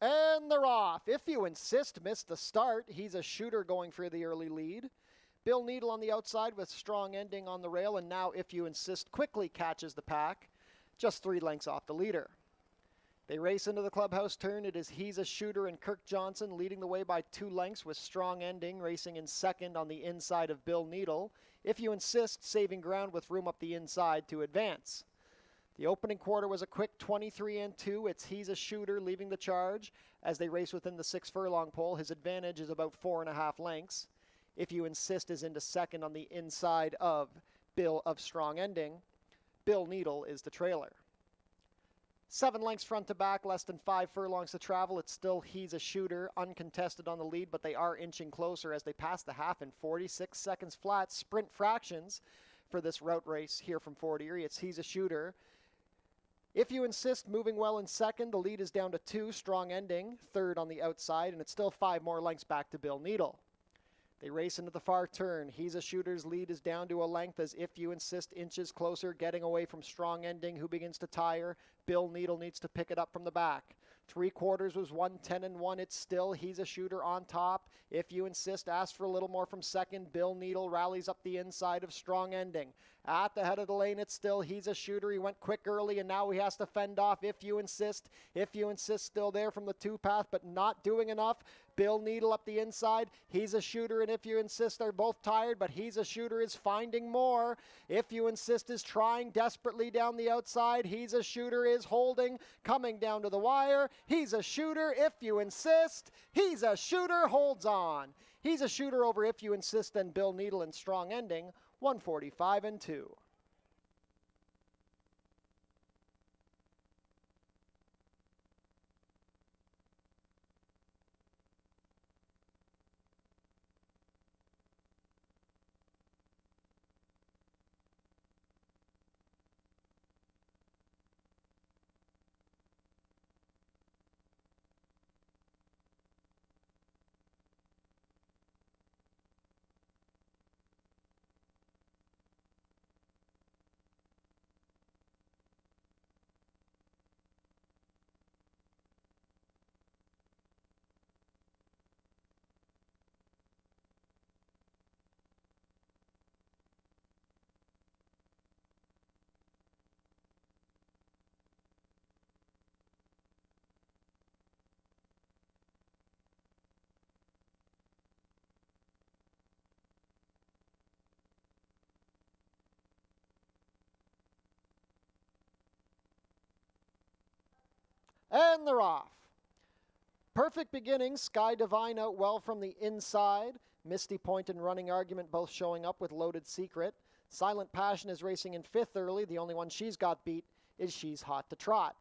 And they're off. If You Insist missed the start. He's a shooter going for the early lead. Bill Needle on the outside with Strong Ending on the rail, and now If You Insist quickly catches the pack, just 3 lengths off the leader. They race into the clubhouse turn. It is He's a Shooter and Kirk Johnson leading the way by 2 lengths with Strong Ending racing in second on the inside of Bill Needle. If You Insist saving ground with room up the inside to advance. The opening quarter was a quick 23-2. It's He's a Shooter leaving the charge as they race within the 6 furlong pole. His advantage is about 4.5 lengths. If You Insist is into second on the inside of Bill of Strong Ending. Bill Needle is the trailer. 7 lengths front to back, less than 5 furlongs to travel. It's still He's a Shooter, uncontested on the lead, but they are inching closer as they pass the half in 46 seconds flat. Sprint fractions for this route race here from Fort Erie. It's He's a Shooter. If You Insist moving well in second. The lead is down to 2. Strong Ending, third on the outside, and it's still 5 more lengths back to Bill Needle. They race into the far turn. He's a Shooter's lead is down to a length as If You Insist inches closer, getting away from Strong Ending, who begins to tire. Bill Needle needs to pick it up from the back. 3/4 was 1:10-1. It's still He's a Shooter on top. If You Insist asks for a little more from second. Bill Needle rallies up the inside of Strong Ending. At the head of the lane, it's still He's a Shooter. He went quick early, and now he has to fend off If You Insist. If You Insist still there from the 2 path, but not doing enough. Bill Needle up the inside. He's a Shooter and If You Insist are both tired, but He's a Shooter is finding more. If You Insist is trying desperately down the outside. He's a Shooter is holding, coming down to the wire. He's a Shooter, If You Insist. He's a Shooter holds on. He's a Shooter over If You Insist and Bill Needle and Strong Ending, 145-2. And they're off. Perfect beginning. Sky Divine out well from the inside. Misty Point and Running Argument both showing up with Loaded Secret. Silent Passion is racing in 5th early. The only one she's got beat is She's Hot to Trot.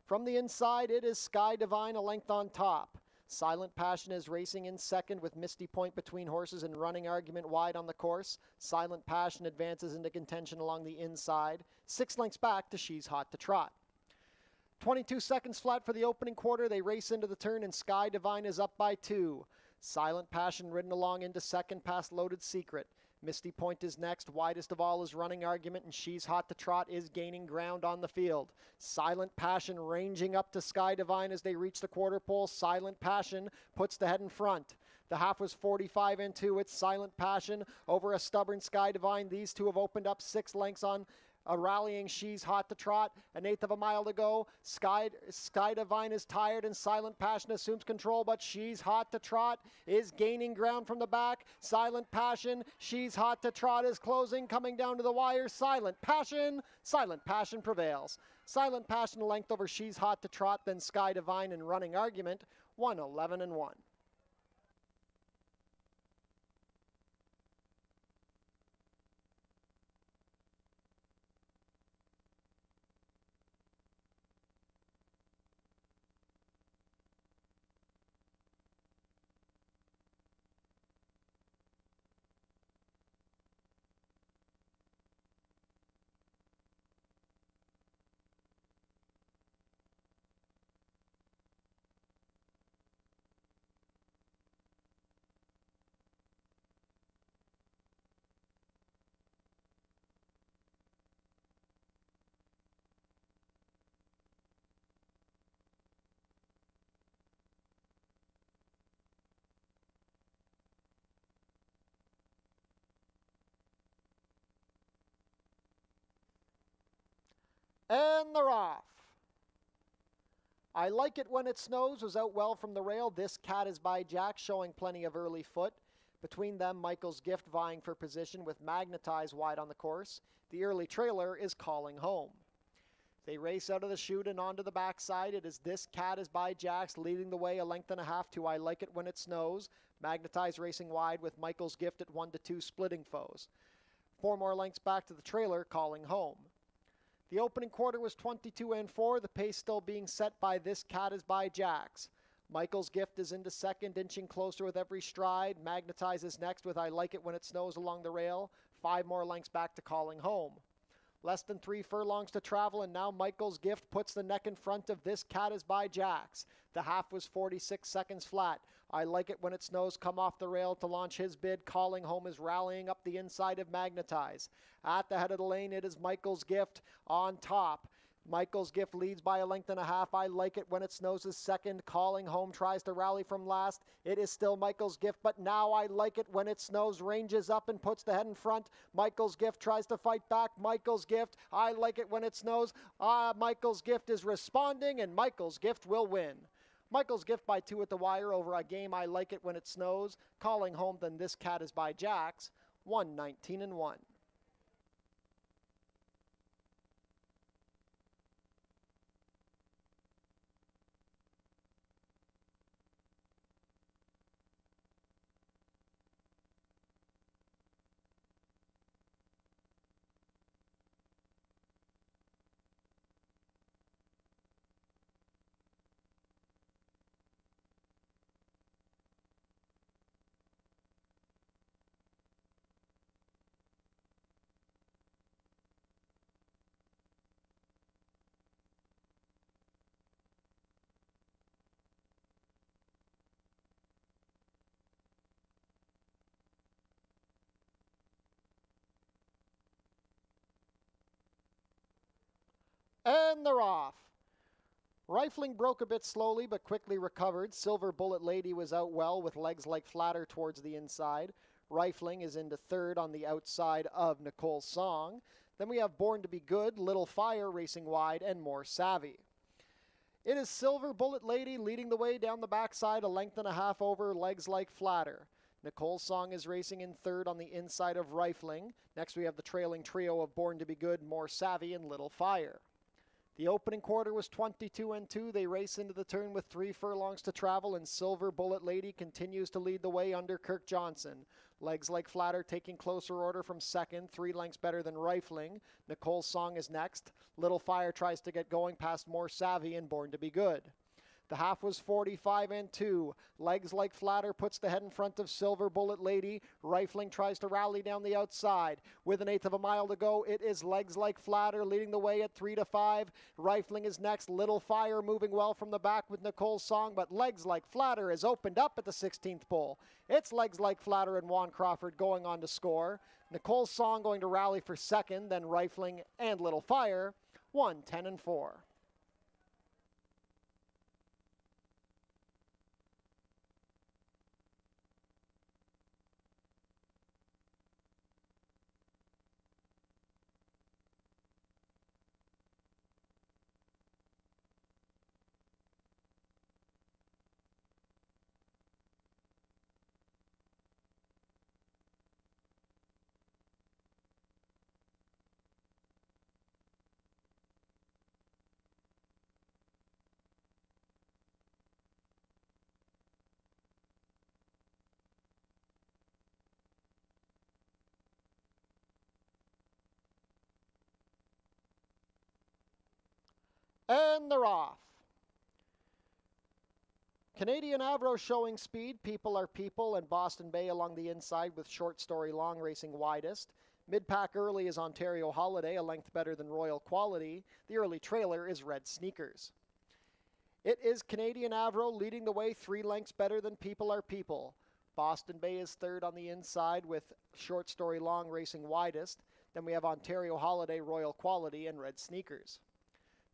From the inside, it is Sky Divine a length on top. Silent Passion is racing in 2nd with Misty Point between horses and Running Argument wide on the course. Silent Passion advances into contention along the inside. 6 lengths back to She's Hot to Trot. 22 seconds flat for the opening quarter. They race into the turn and Sky Divine is up by 2. Silent Passion ridden along into second past Loaded Secret. Misty Point is next. Widest of all is Running Argument, and She's Hot to Trot is gaining ground on the field. Silent Passion ranging up to Sky Divine as they reach the quarter pole. Silent Passion puts the head in front. The half was 45-2. It's Silent Passion over a stubborn Sky Divine. These two have opened up 6 lengths on a rallying She's Hot to Trot. 1/8 of a mile to go. Sky Divine is tired and Silent Passion assumes control, but She's Hot to Trot is gaining ground from the back. Silent Passion, She's Hot to Trot is closing, coming down to the wire. Silent Passion prevails. Silent Passion length over She's Hot to Trot, then Sky Divine and Running Argument, 111-1. I Like It When It Snows was out well from the rail. This Cat Is by Jack, showing plenty of early foot. Between them, Michael's Gift vying for position with Magnetize wide on the course. The early trailer is Calling Home. They race out of the chute and onto the backside. It is This Cat Is by Jack's leading the way a length and a half to I Like It When It Snows. Magnetize racing wide with Michael's Gift at 1-2 splitting foes. 4 more lengths back to the trailer, Calling Home. The opening quarter was 22-4, the pace still being set by This Cat Is by Jack's. Michael's Gift is into second, inching closer with every stride. Magnetize is next with I Like It When It Snows along the rail. 5 more lengths back to Calling Home. Less than 3 furlongs to travel, and now Michael's Gift puts the neck in front of This Cat Is by Jack's. The half was 46 seconds flat. I Like It When It Snows come off the rail to launch his bid. Calling Home is rallying up the inside of Magnetize. At the head of the lane, it is Michael's Gift on top. Michael's Gift leads by a length and a half. I Like It When It Snows is second. Calling Home tries to rally from last. It is still Michael's Gift, but now I Like It When It Snows ranges up and puts the head in front. Michael's Gift tries to fight back. Michael's Gift, I Like It When It Snows. Michael's Gift is responding, and Michael's Gift will win. Michael's Gift by 2 at the wire over a game I Like It When It Snows. Calling Home, then This Cat Is by Jack's. 119-1. And they're off. Rifling broke a bit slowly but quickly recovered. Silver Bullet Lady was out well with legs like flatter towards the inside. Rifling is into third on the outside of Nicole's Song. Then we have Born to Be Good, Little Fire racing wide, and More Savvy. It is Silver Bullet Lady leading the way down the backside, a length and a half over, legs like flatter. Nicole's Song is racing in third on the inside of Rifling. Next we have the trailing trio of Born to Be Good, More Savvy, and Little Fire. The opening quarter was 22-2. They race into the turn with 3 furlongs to travel, and Silver Bullet Lady continues to lead the way under Kirk Johnson. Legs like flatter taking closer order from second, 3 lengths better than Rifling. Nicole's Song is next. Little Fire tries to get going past More Savvy and Born to Be Good. The half was 45-2. Legs like flatter puts the head in front of Silver Bullet Lady. Rifling tries to rally down the outside. With 1/8 of a mile to go, it is legs like flatter leading the way at 3-5. Rifling is next. Little Fire moving well from the back with Nicole's Song, but legs like flatter is opened up at the 16th pole. It's legs like flatter and Juan Crawford going on to score. Nicole's Song going to rally for second, then Rifling and Little Fire. 1-10-4. And they're off. Canadian Avro showing speed, People Are People, and Boston Bay along the inside with Short Story Long racing widest. Mid-pack early is Ontario Holiday, a length better than Royal Quality. The early trailer is Red Sneakers. It is Canadian Avro leading the way 3 lengths better than People Are People. Boston Bay is third on the inside with Short Story Long racing widest. Then we have Ontario Holiday, Royal Quality, and Red Sneakers.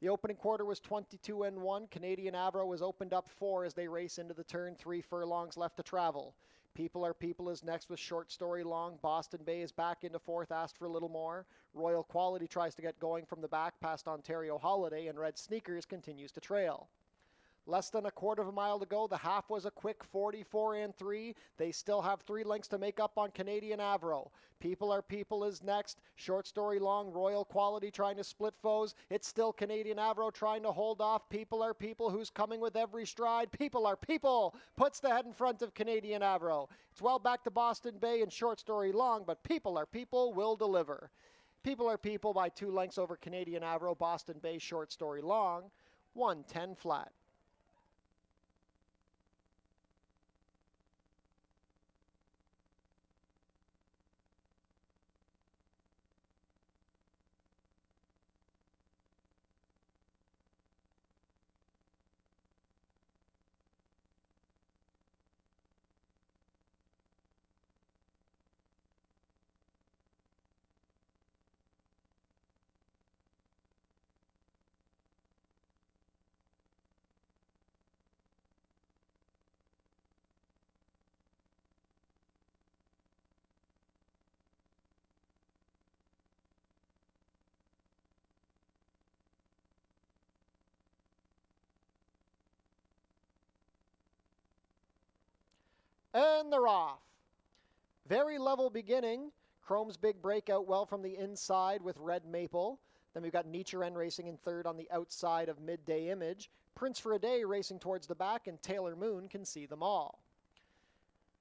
The opening quarter was 22-1. Canadian Avro was opened up 4 as they race into the turn, 3 furlongs left to travel. People Are People is next with Short Story Long. Boston Bay is back into 4th, asked for a little more. Royal Quality tries to get going from the back past Ontario Holiday, and Red Sneakers continues to trail. Less than a quarter of a mile to go. The half was a quick 44 and 3. They still have 3 lengths to make up on Canadian Avro. People Are People is next. Short story long. Royal Quality trying to split foes. It's still Canadian Avro trying to hold off People Are People, who's coming with every stride. People Are People puts the head in front of Canadian Avro. It's well back to Boston Bay and short story long, but People Are People will deliver. People Are People by 2 lengths over Canadian Avro. Boston Bay short story long. 110 flat. And they're off. Very level beginning. Chrome's Big Breakout well from the inside with Red Maple. Then we've got Nichiren racing in third on the outside of Midday Image. Prince for a Day racing towards the back, and Taylor Moon can see them all.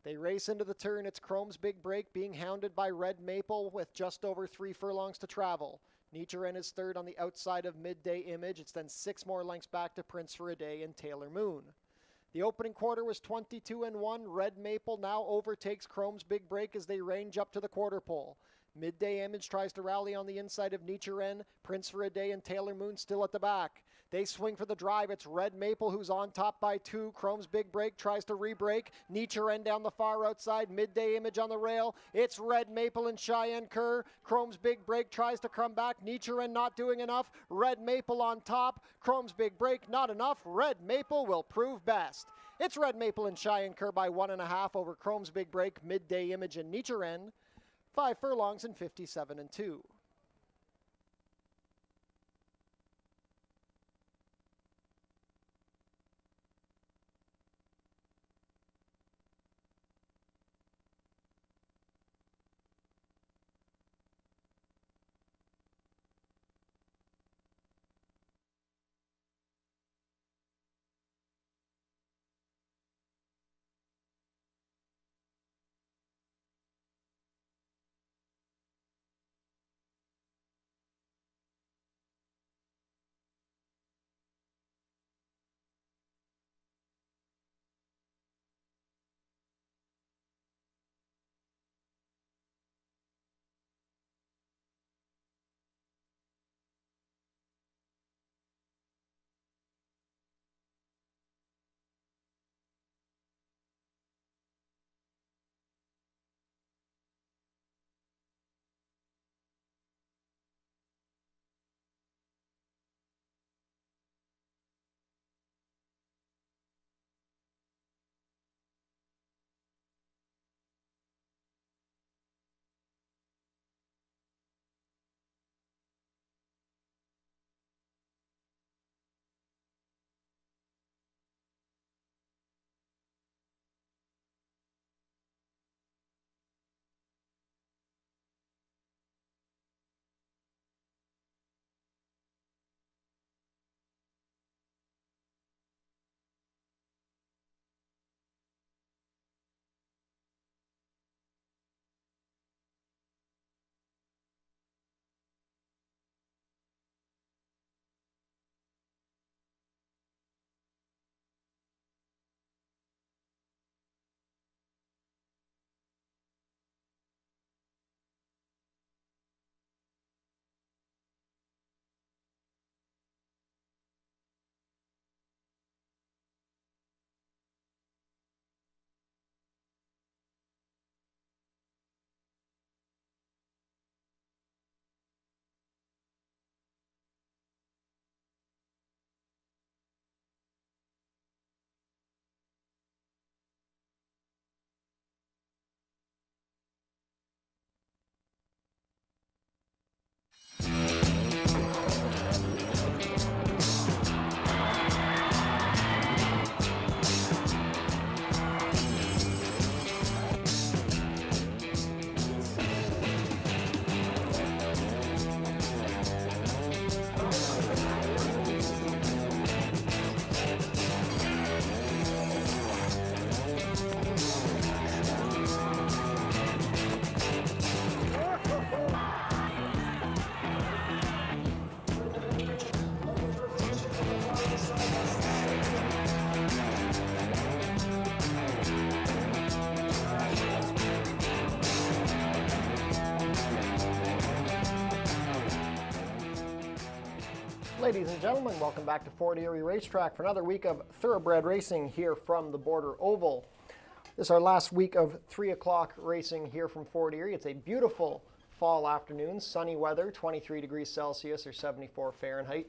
They race into the turn. It's Chrome's Big Break being hounded by Red Maple with just over 3 furlongs to travel. Nichiren is third on the outside of Midday Image. It's then 6 more lengths back to Prince for a Day and Taylor Moon. The opening quarter was 22 and 1. Red Maple now overtakes Chrome's Big Break as they range up to the quarter pole. Midday Image tries to rally on the inside of Nichiren. Prince for a Day and Taylor Moon still at the back. They swing for the drive. It's Red Maple who's on top by 2. Chrome's Big Break tries to re-break. Nichiren down the far outside. Midday Image on the rail. It's Red Maple and Cheyenne Kerr. Chrome's Big Break tries to come back. Nichiren not doing enough. Red Maple on top. Chrome's Big Break not enough. Red Maple will prove best. It's Red Maple and Cheyenne Kerr by 1.5 over Chrome's Big Break, Midday Image, and Nichiren. 5 furlongs and 57 and 2. Ladies and gentlemen, welcome back to Fort Erie Racetrack for another week of thoroughbred racing here from the Border Oval. This is our last week of 3 o'clock racing here from Fort Erie. It's a beautiful fall afternoon, sunny weather, 23 degrees Celsius or 74 Fahrenheit.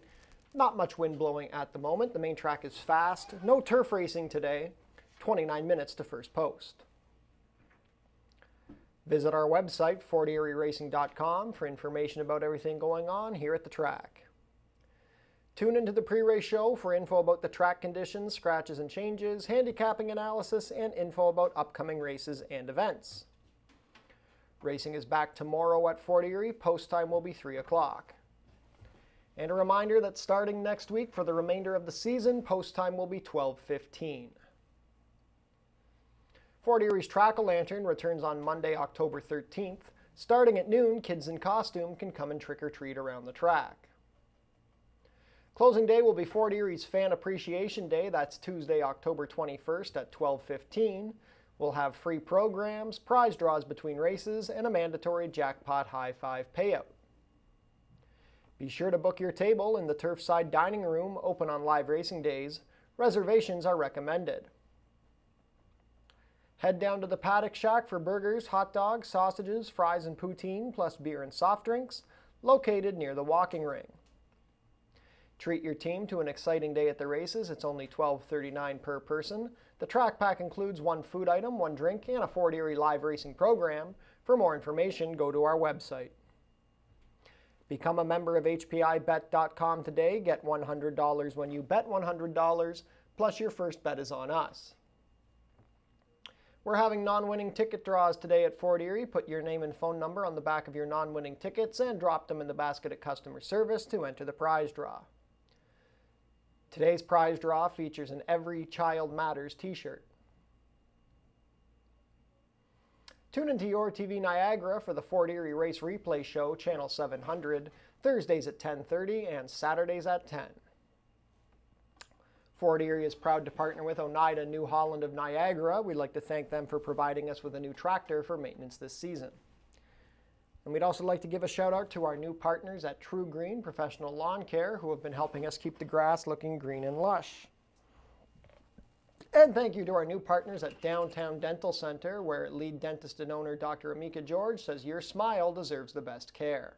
Not much wind blowing at the moment. The main track is fast. No turf racing today. 29 minutes to first post. Visit our website, fortierieracing.com, for information about everything going on here at the track. Tune into the pre-race show for info about the track conditions, scratches and changes, handicapping analysis, and info about upcoming races and events. Racing is back tomorrow at Fort Erie. Post time will be 3 o'clock. And a reminder that starting next week for the remainder of the season, post time will be 12:15. Fort Erie's Track-O-Lantern returns on Monday, October 13th. Starting at noon, kids in costume can come and trick-or-treat around the track. Closing day will be Fort Erie's Fan Appreciation Day. That's Tuesday, October 21st at 12:15. We'll have free programs, prize draws between races, and a mandatory jackpot high five payout. Be sure to book your table in the Turfside Dining Room, open on live racing days. Reservations are recommended. Head down to the Paddock Shack for burgers, hot dogs, sausages, fries, and poutine, plus beer and soft drinks, located near the walking ring. Treat your team to an exciting day at the races. It's only $12.39 per person. The track pack includes one food item, one drink, and a Fort Erie live racing program. For more information, go to our website. Become a member of HPIBet.com today. Get $100 when you bet $100, plus your first bet is on us. We're having non-winning ticket draws today at Fort Erie. Put your name and phone number on the back of your non-winning tickets and drop them in the basket at customer service to enter the prize draw. Today's prize draw features an Every Child Matters t-shirt. Tune into Your TV Niagara for the Fort Erie Race Replay Show, Channel 700, Thursdays at 10:30 and Saturdays at 10. Fort Erie is proud to partner with Oneida New Holland of Niagara. We'd like to thank them for providing us with a new tractor for maintenance this season. And we'd also like to give a shout out to our new partners at True Green Professional Lawn Care, who have been helping us keep the grass looking green and lush. And thank you to our new partners at Downtown Dental Center, where lead dentist and owner Dr. Amika George says your smile deserves the best care.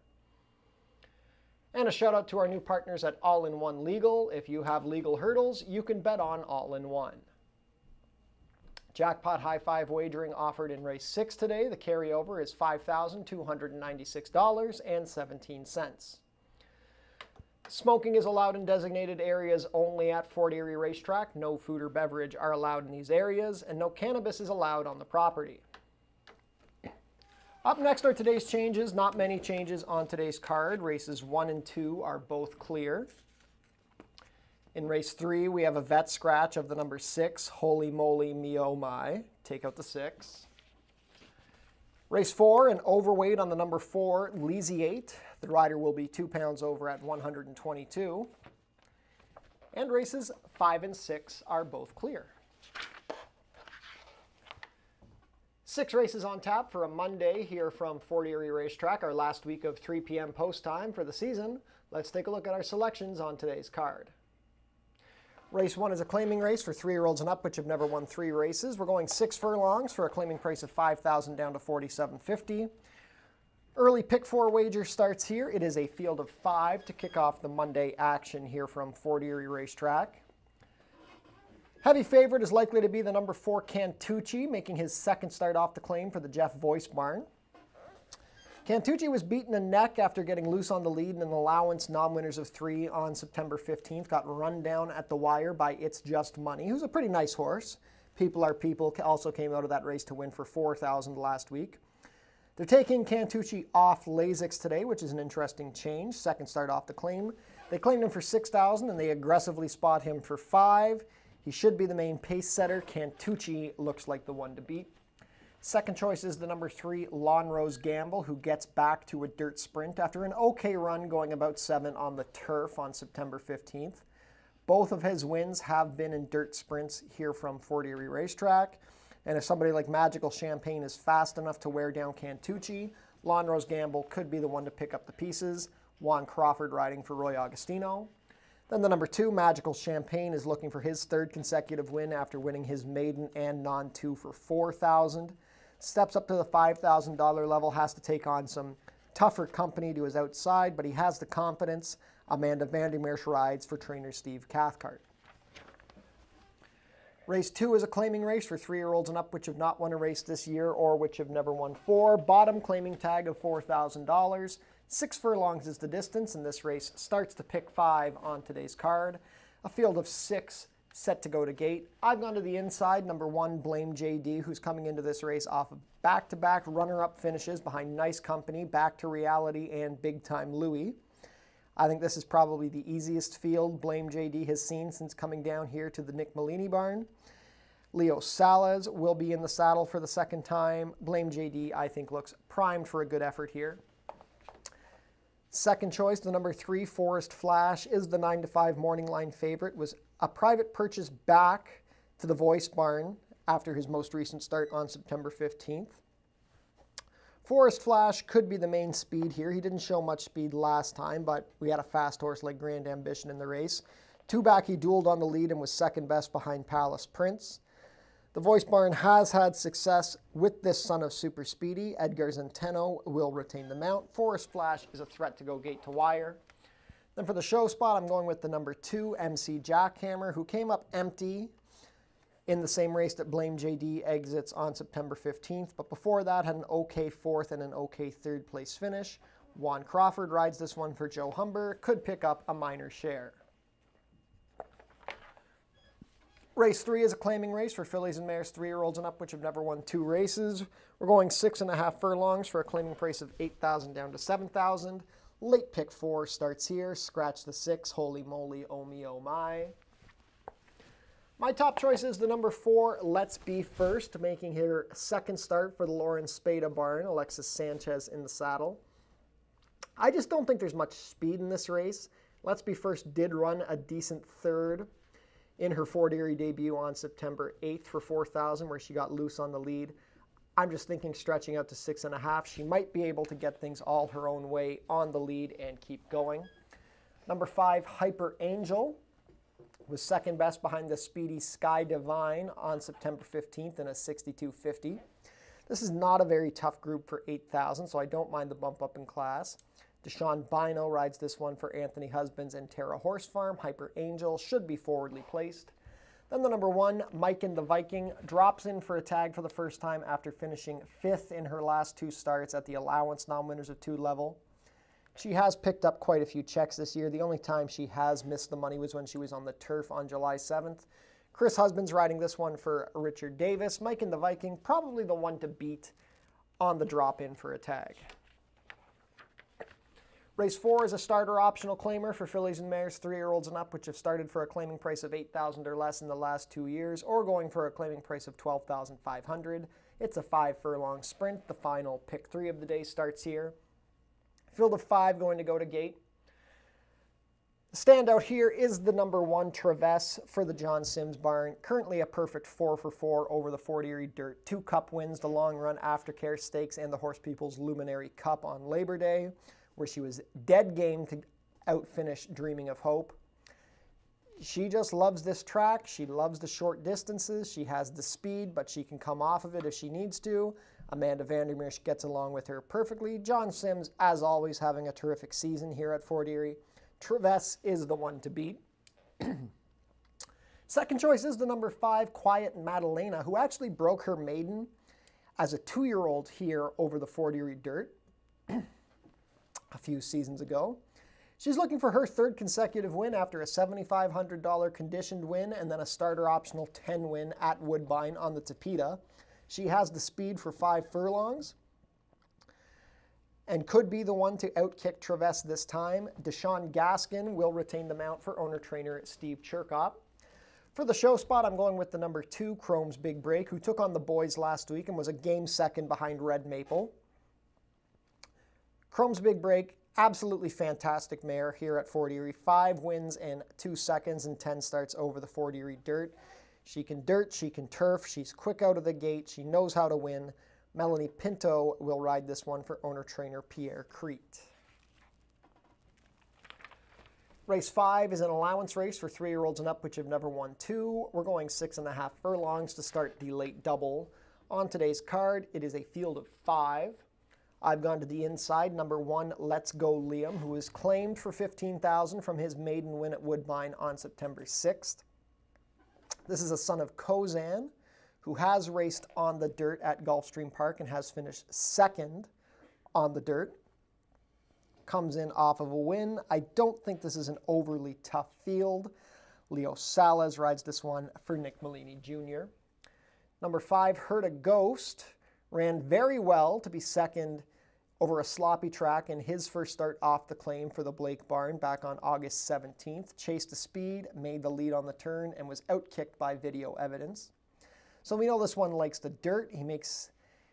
And a shout out to our new partners at All-in-One Legal. If you have legal hurdles, you can bet on All-in-One. Jackpot high five wagering offered in race 6 today. The carryover is $5,296.17. Smoking is allowed in designated areas only at Fort Erie Racetrack. No food or beverage are allowed in these areas, and no cannabis is allowed on the property. Up next are today's changes. Not many changes on today's card. Races 1 and 2 are both clear. In race 3, we have a vet scratch of the number 6, Holy Moly Me Oh My. Take out the 6. Race 4, an overweight on the number 4, Leasiate. The rider will be 2 pounds over at 122. And races 5 and 6 are both clear. 6 races on tap for a Monday here from Fort Erie Racetrack, our last week of 3 p.m. post time for the season. Let's take a look at our selections on today's card. Race 1 is a claiming race for 3-year-olds and up, which have never won 3 races. We're going 6 furlongs for a claiming price of $5,000 down to $4,750. Early pick 4 wager starts here. It is a field of 5 to kick off the Monday action here from Fort Erie Racetrack. Heavy favorite is likely to be the number 4, Cantucci, making his second start off the claim for the Jeff Voice barn. Cantucci was beaten a neck after getting loose on the lead in an allowance non-winners of 3 on September 15th. Got run down at the wire by It's Just Money, who's a pretty nice horse. People Are People also came out of that race to win for $4,000 last week. They're taking Cantucci off Lasix today, which is an interesting change. Second start off the claim. They claimed him for $6,000 and they aggressively spot him for $5,000. He should be the main pace setter. Cantucci looks like the one to beat. Second choice is the number 3, Lawn Rose Gamble, who gets back to a dirt sprint after an okay run going about 7 on the turf on September 15th. Both of his wins have been in dirt sprints here from Fort Erie Racetrack. And if somebody like Magical Champagne is fast enough to wear down Cantucci, Lawn Rose Gamble could be the one to pick up the pieces. Juan Crawford riding for Roy Agostino. Then the number 2, Magical Champagne, is looking for his 3rd consecutive win after winning his maiden and non-2 for $4,000. Steps up to the $5,000 level, has to take on some tougher company to his outside, but he has the confidence. Amanda Vandermeersch rides for trainer Steve Cathcart. Race 2 is a claiming race for 3-year-olds and up which have not won a race this year or which have never won 4. Bottom claiming tag of $4,000. 6 furlongs is the distance, and this race starts to pick 5 on today's card. A field of 6 set to go to gate. I've gone to the inside, number 1, Blame JD, who's coming into this race off of back-to-back runner-up finishes behind Nice Company, Back to Reality, and Big Time Louie. I think this is probably the easiest field Blame JD has seen since coming down here to the Nick Malini barn. Leo Salas will be in the saddle for the 2nd time. Blame JD, I think, looks primed for a good effort here. Second choice, the number 3, Forest Flash, is the 9-5 morning line favorite. Was a private purchase back to the Voice barn after his most recent start on September 15th. Forest Flash could be the main speed here. He didn't show much speed last time, but we had a fast horse like Grand Ambition in the race. 2 back, he dueled on the lead and was 2nd best behind Palace Prince. The Voice barn has had success with this son of Super Speedy. Edgar Zenteno will retain the mount. Forest Flash is a threat to go gate to wire. Then for the show spot, I'm going with the number 2, MC Jackhammer, who came up empty in the same race that Blame JD exits on September 15th, but before that had an okay 4th and an okay 3rd place finish. Juan Crawford rides this one for Joe Humber, could pick up a minor share. Race 3 is a claiming race for fillies and mares 3-year-olds and up, which have never won 2 races. We're going 6.5 furlongs for a claiming price of $8,000 down to $7,000. Late pick 4 starts here. Scratch the 6. Holy moly, oh me, oh my. My top choice is the number 4, Let's Be First, making her 2nd start for the Lauren Spada barn. Alexis Sanchez in the saddle. I just don't think there's much speed in this race. Let's Be First did run a decent 3rd in her Fort Erie debut on September 8th for $4,000, where she got loose on the lead. I'm just thinking stretching out to 6.5. She might be able to get things all her own way on the lead and keep going. Number 5, Hyper Angel, was 2nd best behind the speedy Sky Divine on September 15th in a 62.50. This is not a very tough group for $8,000, so I don't mind the bump up in class. Deshaun Bino rides this one for Anthony Husbands and Terra Horse Farm. Hyper Angel should be forwardly placed. Then the number 1, Mike and the Viking, drops in for a tag for the first time after finishing 5th in her last 2 starts at the allowance non-winners of 2 level. She has picked up quite a few checks this year. The only time she has missed the money was when she was on the turf on July 7th. Chris Husbands riding this one for Richard Davis. Mike and the Viking, probably the one to beat on the drop-in for a tag. Race 4 is a starter optional claimer for fillies and mares 3-year-olds and up, which have started for a claiming price of $8,000 or less in the last 2 years, or going for a claiming price of $12,500. It's a 5 furlong sprint. The final pick 3 of the day starts here. Field of 5 going to go to gate. The standout here is the number 1, Traverse, for the John Sims barn. Currently a perfect 4 for 4 over the Fort Erie Dirt. 2 Cup wins, the Long Run Aftercare Stakes, and the Horse People's Luminary Cup on Labor Day, where she was dead game to outfinish Dreaming of Hope. She just loves this track. She loves the short distances. She has the speed, but she can come off of it if she needs to. Amanda Vandermeersch gets along with her perfectly. John Sims, as always, having a terrific season here at Fort Erie. Traverse is the one to beat. Second choice is the number 5, Quiet Madalena, who actually broke her maiden as a 2-year-old here over the Fort Erie Dirt a few seasons ago. She's looking for her 3rd consecutive win after a $7,500 conditioned win and then a starter optional 10 win at Woodbine on the Tapeta. She has the speed for 5 furlongs and could be the one to outkick Traverse this time. Deshaun Gaskin will retain the mount for owner-trainer Steve Chirkop. For the show spot, I'm going with the number 2, Chrome's Big Break, who took on the boys last week and was a game 2nd behind Red Maple. Chrome's Big Break, absolutely fantastic mare here at Fort Erie. 5 wins in 2 seconds and 10 starts over the Fort Erie Dirt. She can dirt, she can turf, she's quick out of the gate, she knows how to win. Melanie Pinto will ride this one for owner-trainer Pierre Crete. Race 5 is an allowance race for 3-year-olds and up, which have never won 2. We're going 6.5 furlongs to start the late double. On today's card, it is a field of 5. I've gone to the inside, number 1, Let's Go Liam, who is claimed for $15,000 from his maiden win at Woodbine on September 6th. This is a son of Kozan, who has raced on the dirt at Gulfstream Park and has finished second on the dirt. Comes in off of a win. I don't think this is an overly tough field. Leo Salas rides this one for Nick Malini Jr. Number 5, Herd a Ghost, ran very well to be second over a sloppy track in his first start off the claim for the Blake Barn back on August 17th. Chased the speed, made the lead on the turn, and was outkicked by video evidence. So we know this one likes the dirt. He makes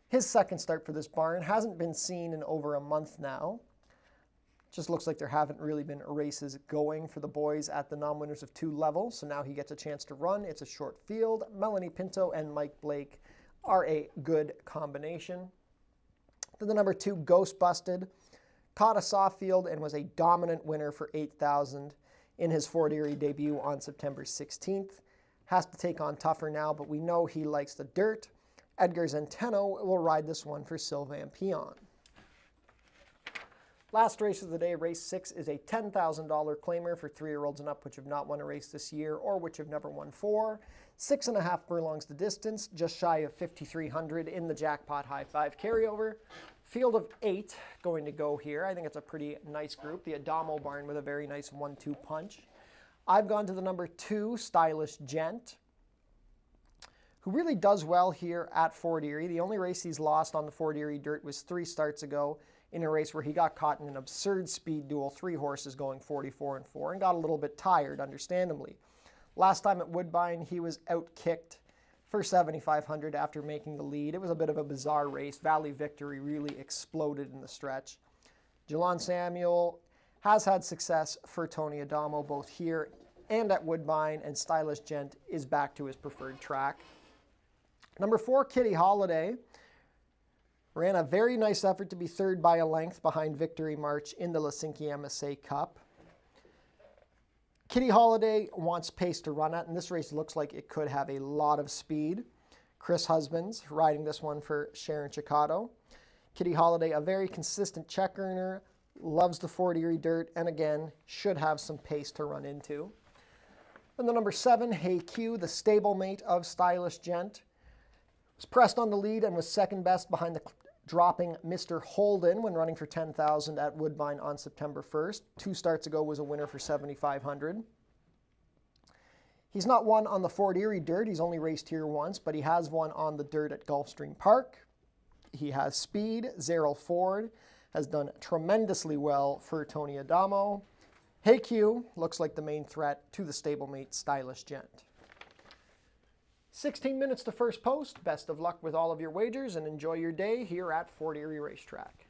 his second start for this barn. Hasn't been seen in over a month now. Just looks like there haven't really been races going for the boys at the non-winners of 2 levels. So now he gets a chance to run. It's a short field. Melanie Pinto and Mike Blake are a good combination. Then the number 2, Ghost Busted, caught a soft field and was a dominant winner for $8,000 in his Fort Erie debut on September 16th. Has to take on tougher now, but we know he likes the dirt. Edgar Zenteno will ride this one for Sylvain Pion. Last race of the day, race 6, is a $10,000 claimer for 3-year-olds and up, which have not won a race this year or which have never won 4. 6.5 furlongs the distance, just shy of 5,300 in the Jackpot High 5 carryover. Field of 8 going to go here. I think it's a pretty nice group. The Adamo barn with a very nice 1-2 punch. I've gone to the number 2, Stylish Gent, who really does well here at Fort Erie. The only race he's lost on the Fort Erie dirt was 3 starts ago in a race where he got caught in an absurd speed duel, 3 horses going 44-4, and got a little bit tired, understandably. Last time at Woodbine, he was outkicked for 7,500 after making the lead. It was a bit of a bizarre race. Valley Victory really exploded in the stretch. Jelon Samuel has had success for Tony Adamo both here and at Woodbine, and Stylish Gent is back to his preferred track. Number 4, Kitty Holiday, ran a very nice effort to be third by a length behind Victory March in the Helsinki MSA Cup. Kitty Holiday wants pace to run at, and this race looks like it could have a lot of speed. Chris Husbands riding this one for Sharon Chicado. Kitty Holiday, a very consistent check earner, loves the Fort Erie dirt, and again, should have some pace to run into. And the number 7, Hey Q, the stablemate of Stylish Gent, was pressed on the lead and was second best behind the dropping Mr. Holden when running for $10,000 at Woodbine on September 1st. 2 starts ago was a winner for $7,500. He's not won on the Fort Erie dirt. He's only raced here once, but he has won on the dirt at Gulfstream Park. He has speed. Zerrell Ford has done tremendously well for Tony Adamo. Hey Q looks like the main threat to the stablemate Stylish Gent. 16 minutes to first post. Best of luck with all of your wagers and enjoy your day here at Fort Erie Racetrack.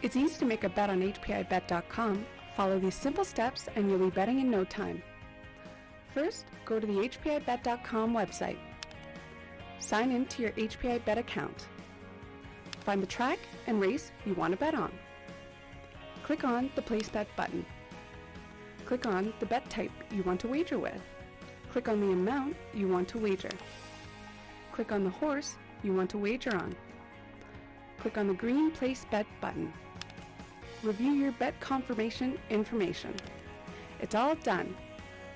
It's easy to make a bet on HPIBet.com. Follow these simple steps and you'll be betting in no time. First, go to the HPIBet.com website. Sign in to your HPIBet account. Find the track and race you want to bet on. Click on the Place Bet button. Click on the bet type you want to wager with. Click on the amount you want to wager. Click on the horse you want to wager on. Click on the green Place Bet button. Review your bet confirmation information. It's all done.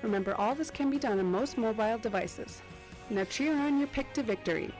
Remember, all this can be done on most mobile devices. Now cheer on your pick to victory.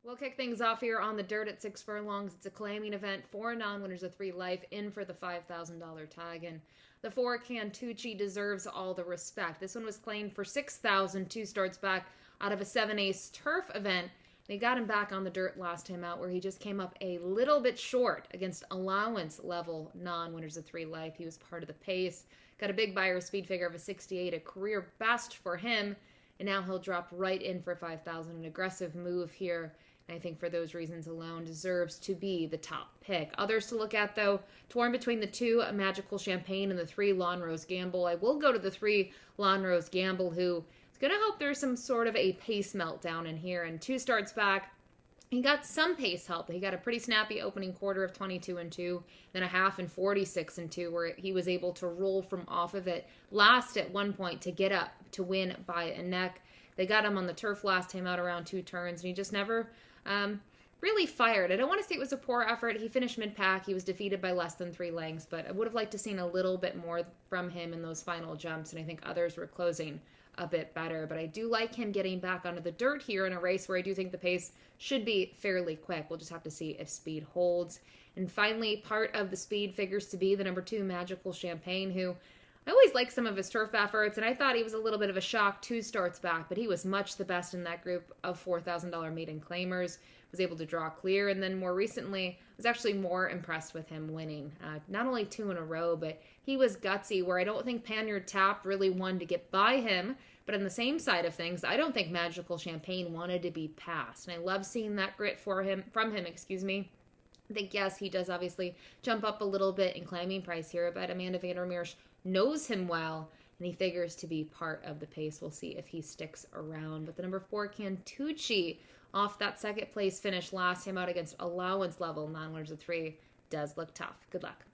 We'll kick things off here on the dirt at 6 furlongs. It's a claiming event. 4 non-winners of 3 life in for the $5,000 tag. And the 4 Cantucci deserves all the respect. This one was claimed for $6,000 2 starts back out of a 7-ace turf event. They got him back on the dirt last time out, where he just came up a little bit short against allowance level non-winners of 3 life. He was part of the pace. Got a big buyer speed figure of a 68, a career best for him. And now he'll drop right in for $5,000. An aggressive move here. I think for those reasons alone deserves to be the top pick. Others to look at, though, torn between the 2 Magical Champagne and the 3 Lawn Rose Gamble. I will go to the 3 Lawn Rose Gamble, who is going to hope there's some sort of a pace meltdown in here. And 2 starts back, he got some pace help. He got a pretty snappy opening quarter of 22-2, then a half and 46-2, where he was able to roll from off of it last at one point to get up to win by a neck. They got him on the turf last time out around 2 turns, and he just never really fired. I don't want to say it was a poor effort. He finished mid-pack. He was defeated by less than 3 lengths, but I would have liked to seen a little bit more from him in those final jumps, and I think others were closing a bit better. But I do like him getting back onto the dirt here in a race where I do think the pace should be fairly quick. We'll just have to see if speed holds. And finally, part of the speed figures to be the number 2 Magical Champagne, who I always like some of his turf efforts, and I thought he was a little bit of a shock 2 starts back, but he was much the best in that group of $4,000 maiden claimers, was able to draw clear, and then more recently was actually more impressed with him winning. Not only 2 in a row, but he was gutsy, where I don't think Panyard Tap really wanted to get by him, but on the same side of things, I don't think Magical Champagne wanted to be passed, and I love seeing that grit from him. I think, yes, he does obviously jump up a little bit in claiming price here, but Amanda Vandermeer knows him well, and he figures to be part of the pace. We'll see if he sticks around. But the number 4 Cantucci, off that second place finish last time out against allowance level non-winners of 3, does look tough. Good luck.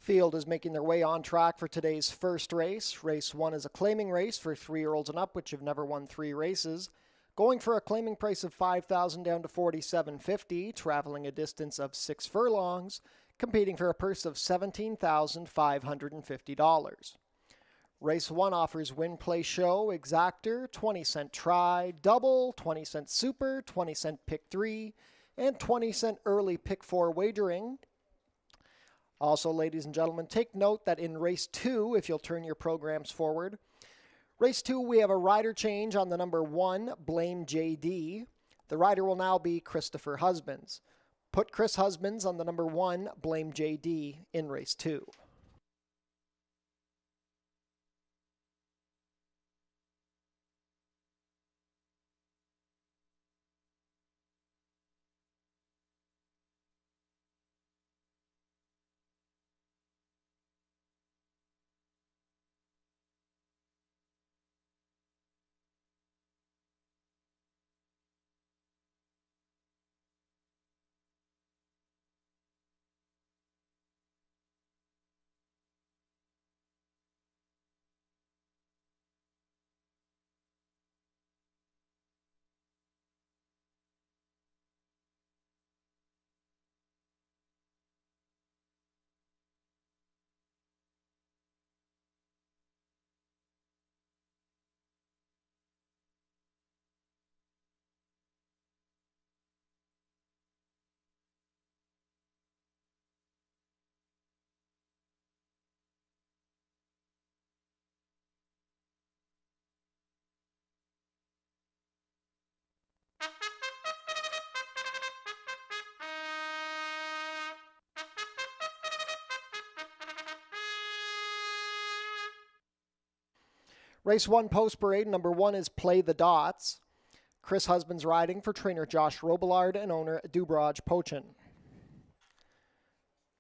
Field is making their way on track for today's first race. Race 1 is a claiming race for 3-year-olds and up, which have never won 3 races. Going for a claiming price of $5,000 down to $4,750, traveling a distance of 6 furlongs, competing for a purse of $17,550. Race 1 offers win, play, show, exactor, 20-cent try, double, 20-cent super, 20-cent pick 3, and 20-cent early pick 4 wagering. Also, ladies and gentlemen, take note that in Race 2, if you'll turn your programs forward, Race 2, we have a rider change on the number 1, Blame JD. The rider will now be Christopher Husbands. Put Chris Husbands on the number 1, Blame JD in Race 2. Race 1 post parade, number 1 is Play the Dots. Chris Husbands riding for trainer Josh Robillard and owner Dubraj Pochin.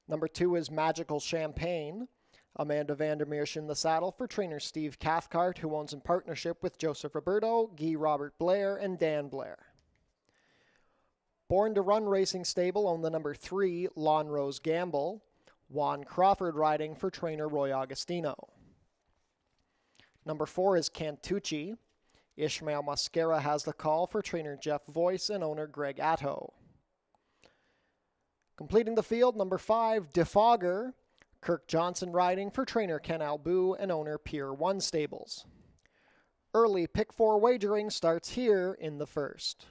Number 2 is Magical Champagne. Amanda Vandermeersch in the saddle for trainer Steve Cathcart, who owns in partnership with Joseph Roberto, Guy Robert Blair, and Dan Blair. Born to Run Racing Stable own the number 3, Lawn Rose Gamble. Juan Crawford riding for trainer Roy Agostino. Number 4 is Cantucci. Ishmael Mascara has the call for trainer Jeff Voice and owner Greg Atto. Completing the field, number 5, Defogger. Kirk Johnson riding for trainer Ken Albu and owner Pier 1 Stables. Early pick 4 wagering starts here in the first.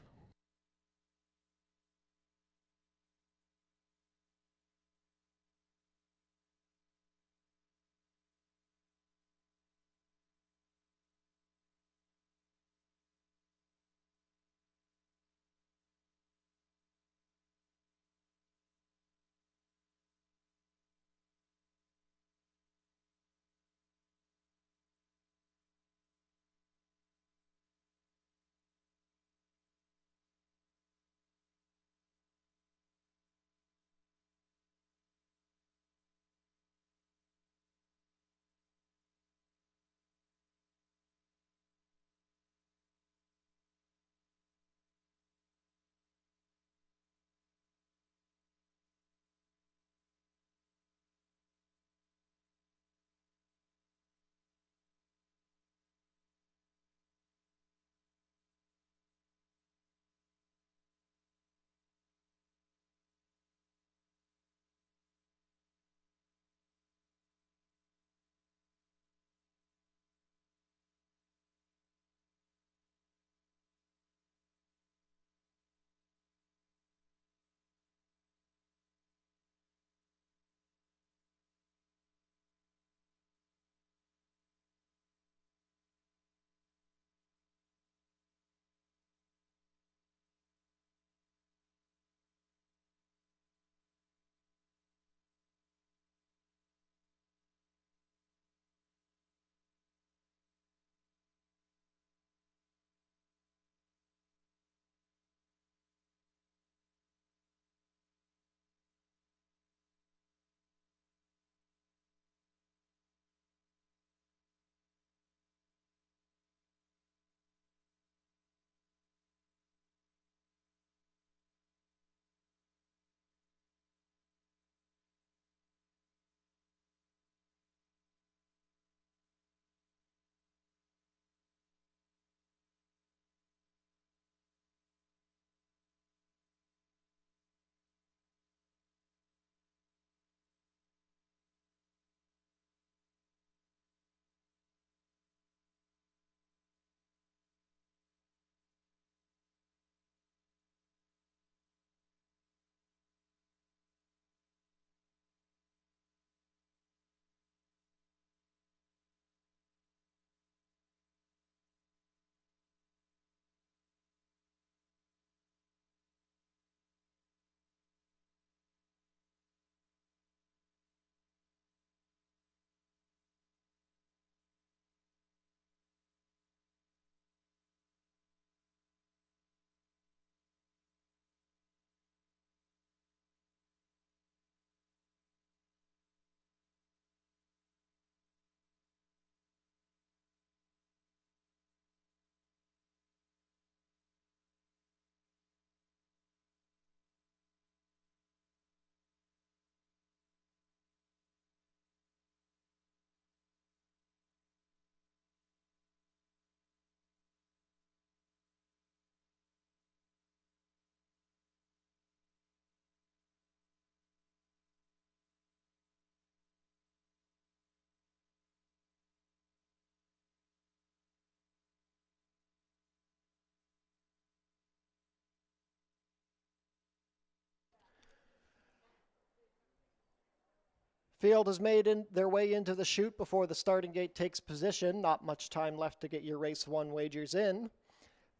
Field has made their way into the chute before the starting gate takes position. Not much time left to get your race 1 wagers in.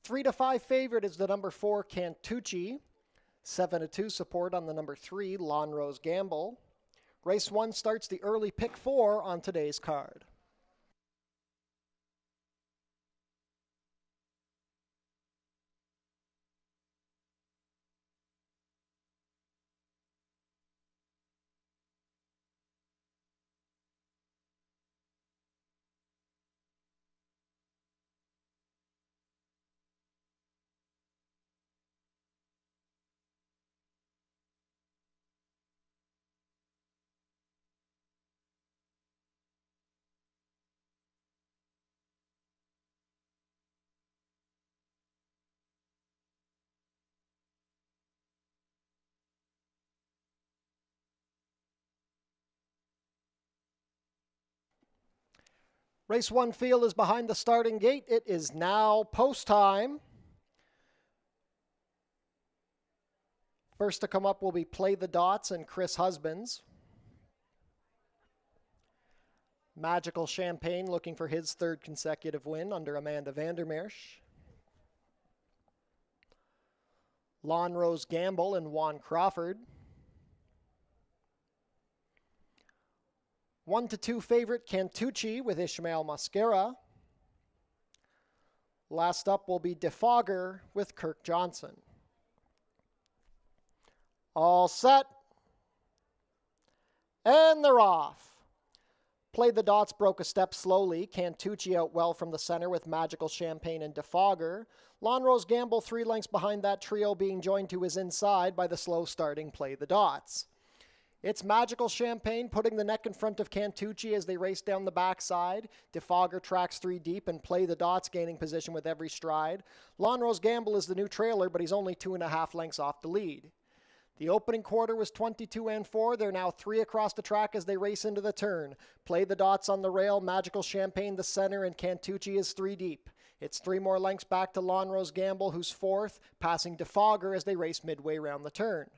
3-5 favorite is the number 4 Cantucci. 7-2 support on the number 3 Lonrose Gamble. Race 1 starts the early pick 4 on today's card. Race 1 field is behind the starting gate. It is now post time. First to come up will be Play the Dots and Chris Husbands. Magical Champagne looking for his 3rd consecutive win under Amanda Vandermeersch. Lonrose Gamble and Juan Crawford. 1-2 favorite Cantucci with Ishmael Mascara. Last up will be Defogger with Kirk Johnson. All set. And they're off. Play the Dots broke a step slowly. Cantucci out well from the center with Magical Champagne and Defogger. Lonrose Gamble 3 lengths behind that trio, being joined to his inside by the slow starting Play the Dots. It's Magical Champagne putting the neck in front of Cantucci as they race down the backside. Defogger tracks 3 deep and Play the Dots gaining position with every stride. Lonrose Gamble is the new trailer, but he's only 2.5 lengths off the lead. The opening quarter was 22-4. They're now 3 across the track as they race into the turn. Play the Dots on the rail, Magical Champagne the center, and Cantucci is 3 deep. It's 3 more lengths back to Lonrose Gamble, who's 4th, passing Defogger as they race midway round the turn.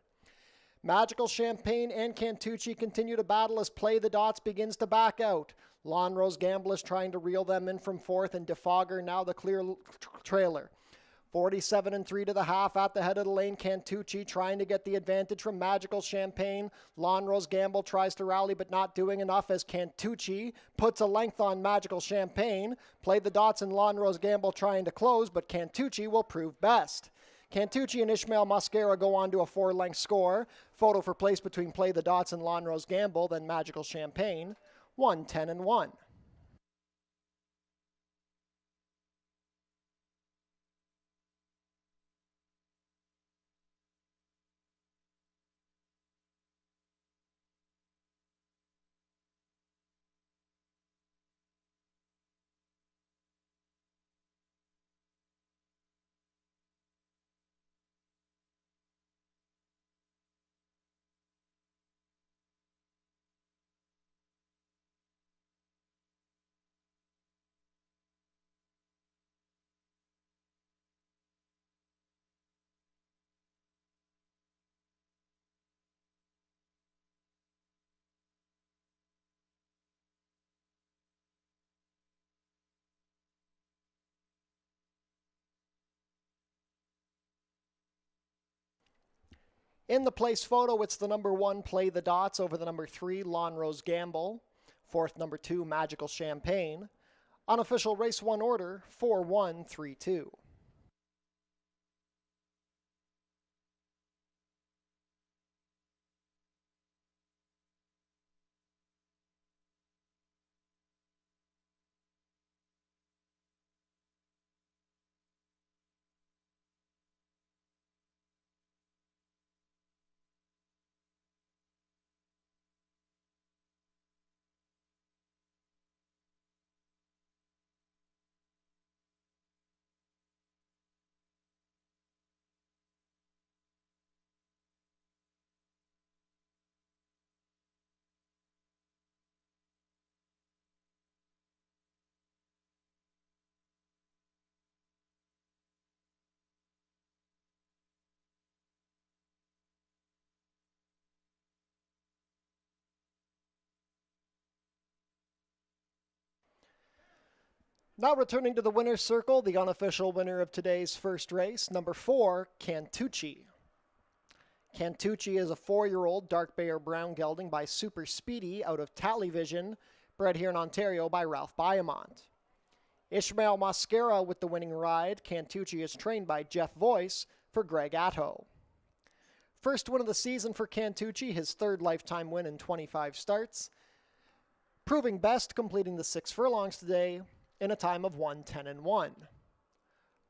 Magical Champagne and Cantucci continue to battle as Play the Dots begins to back out. Lonrose Gamble is trying to reel them in from 4th, and Defogger now the clear trailer. 47-3 to the half at the head of the lane. Cantucci trying to get the advantage from Magical Champagne. Lonrose Gamble tries to rally but not doing enough as Cantucci puts a length on Magical Champagne. Play the Dots and Lonrose Gamble trying to close, but Cantucci will prove best. Cantucci and Ishmael Mascara go on to a 4-length score. Photo for place between Play the Dots and Lonrose Gamble, then Magical Champagne. 1-10-1. In the place photo, it's the number 1 Play the Dots over the number 3 Lonrose Gamble. 4th, number 2 Magical Champagne. Unofficial race 1 order 4-1-3-2. Now returning to the winner's circle, the unofficial winner of today's first race, number 4, Cantucci. Cantucci is a 4-year-old dark bay or brown gelding by Super Speedy out of Tallyvision, bred here in Ontario by Ralph Biamont. Ishmael Mascara with the winning ride. Cantucci is trained by Jeff Voice for Greg Atto. First win of the season for Cantucci, his third lifetime win in 25 starts. Proving best, completing the 6 furlongs today in a time of 1:10-1.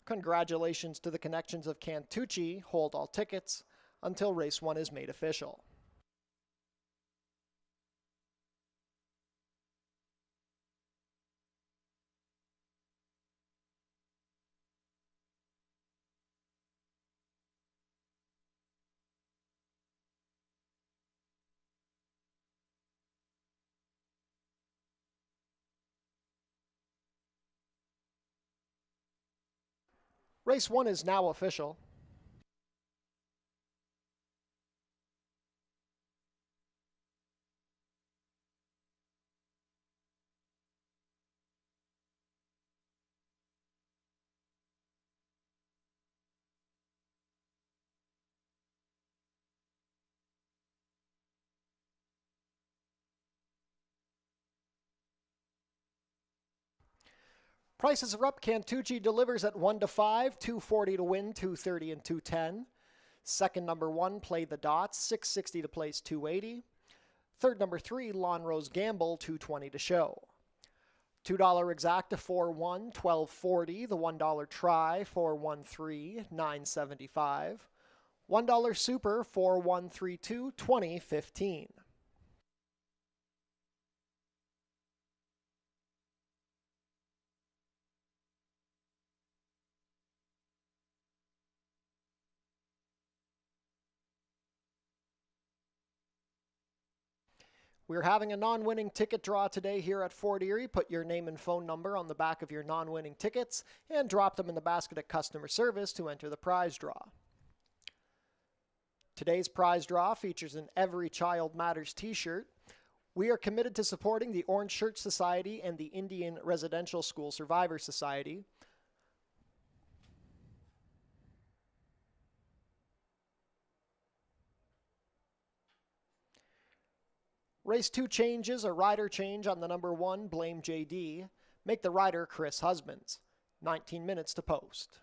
Congratulations to the connections of Cantucci. Hold all tickets until race 1 is made official. Race 1 is now official. Prices are up. Cantucci delivers at 1-5, 240 to win, 230 and 210. Second, number 1, Play the Dots, 660 to place, 280. Third, number 3, Lawn Rose Gamble, 220 to show. $2 exacta, 4-1, 1240. The $1 try, 413, 975. $1 super, 4132, 2015. We're having a non-winning ticket draw today here at Fort Erie. Put your name and phone number on the back of your non-winning tickets and drop them in the basket at customer service to enter the prize draw. Today's prize draw features an Every Child Matters t-shirt. We are committed to supporting the Orange Shirt Society and the Indian Residential School Survivor Society. Race 2 changes, a rider change on the number 1, Blame JD. Make the rider Chris Husbands. 19 minutes to post.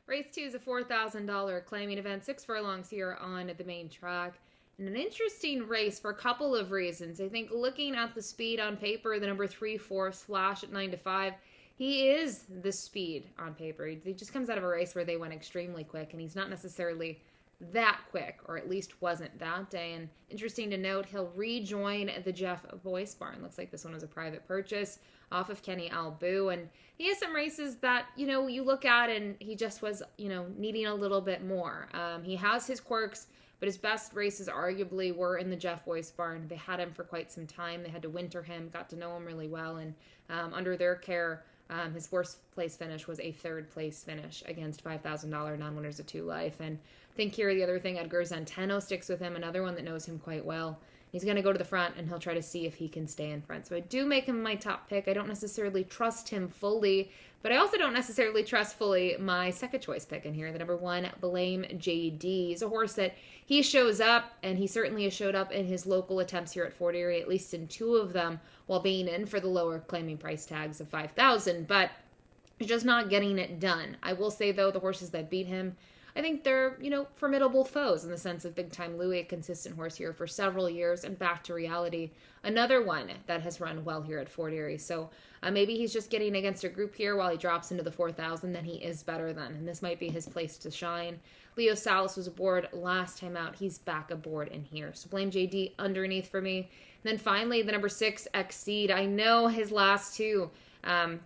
Race 2 is a $4,000 claiming event, 6 furlongs here on the main track. And an interesting race for a couple of reasons. I think looking at the speed on paper, the number 3-4 Flash at 9-5, he is the speed on paper. He just comes out of a race where they went extremely quick, and he's not necessarily that quick, or at least wasn't that day. And interesting to note, he'll rejoin the Jeff Boyce barn. Looks like this one was a private purchase off of Kenny Albu. And he has some races that, you look at and he just was, needing a little bit more. He has his quirks, but his best races arguably were in the Jeff Boyce barn. They had him for quite some time. They had to winter him, got to know him really well. And under their care, his worst place finish was a third place finish against $5,000 non-winners of 2 Life. And I think here the other thing, Edgar Zanteno sticks with him, another one that knows him quite well. He's going to go to the front, and he'll try to see if he can stay in front. So I do make him my top pick. I don't necessarily trust him fully, but I also don't necessarily trust fully my second choice pick in here, the number 1, Blame JD. He's a horse that he shows up, and he certainly has showed up in his local attempts here at Fort Erie, at least in 2 of them, while being in for the lower claiming price tags of $5,000, but he's just not getting it done. I will say, though, the horses that beat him, I think they're, formidable foes in the sense of Big Time Louie, a consistent horse here for several years, and Back to Reality, another one that has run well here at Fort Erie. So maybe he's just getting against a group here while he drops into the 4,000, then he is better than, and this might be his place to shine. Leo Salas was aboard last time out. He's back aboard in here. So Blame JD underneath for me. And then finally, the number 6, Exceed. I know his last 2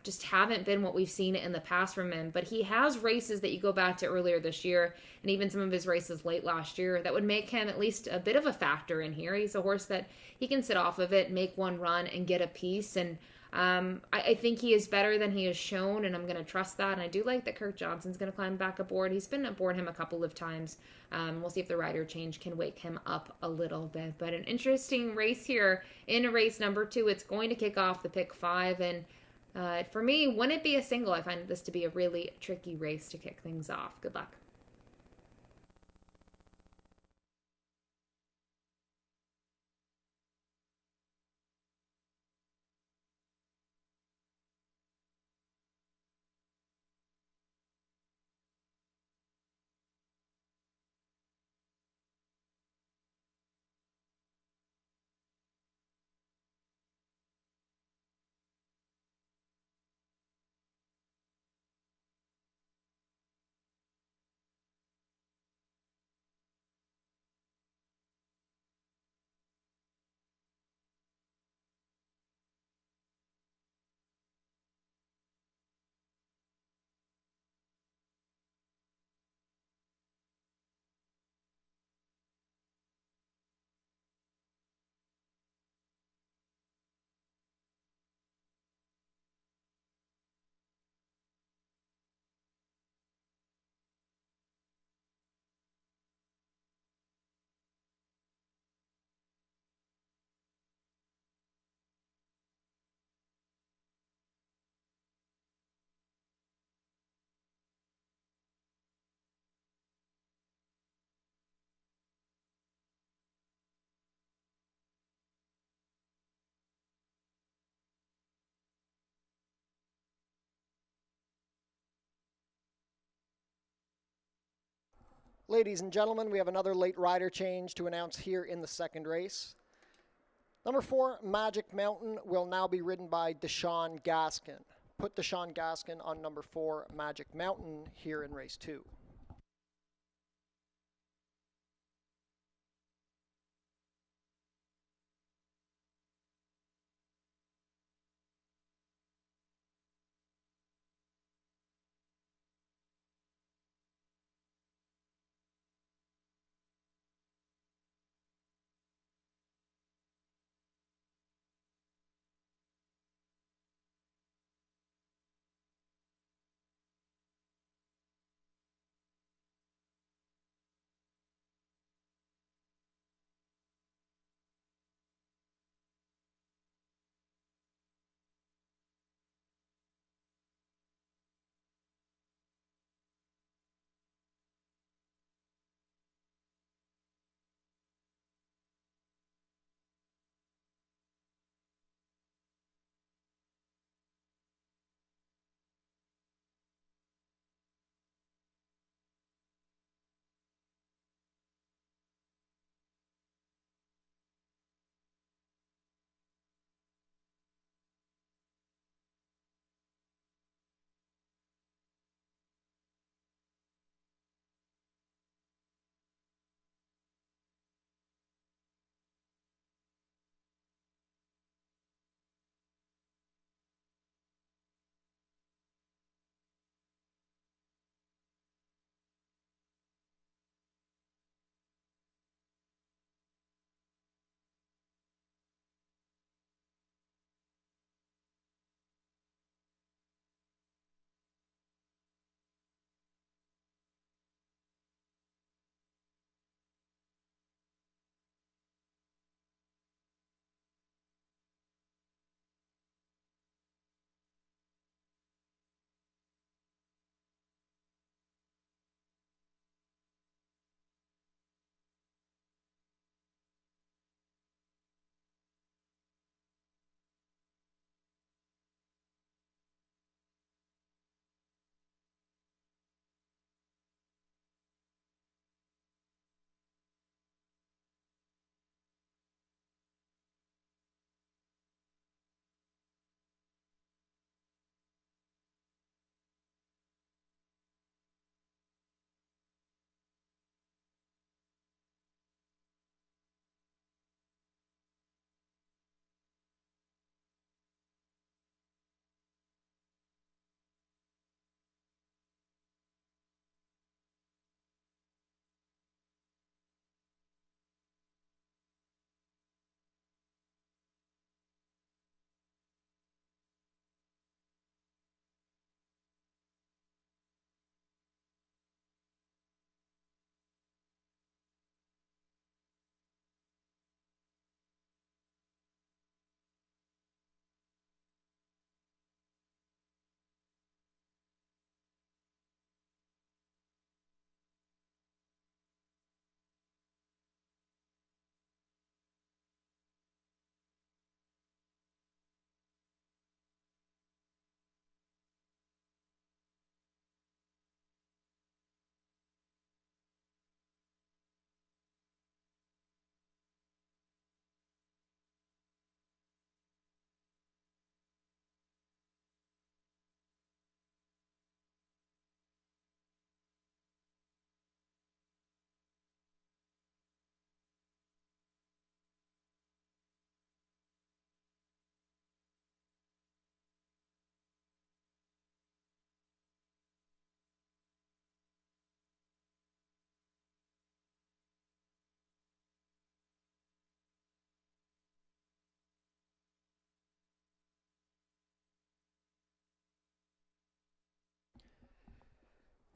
just haven't been what we've seen in the past from him, but he has races that you go back to earlier this year, and even some of his races late last year, that would make him at least a bit of a factor in here. He's a horse that he can sit off of it, make one run, and get a piece, and I think he is better than he has shown, and I'm going to trust that. And I do like that Kirk Johnson's going to climb back aboard. He's been aboard him a couple of times. We'll see if the rider change can wake him up a little bit. But an interesting race here in race number 2. It's going to kick off the pick 5, and for me, wouldn't it be a single? I find this to be a really tricky race to kick things off. Good luck. Ladies and gentlemen, we have another late rider change to announce here in the second race. Number 4, Magic Mountain, will now be ridden by Deshaun Gaskin. Put Deshaun Gaskin on number 4, Magic Mountain, here in race 2.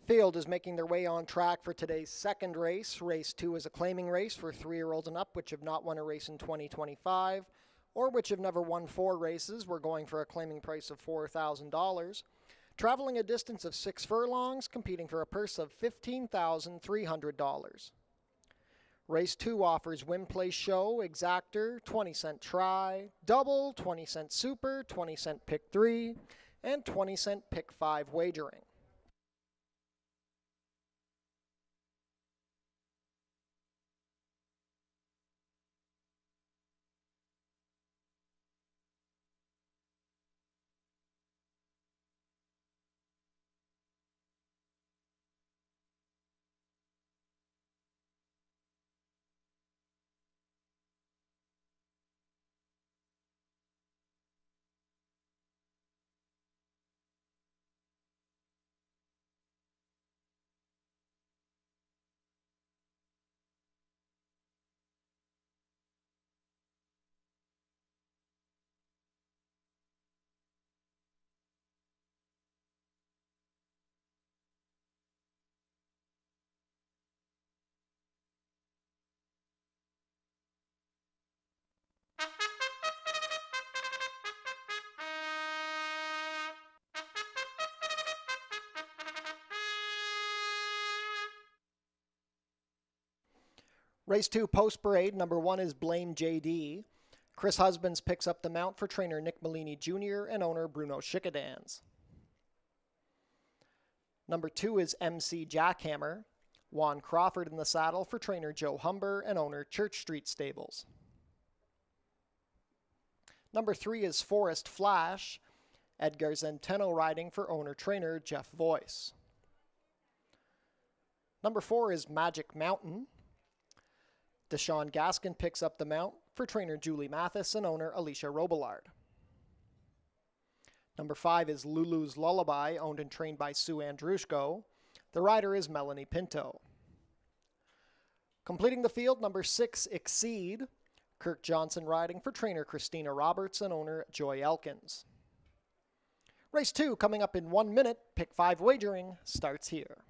Field is making their way on track for today's second race. Race 2 is a claiming race for 3-year-olds and up which have not won a race in 2025 or which have never won 4 races. We're going for a claiming price of $4,000. Traveling a distance of 6 furlongs, competing for a purse of $15,300. Race 2 offers Win Place Show, Exactor, 20-cent try, double, 20-cent super, 20-cent pick 3, and 20-cent pick 5 wagering. Race 2 post parade, number 1 is Blame JD. Chris Husbands picks up the mount for trainer Nick Malini Jr. and owner Bruno Schickadans. Number 2 is MC Jackhammer. Juan Crawford in the saddle for trainer Joe Humber and owner Church Street Stables. Number 3 is Forest Flash. Edgar Zenteno riding for owner trainer Jeff Voice. Number 4 is Magic Mountain. Deshaun Gaskin picks up the mount for trainer Julie Mathis and owner Alicia Robillard. Number 5 is Lulu's Lullaby, owned and trained by Sue Andrushko. The rider is Melanie Pinto. Completing the field, number 6, Exceed. Kirk Johnson riding for trainer Christina Roberts and owner Joy Elkins. Race 2 coming up in 1 minute. Pick 5 wagering starts here.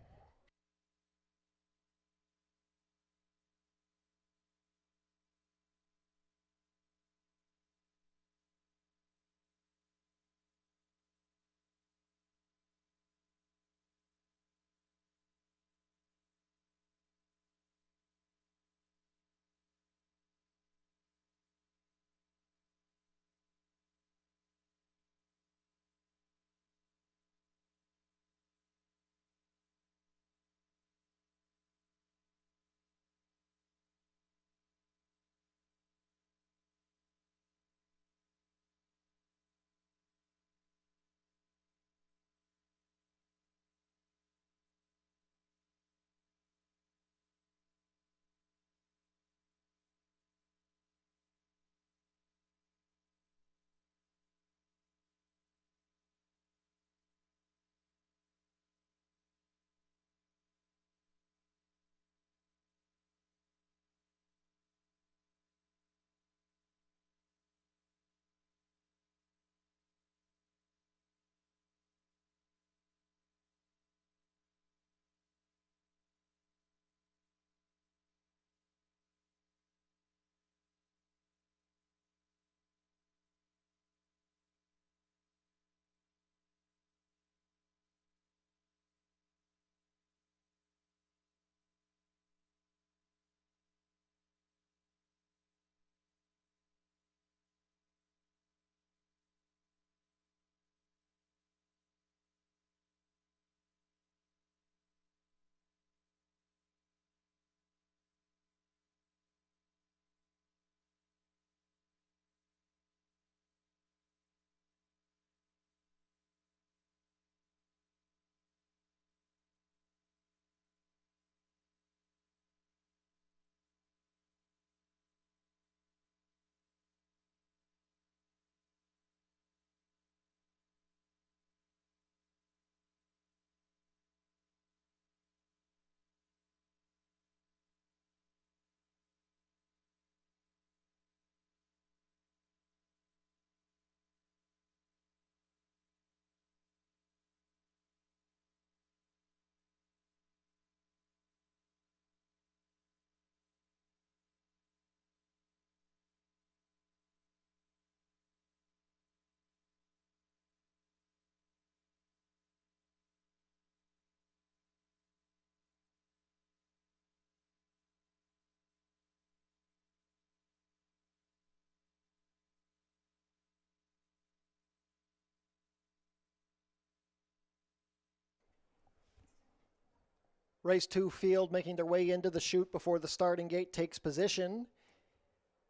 Race 2 field making their way into the chute before the starting gate takes position.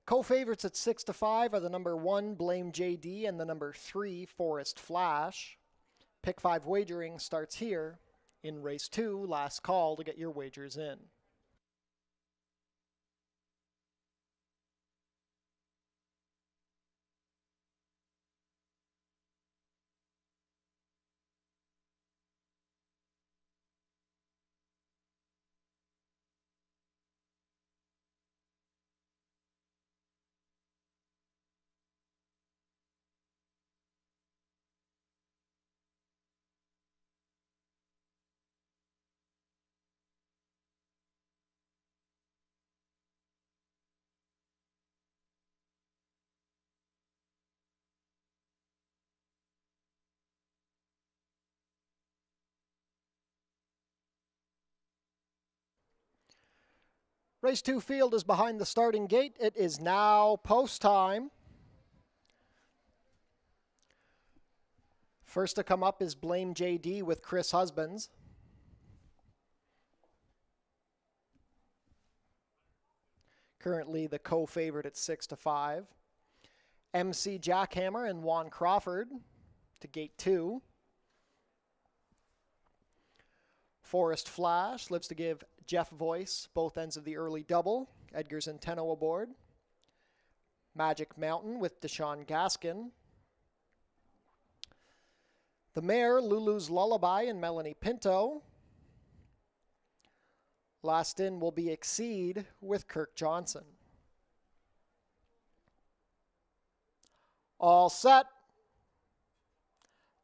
Co-favorites at 6-5 are the number 1, Blame JD, and the number 3, Forest Flash. Pick 5 wagering starts here in race 2. Last call to get your wagers in. Race 2 field is behind the starting gate. It is now post time. First to come up is Blame JD with Chris Husbands. Currently the co-favorite at 6-5. MC Jackhammer and Juan Crawford to gate 2. Forest Flash lives to give Jeff Voice both ends of the early double. Edgar Centeno aboard. Magic Mountain with Deshaun Gaskin. The mare, Lulu's Lullaby and Melanie Pinto. Last in will be Exceed with Kirk Johnson. All set.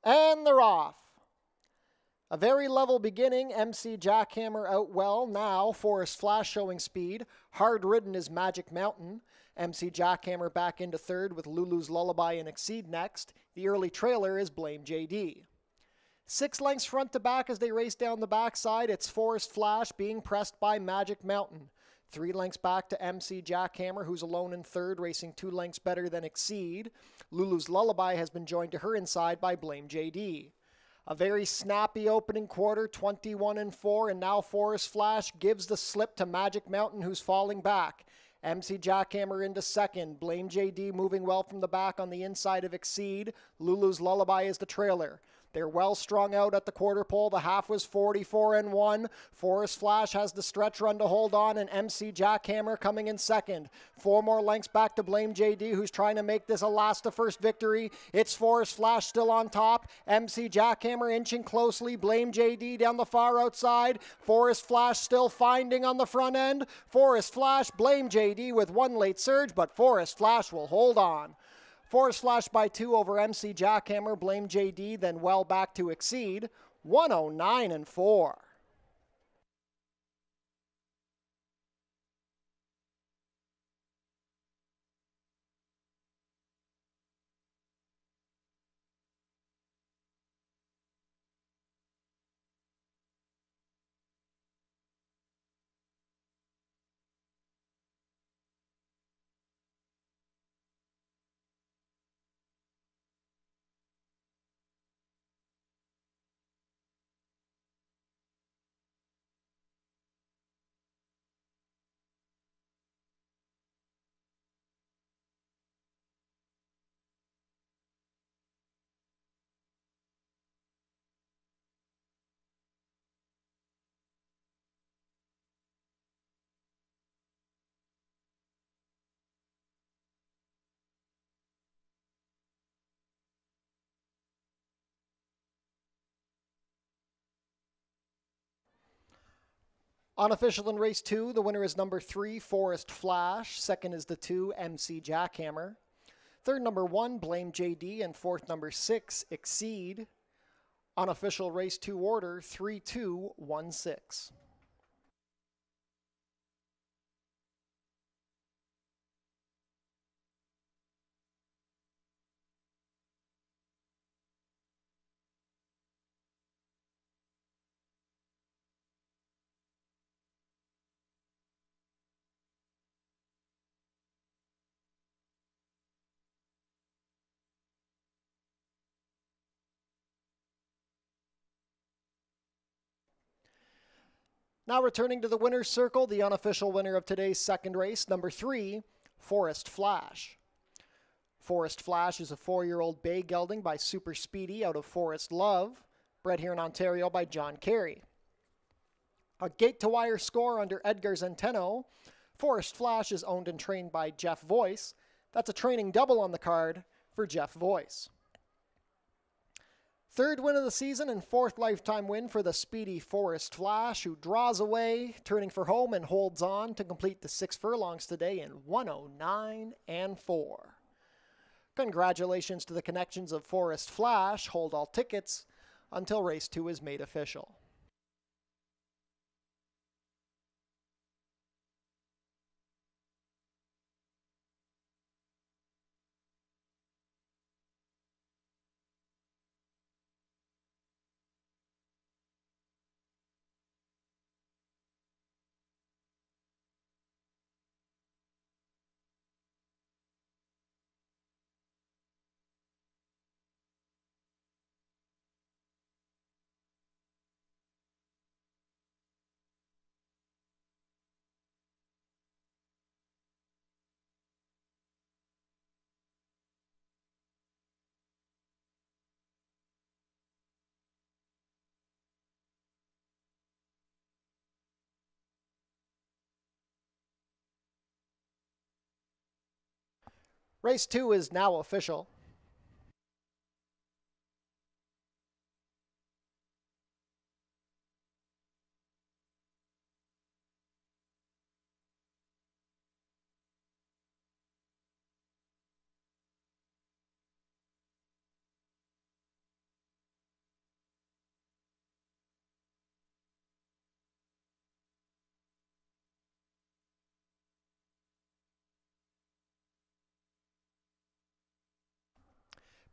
And they're off. A very level beginning. MC Jackhammer out well. Now Forest Flash showing speed. Hard ridden is Magic Mountain. MC Jackhammer back into third with Lulu's Lullaby and Exceed next. The early trailer is Blame JD. 6 lengths front to back as they race down the backside. It's Forest Flash being pressed by Magic Mountain. 3 lengths back to MC Jackhammer, who's alone in third, racing 2 lengths better than Exceed. Lulu's Lullaby has been joined to her inside by Blame JD. A very snappy opening quarter, 21-4, and now Forest Flash gives the slip to Magic Mountain, who's falling back. MC Jackhammer into second. Blame JD moving well from the back on the inside of Exceed. Lulu's Lullaby is the trailer. They're well strung out at the quarter pole. The half was 44-1. Forest Flash has the stretch run to hold on, and MC Jackhammer coming in second. 4 more lengths back to Blame JD, who's trying to make this a last-to-first victory. It's Forest Flash still on top. MC Jackhammer inching closely. Blame JD down the far outside. Forest Flash still finding on the front end. Forest Flash, Blame JD with 1 late surge, but Forest Flash will hold on. Forest Flash by 2 over MC Jackhammer, Blame JD, then well back to Exceed, 109-4. Unofficial in race 2, the winner is number 3, Forest Flash. Second is the 2, MC Jackhammer. Third, number 1, Blame JD. And fourth, number 6, Exceed. Unofficial race 2 order, 3-2-1-6. Now returning to the winner's circle, the unofficial winner of today's second race, number 3, Forest Flash. Forest Flash is a 4-year-old bay gelding by Super Speedy out of Forest Love, bred here in Ontario by John Carey. A gate-to-wire score under Edgar Zenteno, Forest Flash is owned and trained by Jeff Voice. That's a training double on the card for Jeff Voice. Third win of the season and fourth lifetime win for the speedy Forest Flash, who draws away, turning for home and holds on to complete the 6 furlongs today in 109 and 4. Congratulations to the connections of Forest Flash. Hold all tickets until race 2 is made official. Race 2 is now official.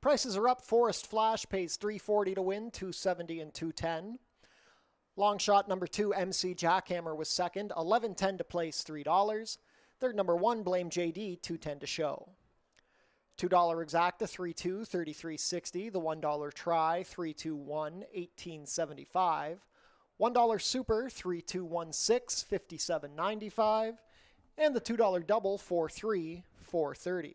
Prices are up. Forest Flash pays $340 to win, $270 and $210. Long shot number 2, MC Jackhammer was second, $11.10 to place, $3. Third number 1, Blame JD, $210 to show. $2 exacta, 3-2, $33.60. The $1 try, 3-2-1, $18.75. $1 super, 3-2-1-6, $57.95. And the $2 double, 4-3, $4.30.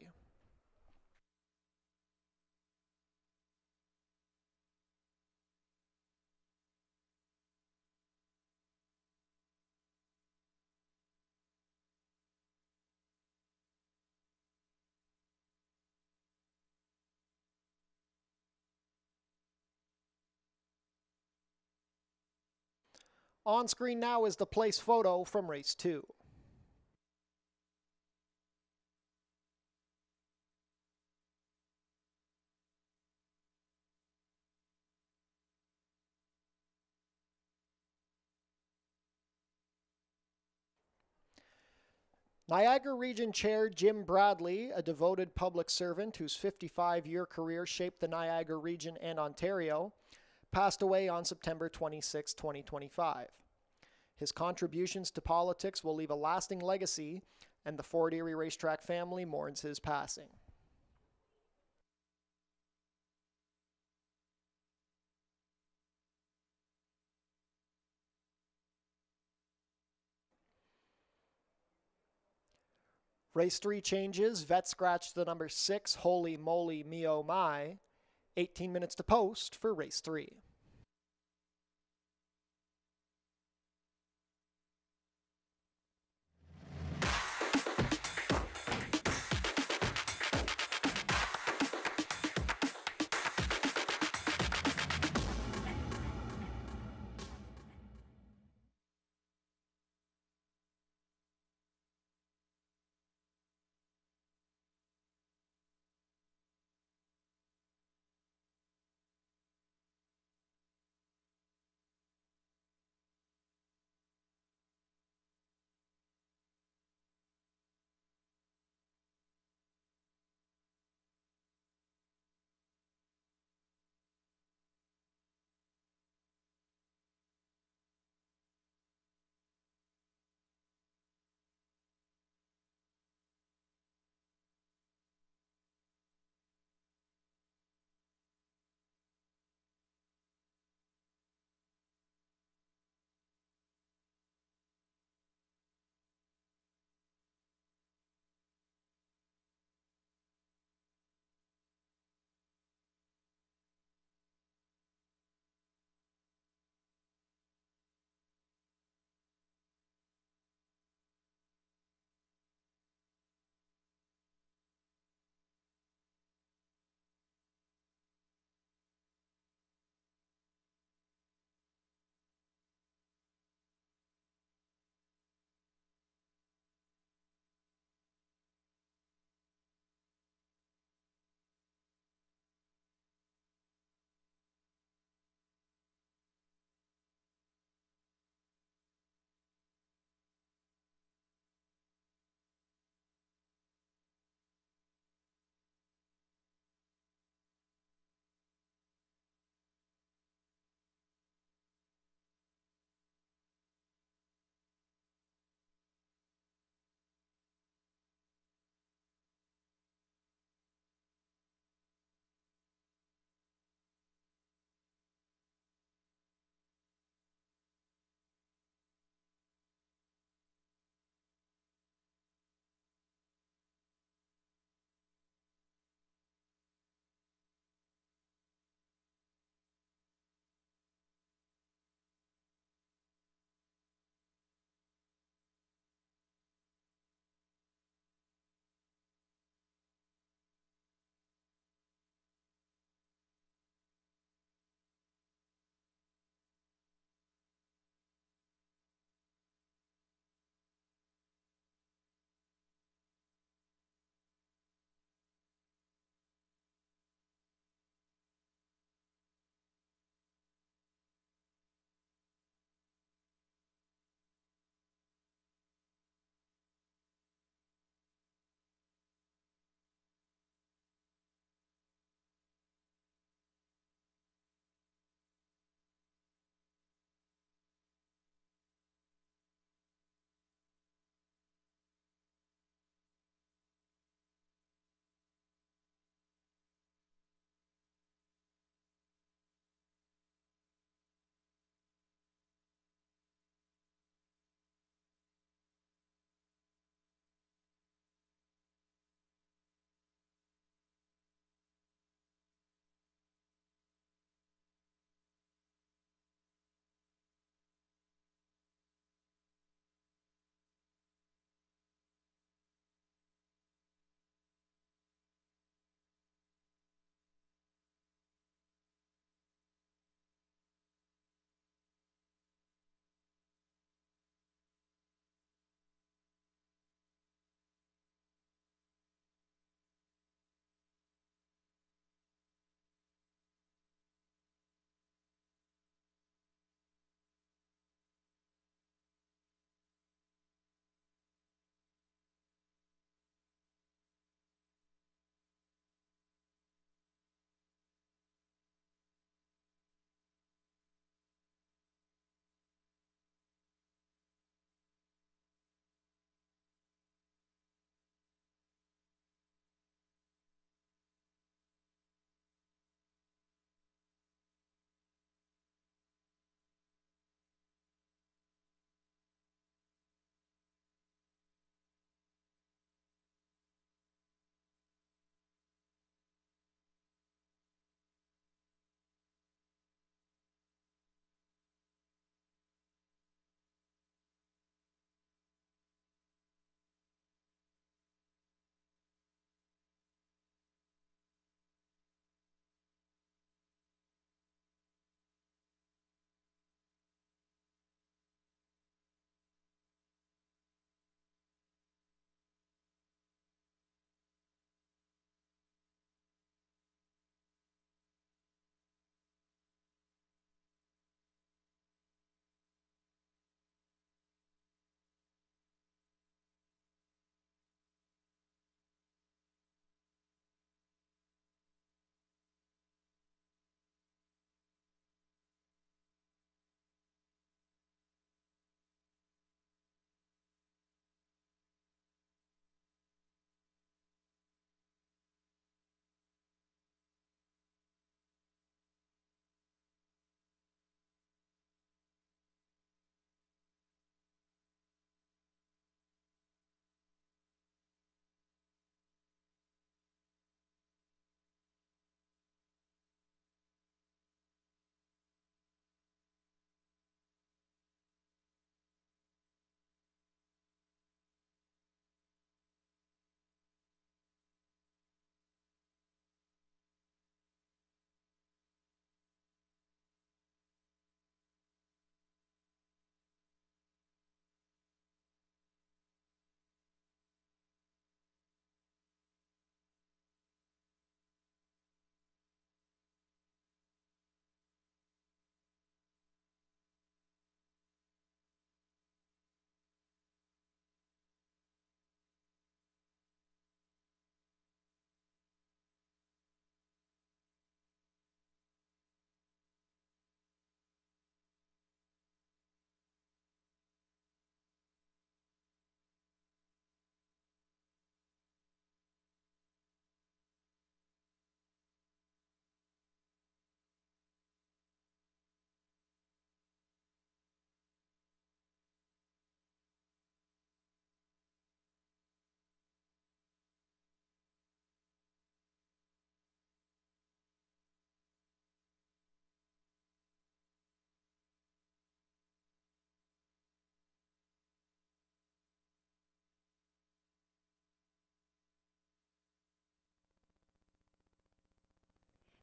On screen now is the place photo from race 2. Niagara Region Chair Jim Bradley, a devoted public servant whose 55-year career shaped the Niagara region and Ontario, passed away on September 26, 2025. His contributions to politics will leave a lasting legacy, and the Fort Erie Racetrack family mourns his passing. Race 3 changes. Vet scratch the number 6, Holy Moly Me Oh My. 18 minutes to post for race 3.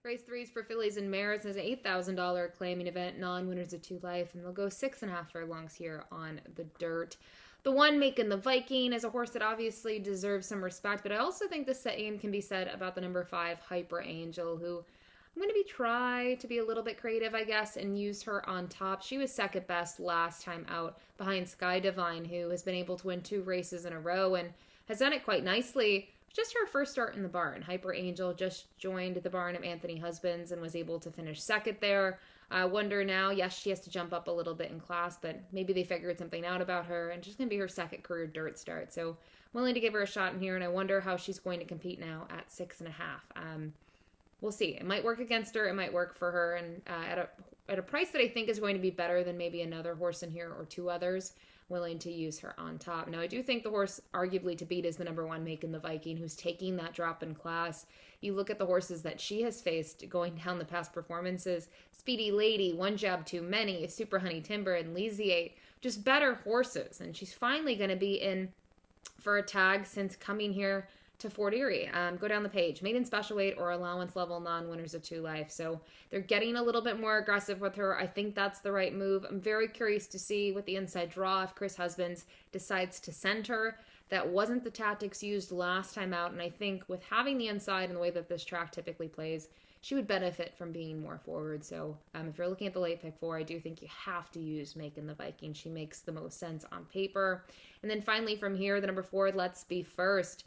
Race 3 is for fillies and mares. There's an $8,000 claiming event, non-winners of 2 life, and they'll go 6.5 furlongs here on the dirt. The one making the Viking is a horse that obviously deserves some respect, but I also think the same can be said about the number 5, Hyper Angel, who I'm going to try to be a little bit creative, I guess, and use her on top. She was second best last time out behind Sky Divine, who has been able to win 2 races in a row and has done it quite nicely. Just her first start in the barn. Hyper Angel just joined the barn of Anthony Husbands and was able to finish second there. I wonder now, yes, she has to jump up a little bit in class, but maybe they figured something out about her, and just going to be her second career dirt start. So I'm willing to give her a shot in here, and I wonder how she's going to compete now at 6.5. We'll see. It might work against her. It might work for her, and at a price that I think is going to be better than maybe another horse in here or 2 others. Willing to use her on top. Now, I do think the horse arguably to beat is the number 1, Making the Viking, who's taking that drop in class. You look at the horses that she has faced going down the past performances: Speedy Lady, One Jab Too Many, Super Honey Timber, and Lysiate. Just better horses, and she's finally going to be in for a tag since coming here to Fort Erie. Go down the page. Maiden special weight or allowance level, non-winners of 2 life. So they're getting a little bit more aggressive with her. I think that's the right move. I'm very curious to see what the inside draw if Chris Husbands decides to send her. That wasn't the tactics used last time out, and I think with having the inside and the way that this track typically plays, she would benefit from being more forward. So if you're looking at the late pick 4, I do think you have to use Making the Viking. She makes the most sense on paper. And then finally from here, the number 4, Let's Be First.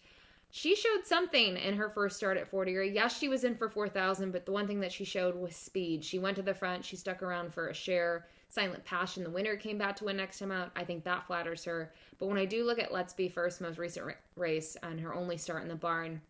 She showed something in her first start at Fort Erie. Yes, she was in for 4,000, but the one thing that she showed was speed. She went to the front. She stuck around for a share. Silent Passion, the winner, came back to win next time out. I think that flatters her. But when I do look at Let's Be First, most recent race, and her only start in the barn,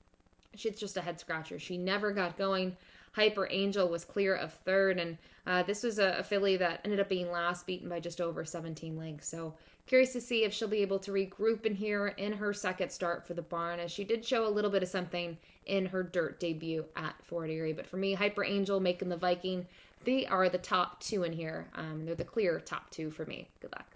she's just a head scratcher. She never got going. Hyper Angel was clear of third, and this was a filly that ended up being last, beaten by just over 17 lengths. So curious to see if she'll be able to regroup in here in her second start for the barn, as she did show a little bit of something in her dirt debut at Fort Erie. But for me, Hyper Angel, Making the Viking, they are the top 2 in here. They're the clear top 2 for me. Good luck.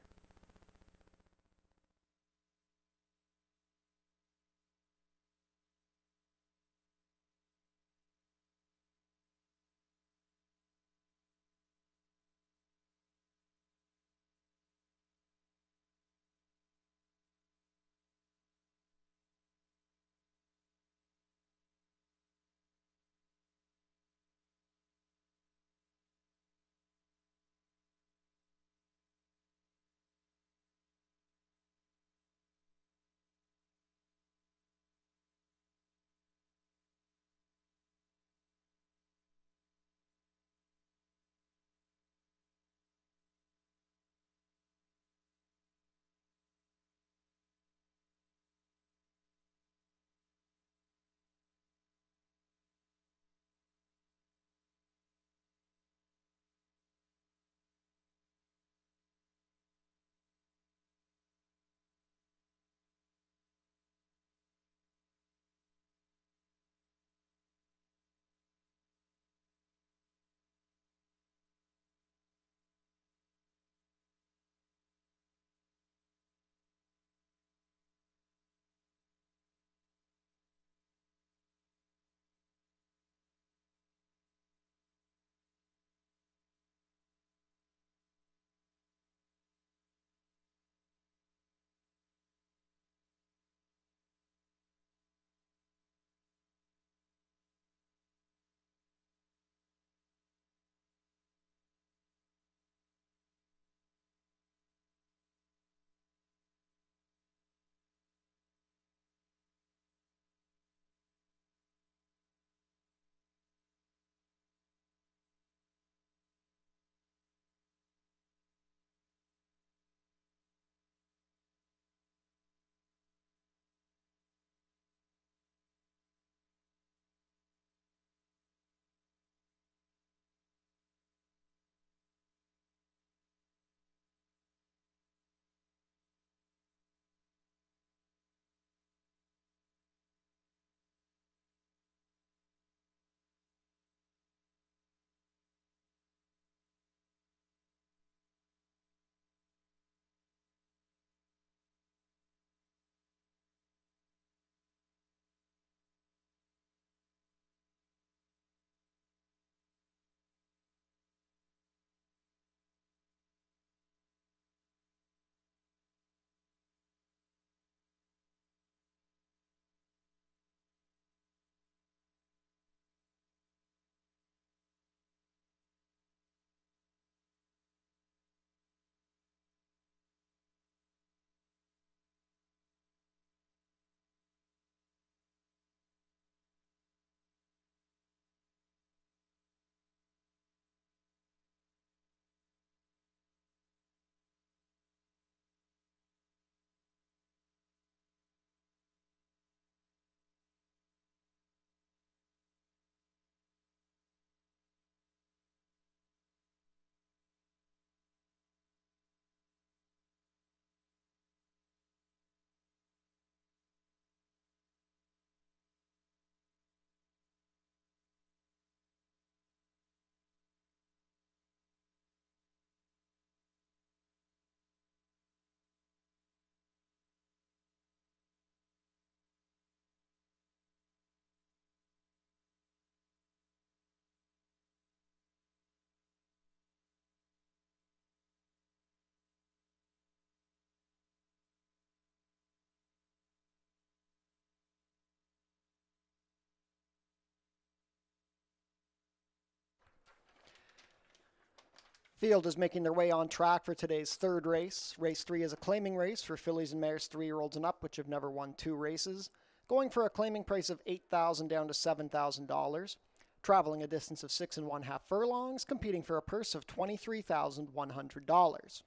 Field is making their way on track for today's third race. Race 3 is a claiming race for fillies and mares 3-year-olds and up, which have never won 2 races, going for a claiming price of $8,000 down to $7,000. Traveling a distance of 6 1/2 furlongs, competing for a purse of $23,100.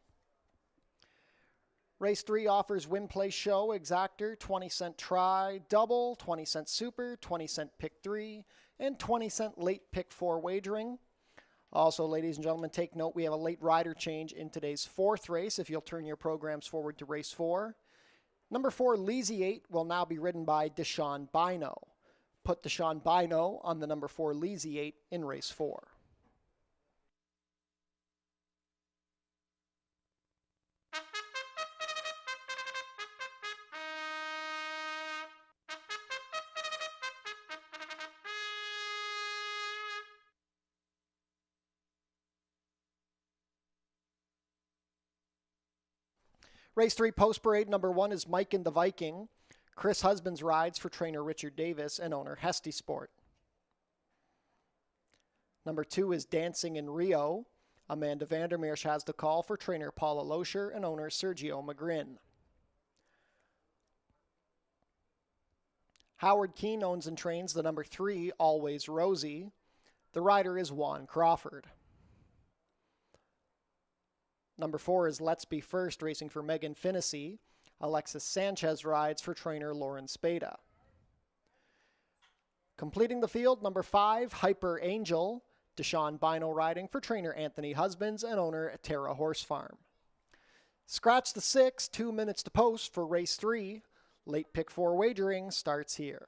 Race 3 offers win, play, show, exactor, 20-cent try, double, 20-cent super, 20-cent pick 3, and 20-cent late pick 4 wagering. Also, ladies and gentlemen, take note, we have a late rider change in today's 4th race, if you'll turn your programs forward to race 4. Number 4, Leasiate, will now be ridden by Deshaun Bino. Put Deshaun Bino on the number 4, Leasiate, in race 4. Race 3 post parade, number 1 is Mike and the Viking. Chris Husbands rides for trainer Richard Davis and owner Hesty Sport. Number 2 is Dancing in Rio. Amanda Vandermeersch has the call for trainer Paula Loescher and owner Sergio Magrin. Howard Keene owns and trains the number 3, Always Rosie. The rider is Juan Crawford. Number 4 is Let's Be First, racing for Megan Finnessy. Alexis Sanchez rides for trainer Lauren Spada. Completing the field, number 5, Hyper Angel. Deshaun Bino riding for trainer Anthony Husbands and owner Terra Horse Farm. Scratch the 6, 2 minutes to post for race 3. Late pick 4 wagering starts here.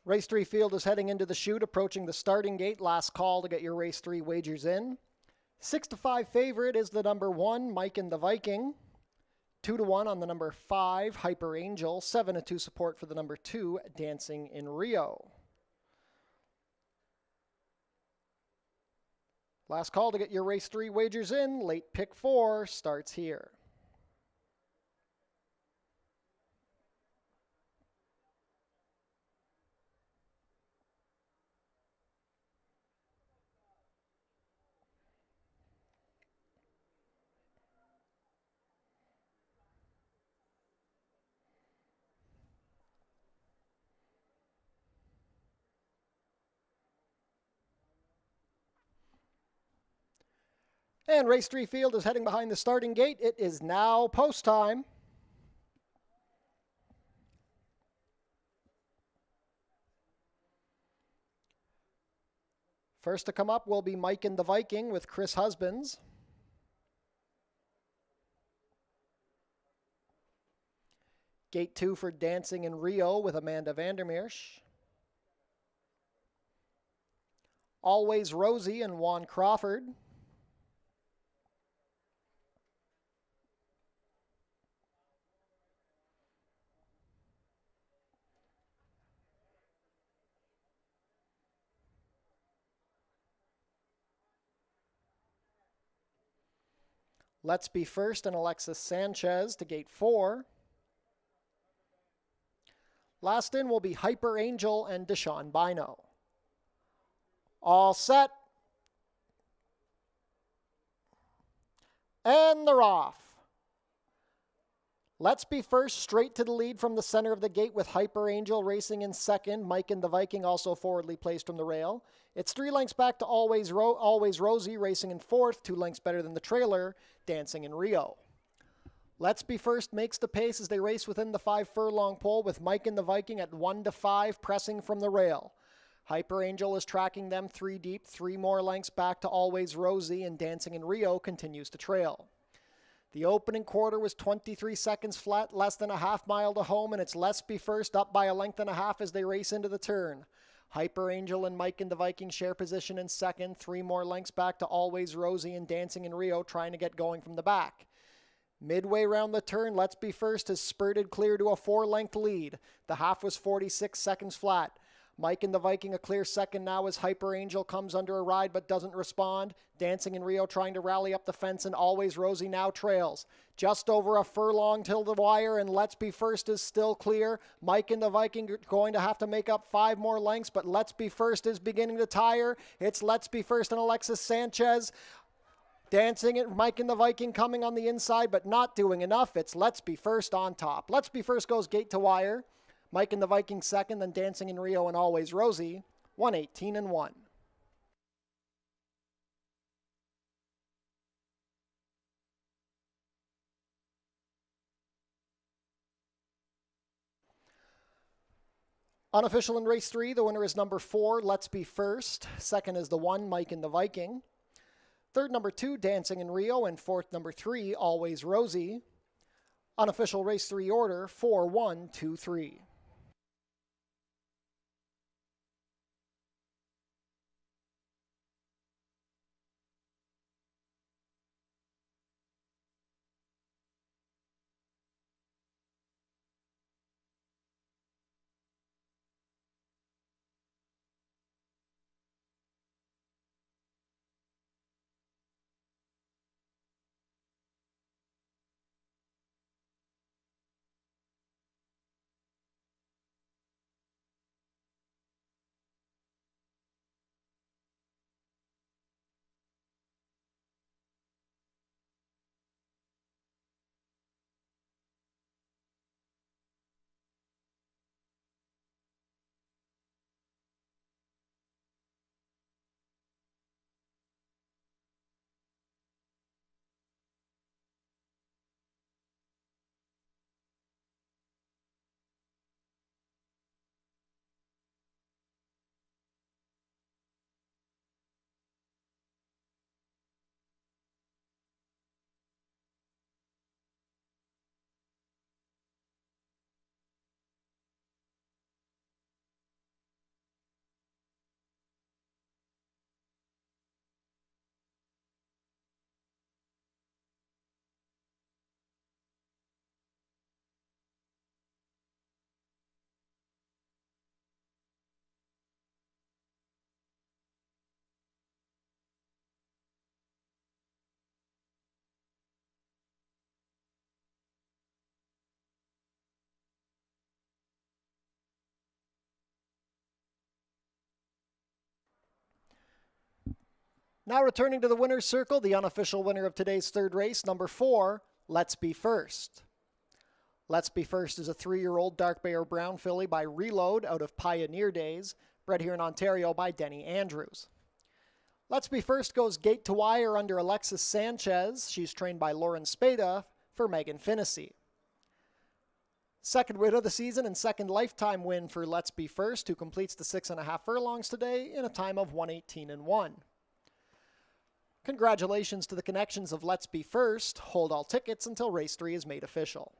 Race 3 field is heading into the chute, approaching the starting gate. Last call to get your Race 3 wagers in. 6-5 favorite is the number 1, Mike and the Viking. 2-1 on the number 5, Hyper Angel. 7-2 support for the number 2, Dancing in Rio. Last call to get your Race 3 wagers in. Late pick 4 starts here. And Race 3 field is heading behind the starting gate. It is now post time. First to come up will be Mike and the Viking with Chris Husbands. Gate 2 for Dancing in Rio with Amanda Vandermeersch. Always Rosie and Juan Crawford. Let's Be First and Alexis Sanchez to gate 4. Last in will be Hyper Angel and Deshaun Bino. All set. And they're off. Let's Be First straight to the lead from the center of the gate with Hyper Angel racing in second. Mike and the Viking also forwardly placed from the rail. It's 3 lengths back to Always Rosie racing in fourth, 2 lengths better than the trailer, Dancing in Rio. Let's Be First makes the pace as they race within the 5 furlong pole with Mike and the Viking at 1-5 pressing from the rail. Hyper Angel is tracking them 3 deep, 3 more lengths back to Always Rosie, and Dancing in Rio continues to trail. The opening quarter was 23 seconds flat, less than a half mile to home, and it's Let's Be First up by 1.5 lengths as they race into the turn. Hyper Angel and Mike and the Viking share position in second, 3 more lengths back to Always Rosie and Dancing in Rio trying to get going from the back. Midway round the turn, Let's Be First has spurted clear to a 4-length lead. The half was 46 seconds flat. Mike and the Viking a clear second now as Hyper Angel comes under a ride but doesn't respond. Dancing in Rio trying to rally up the fence, and Always Rosie now trails. Just over a furlong till the wire, and Let's Be First is still clear. Mike and the Viking are going to have to make up 5 more lengths, but Let's Be First is beginning to tire. It's Let's Be First and Alexis Sanchez. Dancing it, Mike and the Viking coming on the inside, but not doing enough. It's Let's Be First on top. Let's Be First goes gate to wire. Mike and the Viking second, then Dancing in Rio and Always Rosie, 118-1. Unofficial in race 3, the winner is number 4, Let's Be First. Second is the 1, Mike and the Viking. Third, number 2, Dancing in Rio, and fourth, number 3, Always Rosie. Unofficial race 3 order, 4, 1, 2, 3. Now returning to the winner's circle, the unofficial winner of today's third race, number 4, Let's Be First. Let's Be First is a 3-year-old dark bay or brown filly by Reload out of Pioneer Days, bred here in Ontario by Denny Andrews. Let's Be First goes gate to wire under Alexis Sanchez. She's trained by Lauren Spada for Megan Finnessy. Second win of the season and second lifetime win for Let's Be First, who completes the 6.5 furlongs today in a time of 1:18.1. Congratulations to the connections of Let's Be First. Hold all tickets until race 3 is made official.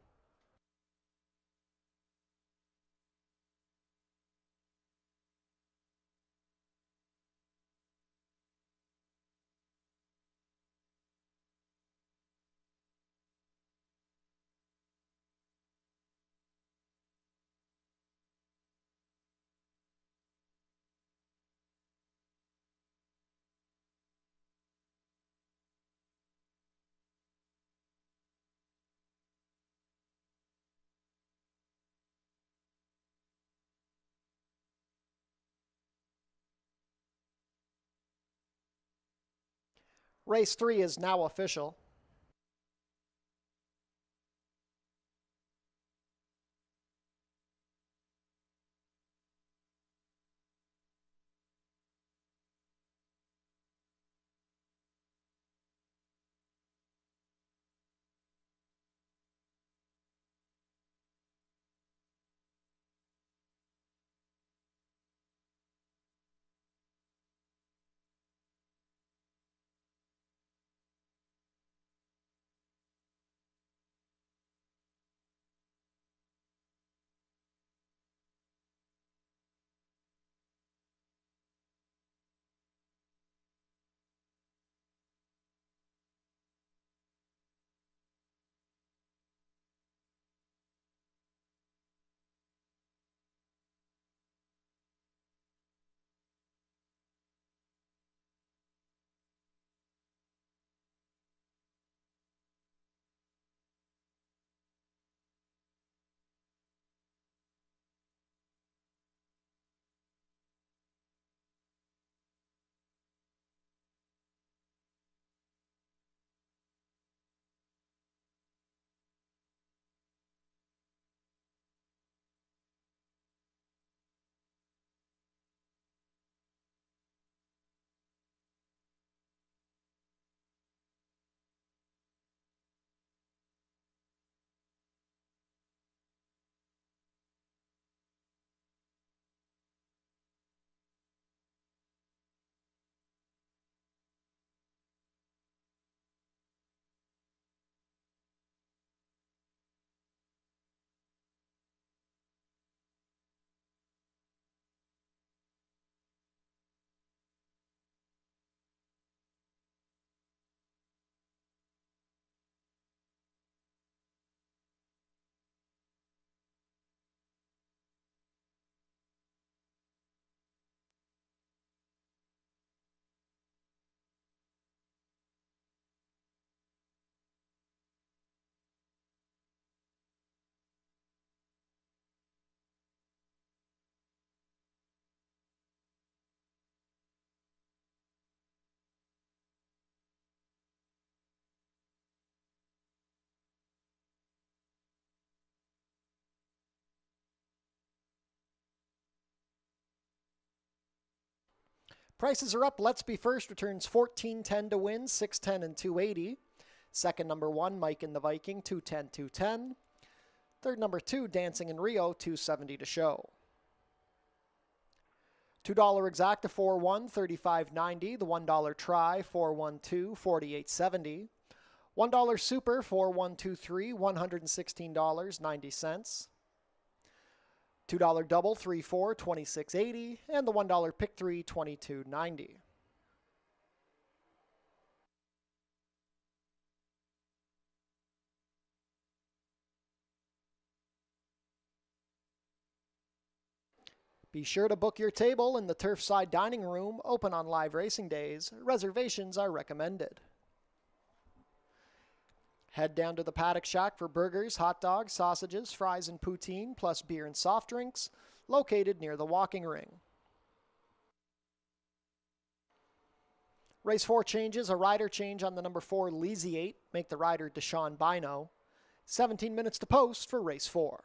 Race 3 is now official. Prices are up. Let's Be First returns $14.10 to win, $6.10 and $2.80. Second, number 1, Mike and the Viking, $2.10, $2.10. Third, number 2, Dancing in Rio, $2.70 to show. $2 exacta 4-1, $35.90. The $1 try, 4-1-2, $48.70. $1 super, 4-1-2-3, $116.90. $2 double, 3-4, $26.80, and the $1 pick 3, $22.90. Be sure to book your table in the Turfside Dining Room, open on live racing days. Reservations are recommended. Head down to the Paddock Shack for burgers, hot dogs, sausages, fries, and poutine, plus beer and soft drinks, located near the walking ring. Race 4 changes, a rider change on the number 4 Lisiate, make the rider Deshaun Bino. 17 minutes to post for race 4.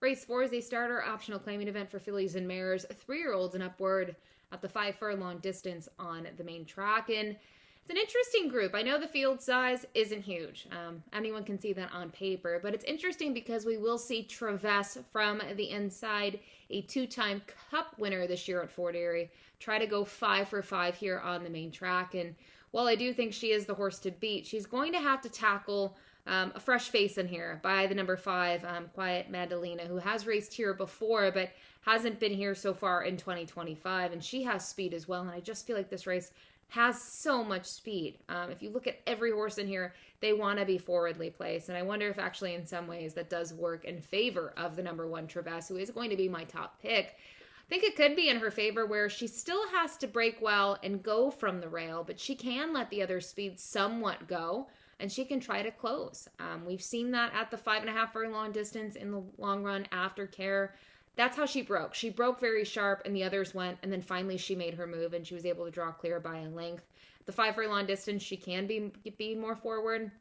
Race 4 is a starter optional claiming event for fillies and mares, 3-year-olds and upward at the 5 furlong distance on the main track. And it's an interesting group. I know the field size isn't huge. Anyone can see that on paper, but it's interesting because we will see Traverse from the inside, a 2-time Cup winner this year at Fort Erie, try to go 5 for 5 here on the main track. And while I do think she is the horse to beat, she's going to have to tackle a fresh face in here by the number 5, Quiet Madalena, who has raced here before, but hasn't been here so far in 2025. And she has speed as well. And I just feel like this race has so much speed. If you look at every horse in here, they want to be forwardly placed. And I wonder if actually in some ways that does work in favor of the number 1 Traverse, who is going to be my top pick. I think it could be in her favor where she still has to break well and go from the rail, but she can let the other speed somewhat go and she can try to close. We've seen that at the 5.5 furlong distance in the long run after Care. That's how she broke. She broke very sharp and the others went, and then finally she made her move and she was able to draw clear by a length. The 5 furlong distance, she can be more forward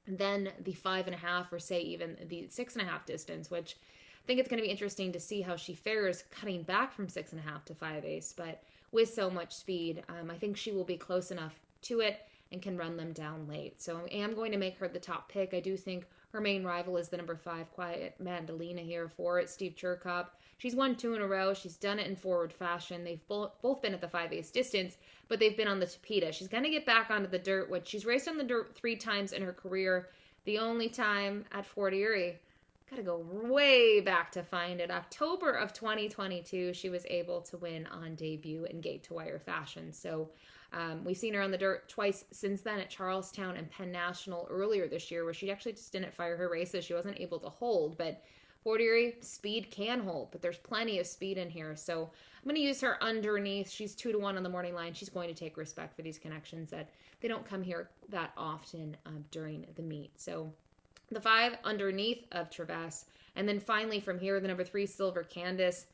than the 5.5 or say even the 6.5 distance, which I think it's going to be interesting to see how she fares cutting back from 6.5 to 5/8. But with so much speed, I think she will be close enough to it and can run them down late. So I am going to make her the top pick. I do think her main rival is the number 5, Quiet Madalena here for it, Steve Churkop. She's won 2 in a row. She's done it in forward fashion. They've both been at the 5/8 distance, but they've been on the Tapeta. She's going to get back onto the dirt, which she's raced on the dirt 3 times in her career. The only time at Fort Erie, got to go way back to find it. October of 2022, she was able to win on debut in gate to wire fashion. So we've seen her on the dirt twice since then at Charlestown and Penn National earlier this year, where she actually just didn't fire her races. She wasn't able to hold, but Fort Erie, speed can hold, but there's plenty of speed in here. So I'm going to use her underneath. She's 2-1 on the morning line. She's going to take respect for these connections that they don't come here that often during the meet. So the 5 underneath of Traverse. And then finally from here, the number 3, Silver Candace.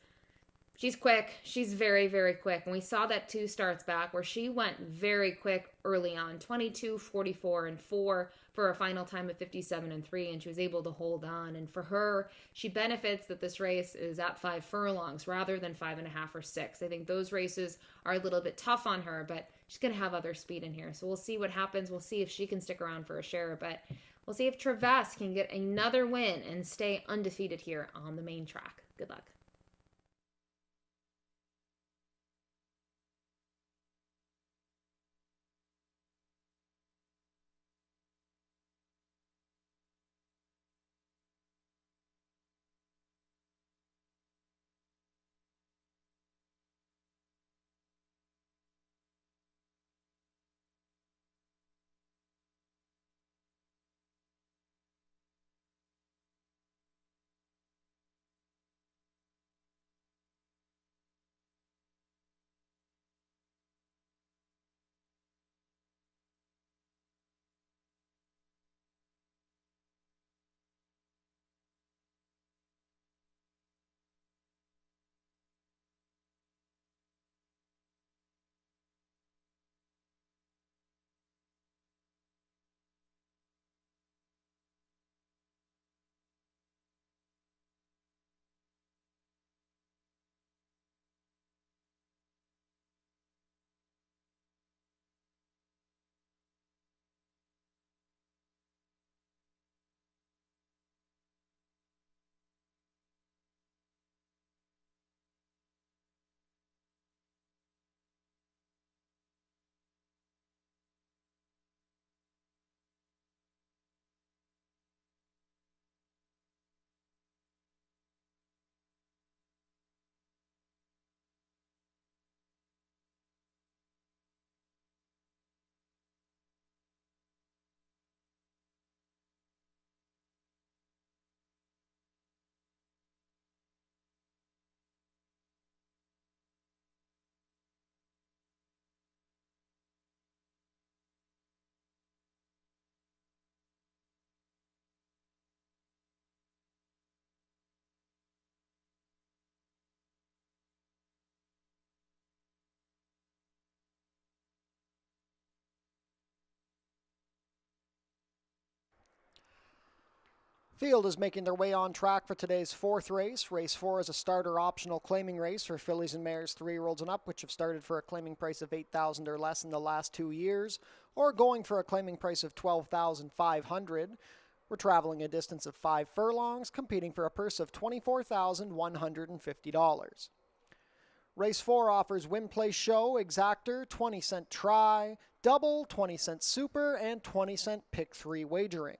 She's quick. She's very, very quick. And we saw that 2 starts back where she went very quick early on, 22, 44, and 4 for a final time of 57 and 3. And she was able to hold on. And for her, she benefits that this race is at 5 furlongs rather than 5.5 or 6. I think those races are a little bit tough on her, but she's going to have other speed in here. So we'll see what happens. We'll see if she can stick around for a share, but we'll see if Traverse can get another win and stay undefeated here on the main track. Good luck. Field is making their way on track for today's fourth race. Race 4 is a starter optional claiming race for fillies and mares 3-year-olds and up, which have started for a claiming price of $8,000 or less in the last 2 years, or going for a claiming price of $12,500. We're traveling a distance of 5 furlongs, competing for a purse of $24,150. Race 4 offers Win Play Show, Exactor, 20-cent try, double, 20-cent super, and 20-cent pick 3 wagering.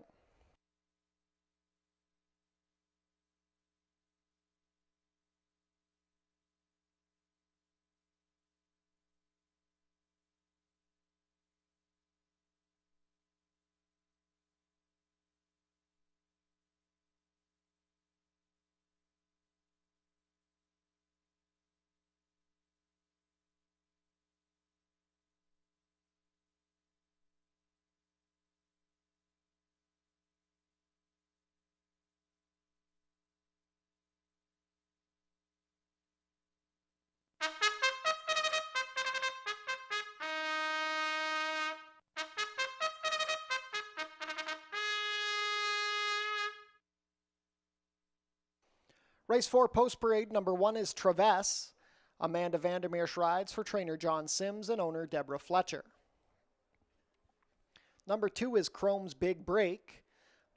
Race 4 Post Parade, number 1 is Traverse. Amanda Vandermeersch rides for trainer John Sims and owner Deborah Fletcher. Number 2 is Chrome's Big Break.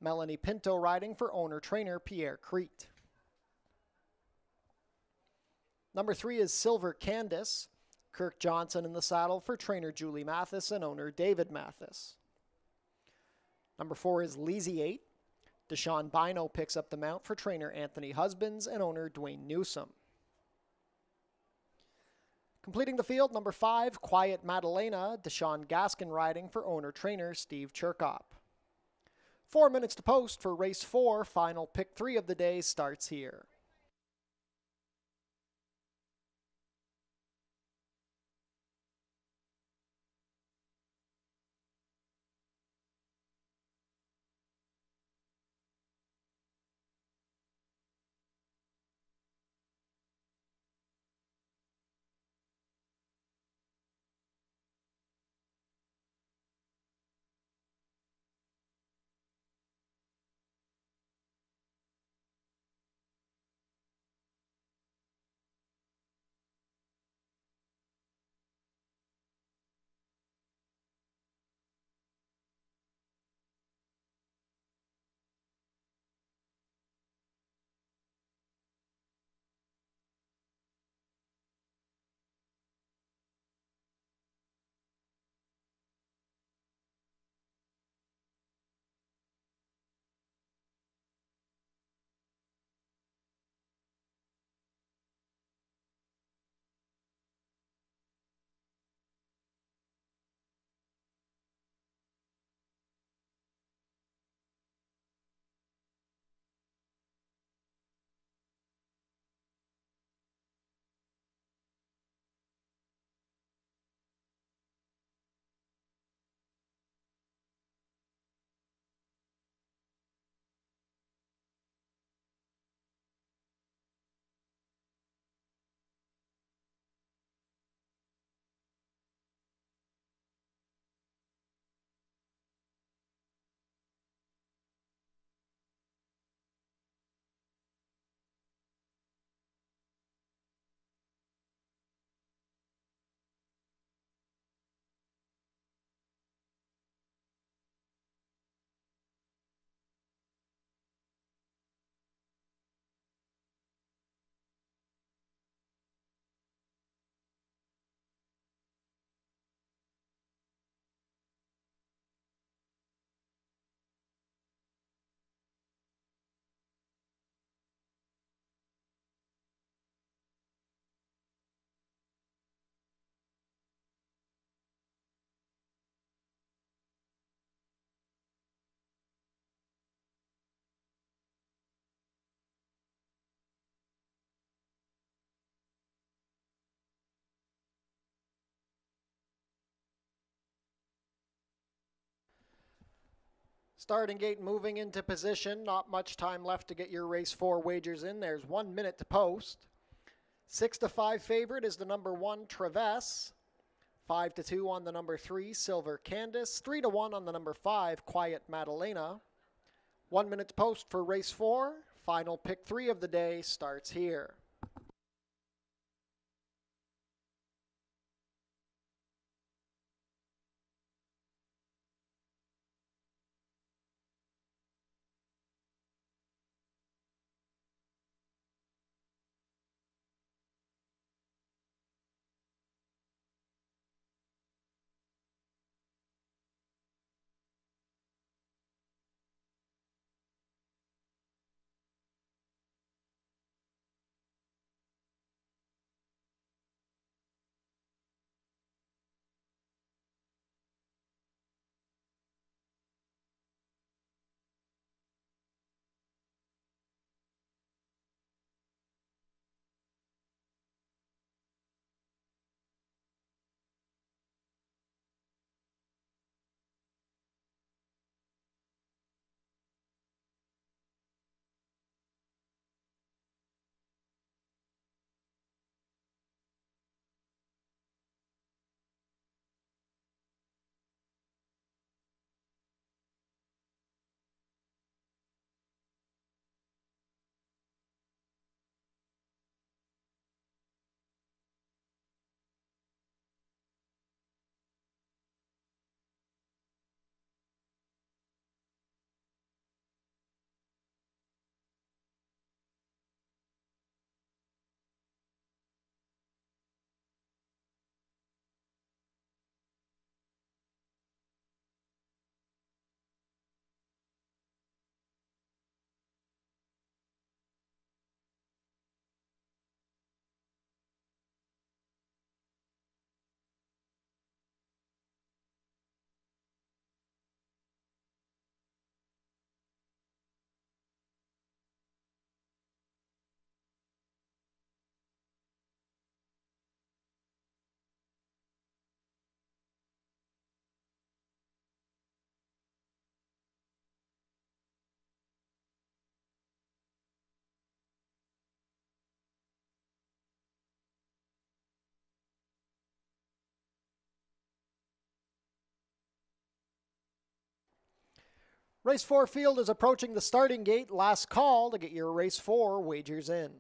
Melanie Pinto riding for owner-trainer Pierre Crete. Number 3 is Silver Candace. Kirk Johnson in the saddle for trainer Julie Mathis and owner David Mathis. Number 4 is Leasiate. Deshaun Bino picks up the mount for trainer Anthony Husbands and owner Dwayne Newsom. Completing the field, number 5, Quiet Madalena, Deshaun Gaskin riding for owner-trainer Steve Cherkop. 4 minutes to post for race 4, final pick 3 of the day starts here. Starting gate moving into position. Not much time left to get your race 4 wagers in. There's 1 minute to post. 6-5 favorite is the number 1, Traverse. 5-2 on the number 3, Silver Candace. 3-1 on the number 5, Quiet Madalena. 1 minute to post for race 4. Final pick 3 of the day starts here. Race 4 field is approaching the starting gate. Last call to get your race 4 wagers in.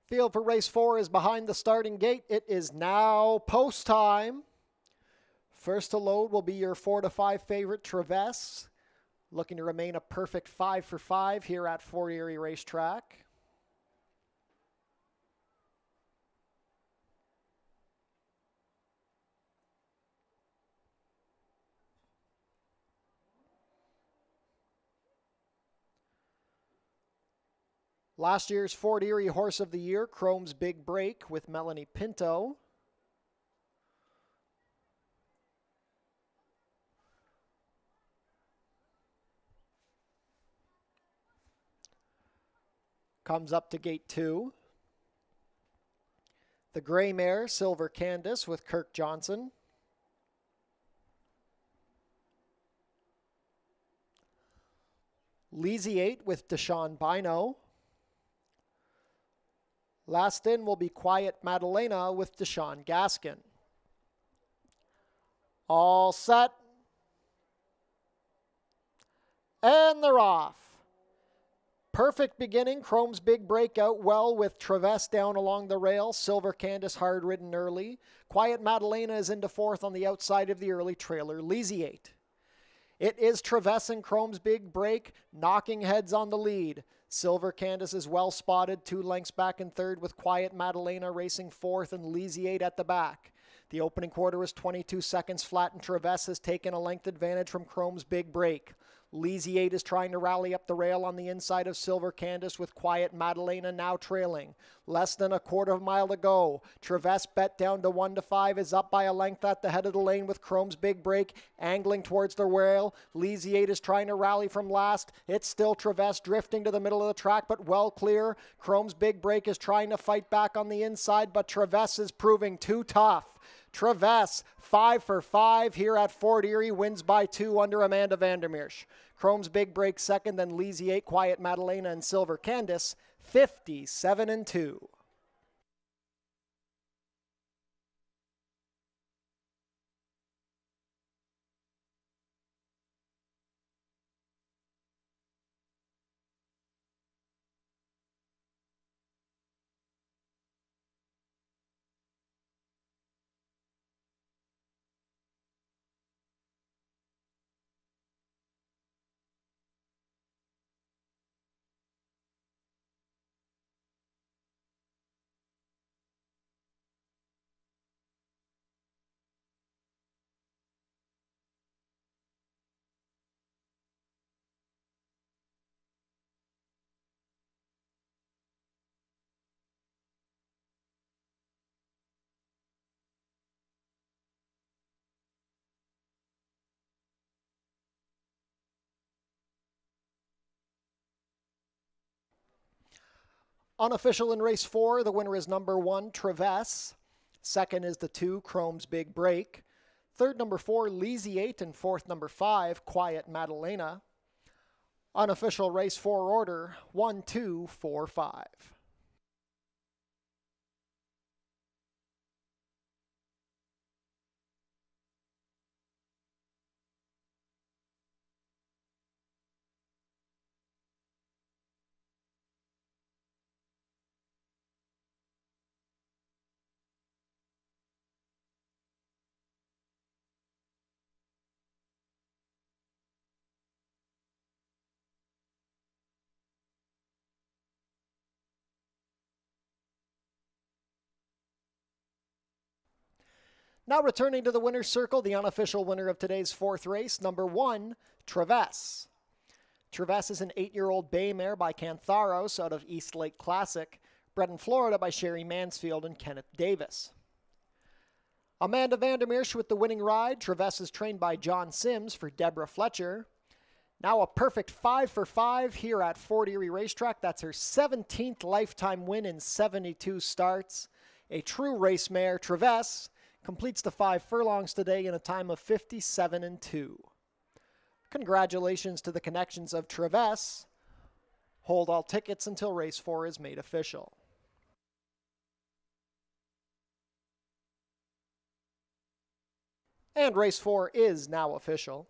Field for race 4 is behind the starting gate. It is now post time. First to load will be your 4 to 5 favorite Traverse, looking to remain a perfect 5 for 5 here at Fort Erie Racetrack. Last year's Fort Erie Horse of the Year, Chrome's Big Break with Melanie Pinto. Comes up to gate 2. The Gray Mare, Silver Candace with Kirk Johnson. Leasy 8 with Deshaun Bino. Last in will be Quiet Madalena with Deshaun Gaskin. All set. And they're off. perfect beginning. Chrome's Big Break out well with Traverse down along the rail. Silver Candace hard ridden early. Quiet Madalena is into fourth on the outside of the early trailer. Lisiate. It is Traverse and Chrome's Big Break knocking heads on the lead. Silver Candace is well spotted, 2 lengths back in third with Quiet Madalena racing fourth and Lisiate at the back. The opening quarter is 22 seconds flat and Traverse has taken a length advantage from Chrome's Big Break. Lisiate is trying to rally up the rail on the inside of Silver Candace with Quiet Madalena now trailing. Less than a quarter of a mile to go. Traverse bet down to 1-5 is up by a length at the head of the lane with Chrome's Big Break angling towards the rail. Lisiate is trying to rally from last. It's still Traverse drifting to the middle of the track but well clear. Chrome's Big Break is trying to fight back on the inside but Traverse is proving too tough. Traverse, 5 for 5 here at Fort Erie, wins by 2 under Amanda Vandermeersch. Chrome's Big Break second, then Lisiate, Quiet Madalena, and Silver Candace, 57-2. Unofficial in race 4, the winner is number 1, Traverse. Second is the 2, Chrome's Big Break. Third, number 4, Lisiate, and fourth, number 5, Quiet Madalena. Unofficial race 4 order, 1, 2, 4, 5. Now returning to the winner's circle, the unofficial winner of today's 4th race, number 1, Traverse. Traverse is an 8-year-old bay mare by Cantharos out of East Lake Classic, bred in Florida by Sherry Mansfield and Kenneth Davis. Amanda Vandermeersch with the winning ride. Traverse is trained by John Sims for Deborah Fletcher. Now a perfect 5 for 5 here at Fort Erie Racetrack. That's her 17th lifetime win in 72 starts. A true race mare, Traverse, completes the 5 furlongs today in a time of 57-2. Congratulations to the connections of Traverse. Hold all tickets until race 4 is made official. And race 4 is now official.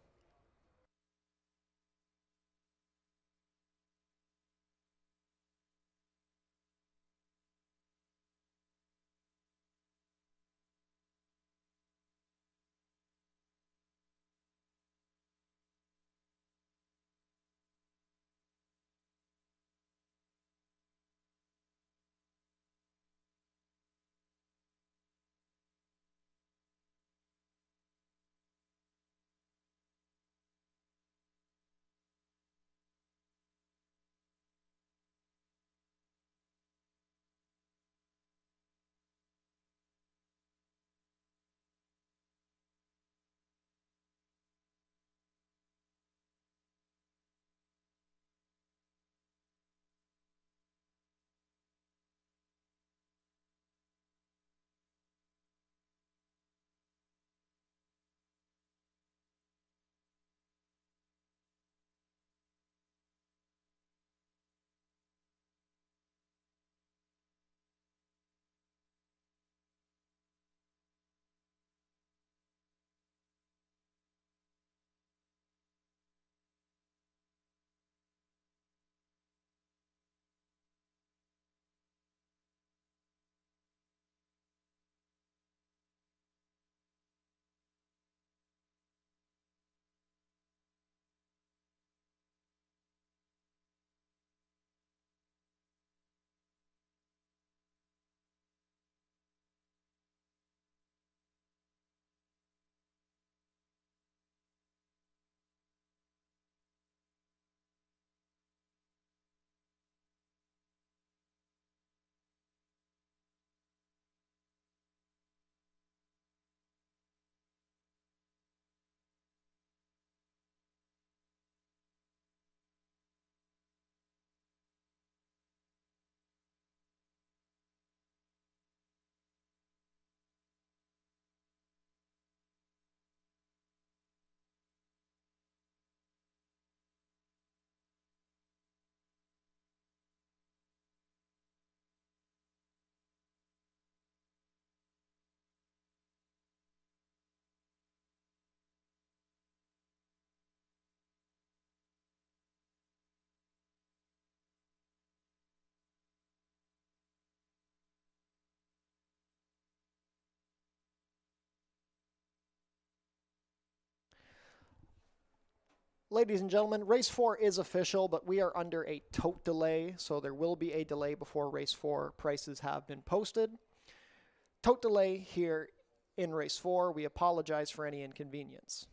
Ladies and gentlemen, race 4 is official, but we are under a tote delay, so there will be a delay before race 4 prices have been posted. Tote delay here in race 4. We apologize for any inconvenience.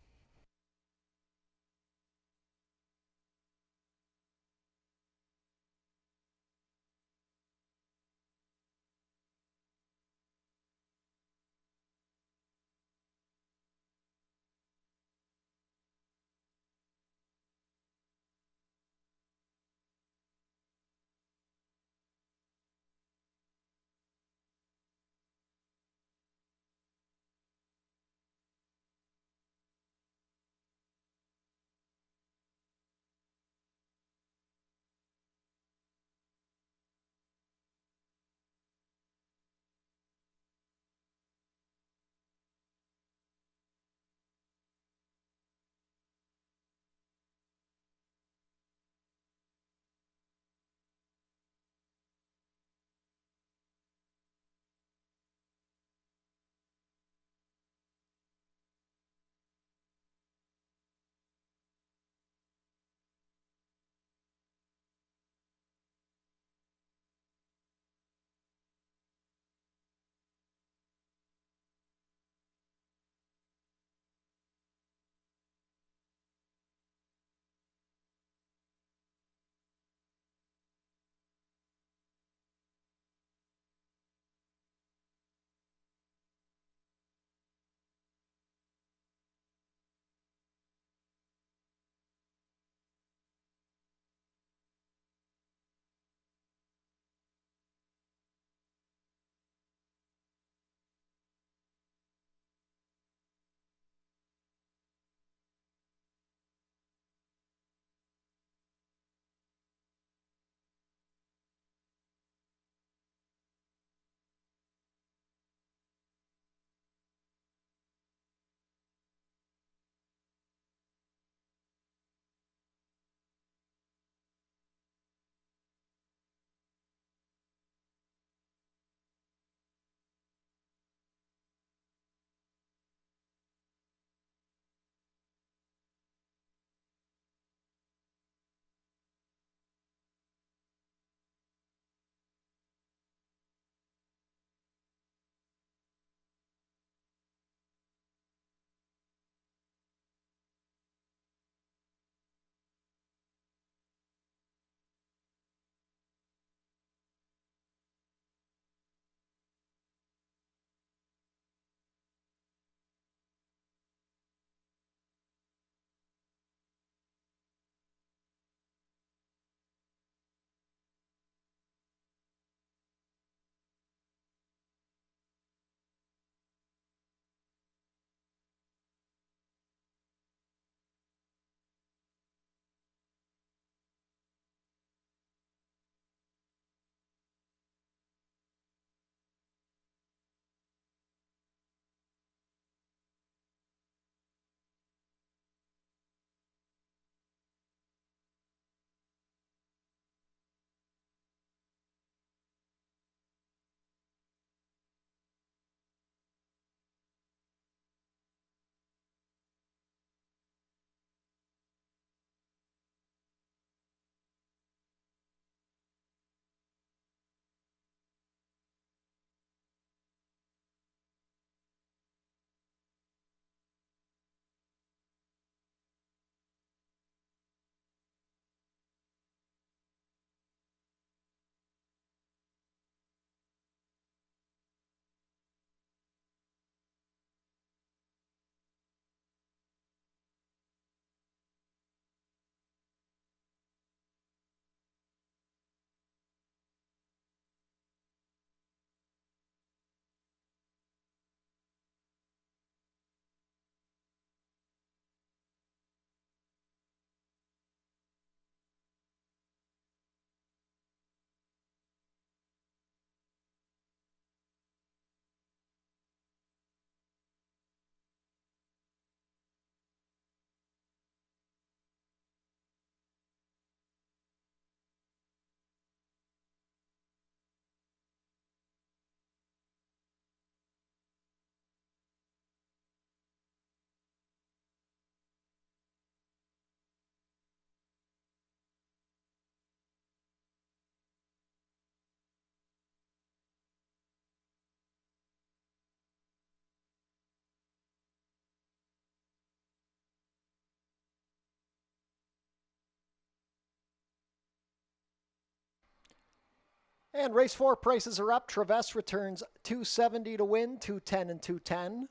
And race 4 prices are up. Traverse returns 270 to win, 210 and 210.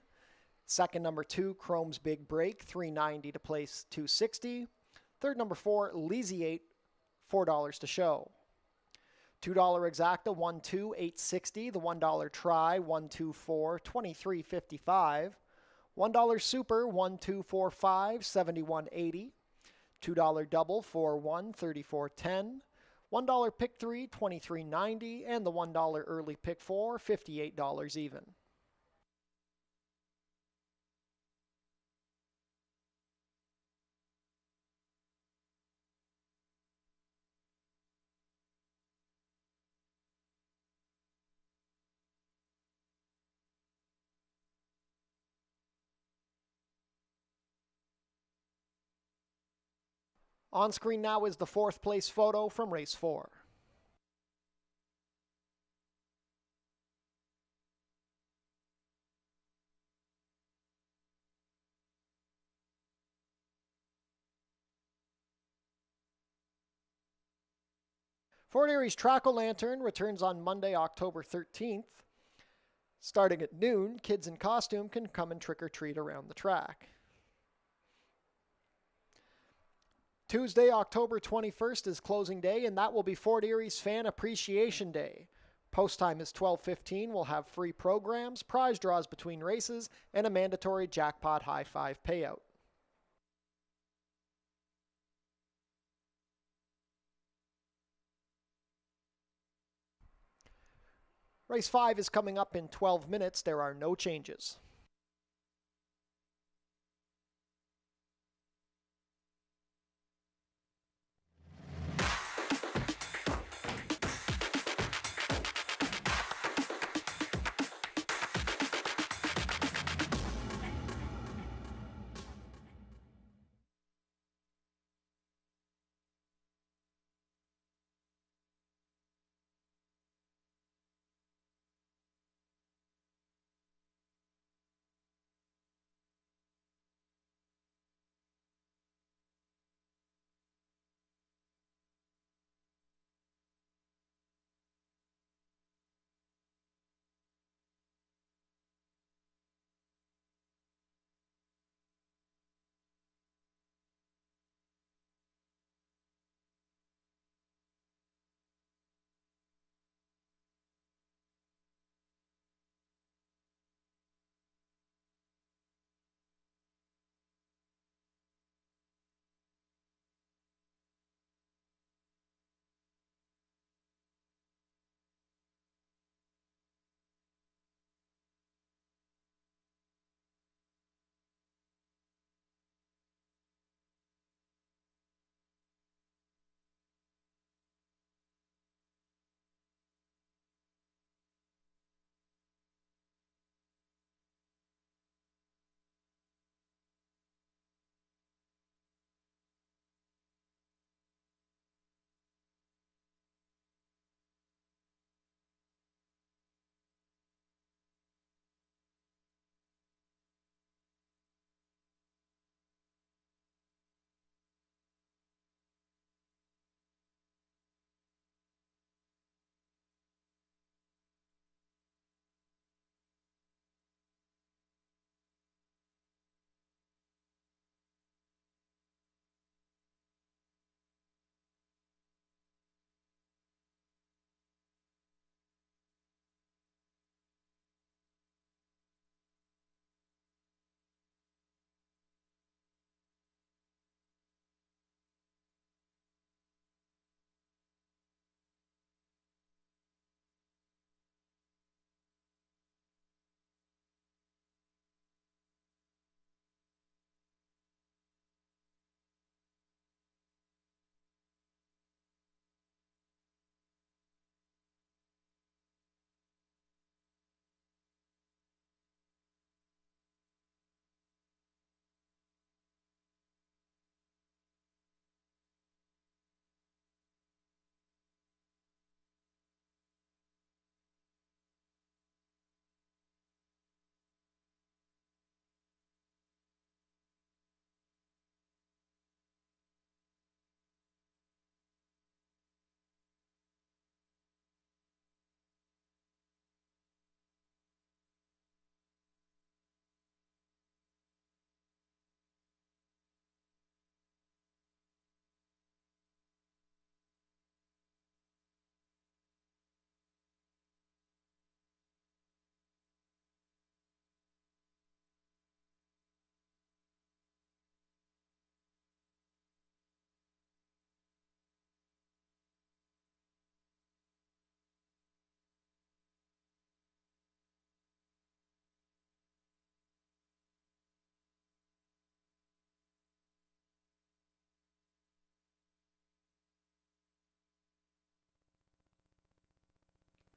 Second, number 2, Chrome's Big Break, 390 to place 260. Third, number 4, Lisiate, $4 to show. $2 exacta, 1-2, 860. The $1 try, 1-2-4, 23.55. $1 super, 1-2-4-5, 71.80. $2 double, 4-1, 34.10. $1 pick 3, 23.90, and the $1 early pick 4, $58 even. On screen now is the 4th place photo from race 4. Fort Erie's Track-O-Lantern returns on Monday, October 13th. Starting at noon, kids in costume can come and trick-or-treat around the track. Tuesday, October 21st is closing day, and that will be Fort Erie's Fan Appreciation Day. Post time is 12:15. We'll have free programs, prize draws between races, and a mandatory jackpot high five payout. Race 5 is coming up in 12 minutes. There are no changes.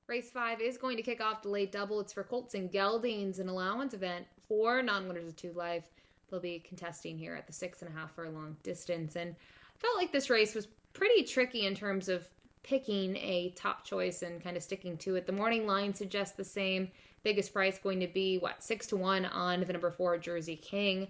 Race 5 is going to kick off the late double. It's for Colts and Geldings, an allowance event for non-winners of 2 life. They'll be contesting here at the 6.5 furlong distance. And I felt like this race was pretty tricky in terms of picking a top choice and kind of sticking to it. The morning line suggests the same. Biggest price going to be, 6-1 on the number 4, Jersey King.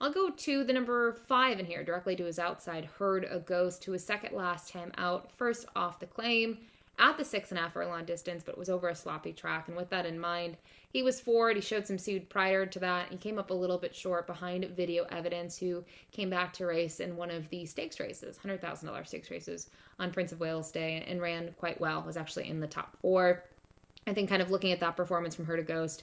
I'll go to the number 5 in here, directly to his outside, Herd a Ghost, who was second last time out, first off the claim at the 6.5 furlong distance, but it was over a sloppy track. And with that in mind, he was forward. He showed some speed prior to that. He came up a little bit short behind Video Evidence, who came back to race in one of the stakes races, $100,000 stakes races on Prince of Wales Day, and ran quite well. Was actually in the top 4. I think kind of looking at that performance from Herd a Ghost,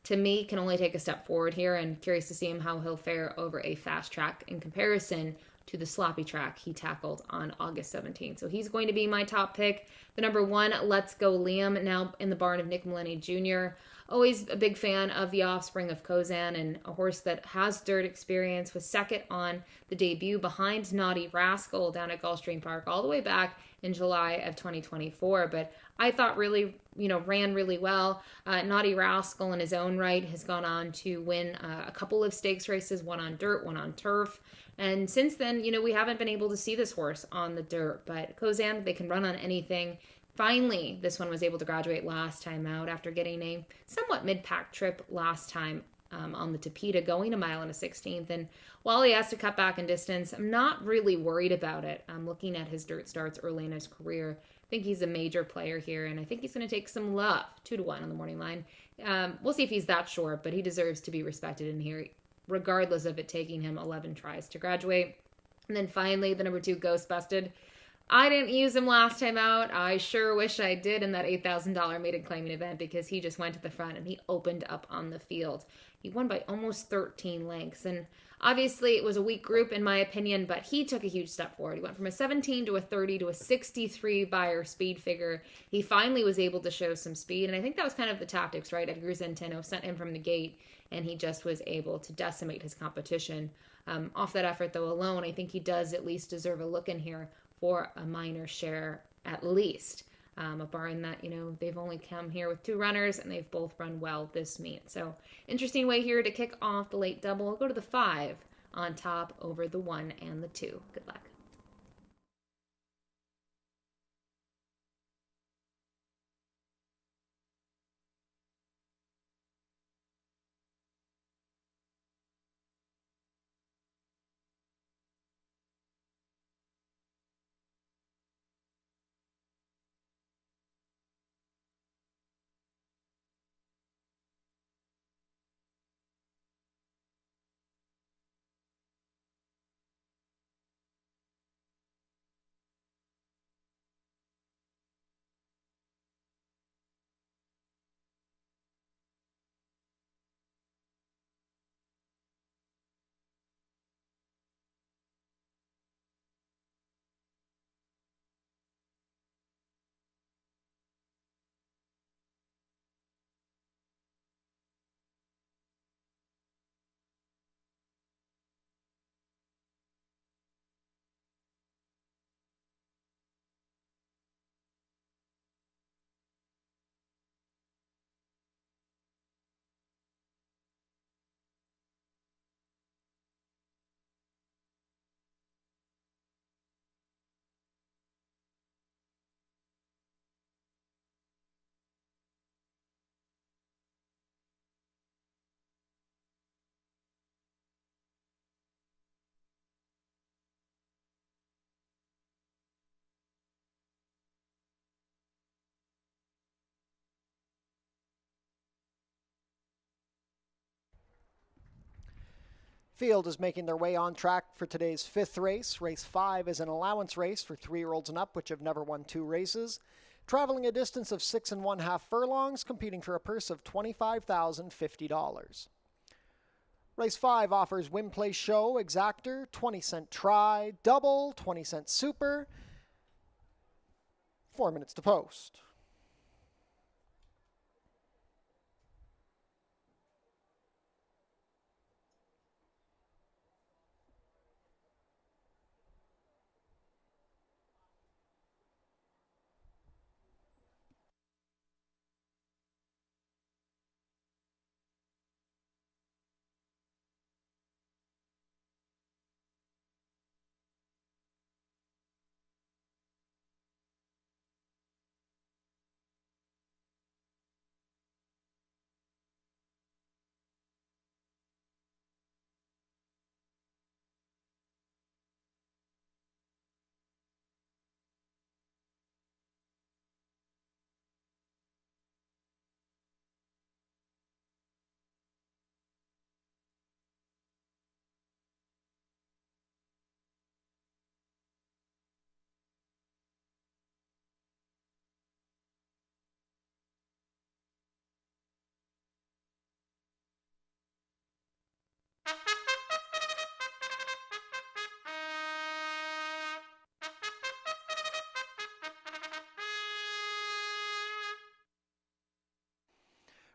to me, can only take a step forward here, and curious to see him how he'll fare over a fast track in comparison to the sloppy track he tackled on August 17th. So he's going to be my top pick. The number 1, Let's Go Liam, now in the barn of Nick Maloney Jr. Always a big fan of the offspring of Kozan, and a horse that has dirt experience, was second on the debut behind Naughty Rascal down at Gulfstream Park all the way back in July of 2024. But I thought really, ran really well. Naughty Rascal in his own right has gone on to win a couple of stakes races, one on dirt, one on turf. And since then, we haven't been able to see this horse on the dirt. But Kozan, they can run on anything. Finally, this one was able to graduate last time out after getting a somewhat mid-pack trip last time on the Tapeta, going a mile and a 16th. And while he has to cut back in distance, I'm not really worried about it. I'm looking at his dirt starts early in his career. I think he's a major player here, and I think he's going to take some love, 2-1 on the morning line. We'll see if he's that short, but he deserves to be respected in here, regardless of it taking him 11 tries to graduate. And then finally, the number 2, Ghost Busted. I didn't use him last time out. I sure wish I did in that $8,000 maiden claiming event, because he just went to the front and he opened up on the field. He won by almost 13 lengths. And obviously it was a weak group in my opinion, but he took a huge step forward. He went from a 17 to a 30 to a 63 Beyer speed figure. He finally was able to show some speed. And I think that was kind of the tactics, right? Edgar Zenteno sent him from the gate, and he just was able to decimate his competition. Off that effort, though, alone, I think he does at least deserve a look in here for a minor share at least. Barring that, they've only come here with 2 runners, and they've both run well this meet. So interesting way here to kick off the late double. I'll go to the 5 on top over the 1 and the 2. Good luck. Field is making their way on track for today's 5th race. Race 5 is an allowance race for 3-year-olds and up, which have never won 2 races. Traveling a distance of 6.5 furlongs, competing for a purse of $25,050. Race 5 offers Win Play Show, Exactor, 20-cent try, double, 20-cent super, 4 minutes to post.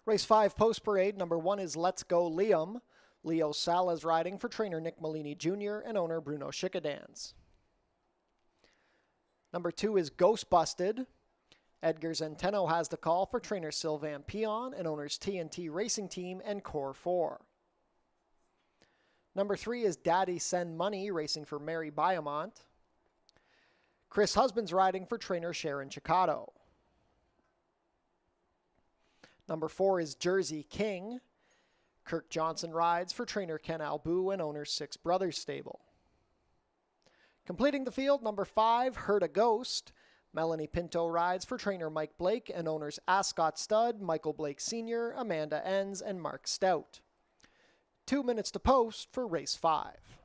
Race 5 Post Parade, number 1 is Let's Go Liam. Leo Salas riding for trainer Nick Molini Jr. and owner Bruno Schickadans. Number 2 is Ghost Busted. Edgar Zenteno has the call for trainer Sylvain Pion and owners TNT Racing Team and Core 4. Number 3 is Daddy Send Money racing for Mary Biamont. Chris Husbands riding for trainer Sharon Chicado. Number 4 is Jersey King. Kirk Johnson rides for trainer Ken Albu and owner Six Brothers Stable. Completing the field, number 5, Heard a Ghost. Melanie Pinto rides for trainer Mike Blake and owners Ascot Stud, Michael Blake Sr., Amanda Enns, and Mark Stout. 2 minutes to post for race 5.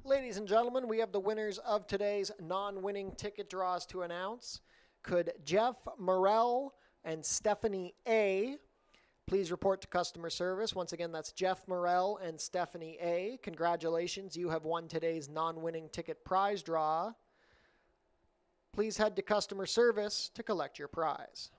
Ladies and gentlemen, we have the winners of today's non-winning ticket draws to announce. Could Jeff Morell and Stephanie A. please report to customer service? Once again, that's Jeff Morell and Stephanie A. Congratulations, you have won today's non-winning ticket prize draw. Please head to customer service to collect your prize.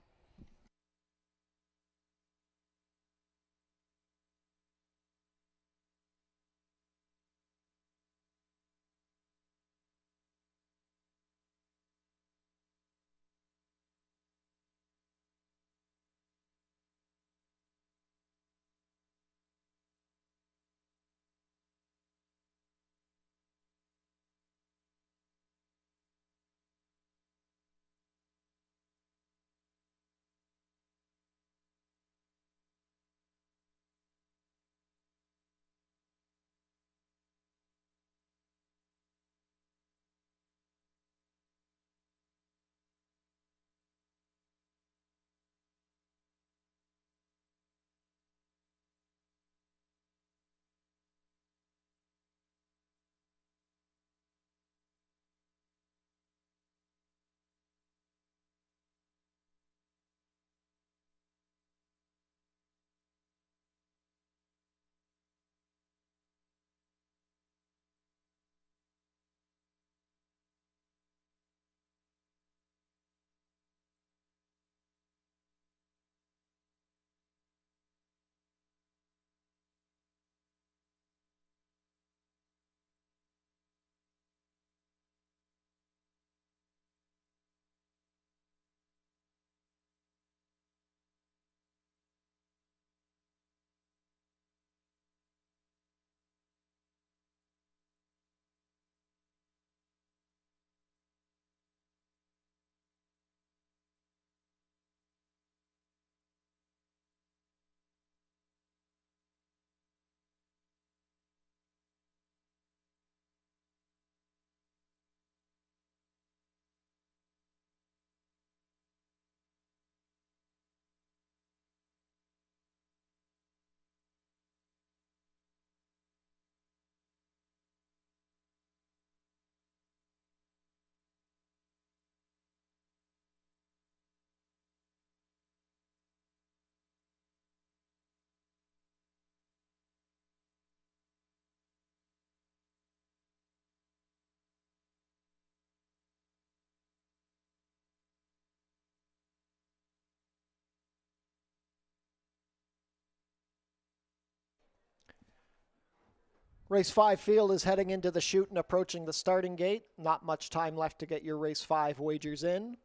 Race 5 field is heading into the chute and approaching the starting gate. Not much time left to get your Race 5 wagers in.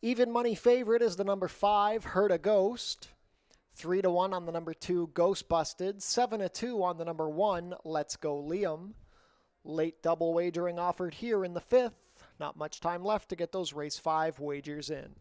Even money favorite is the number 5, Heard a Ghost. 3-1 on the number 2, Ghost Busted. 7-2 on the number 1, Let's Go Liam. Late double wagering offered here in the 5th. Not much time left to get those Race 5 wagers in.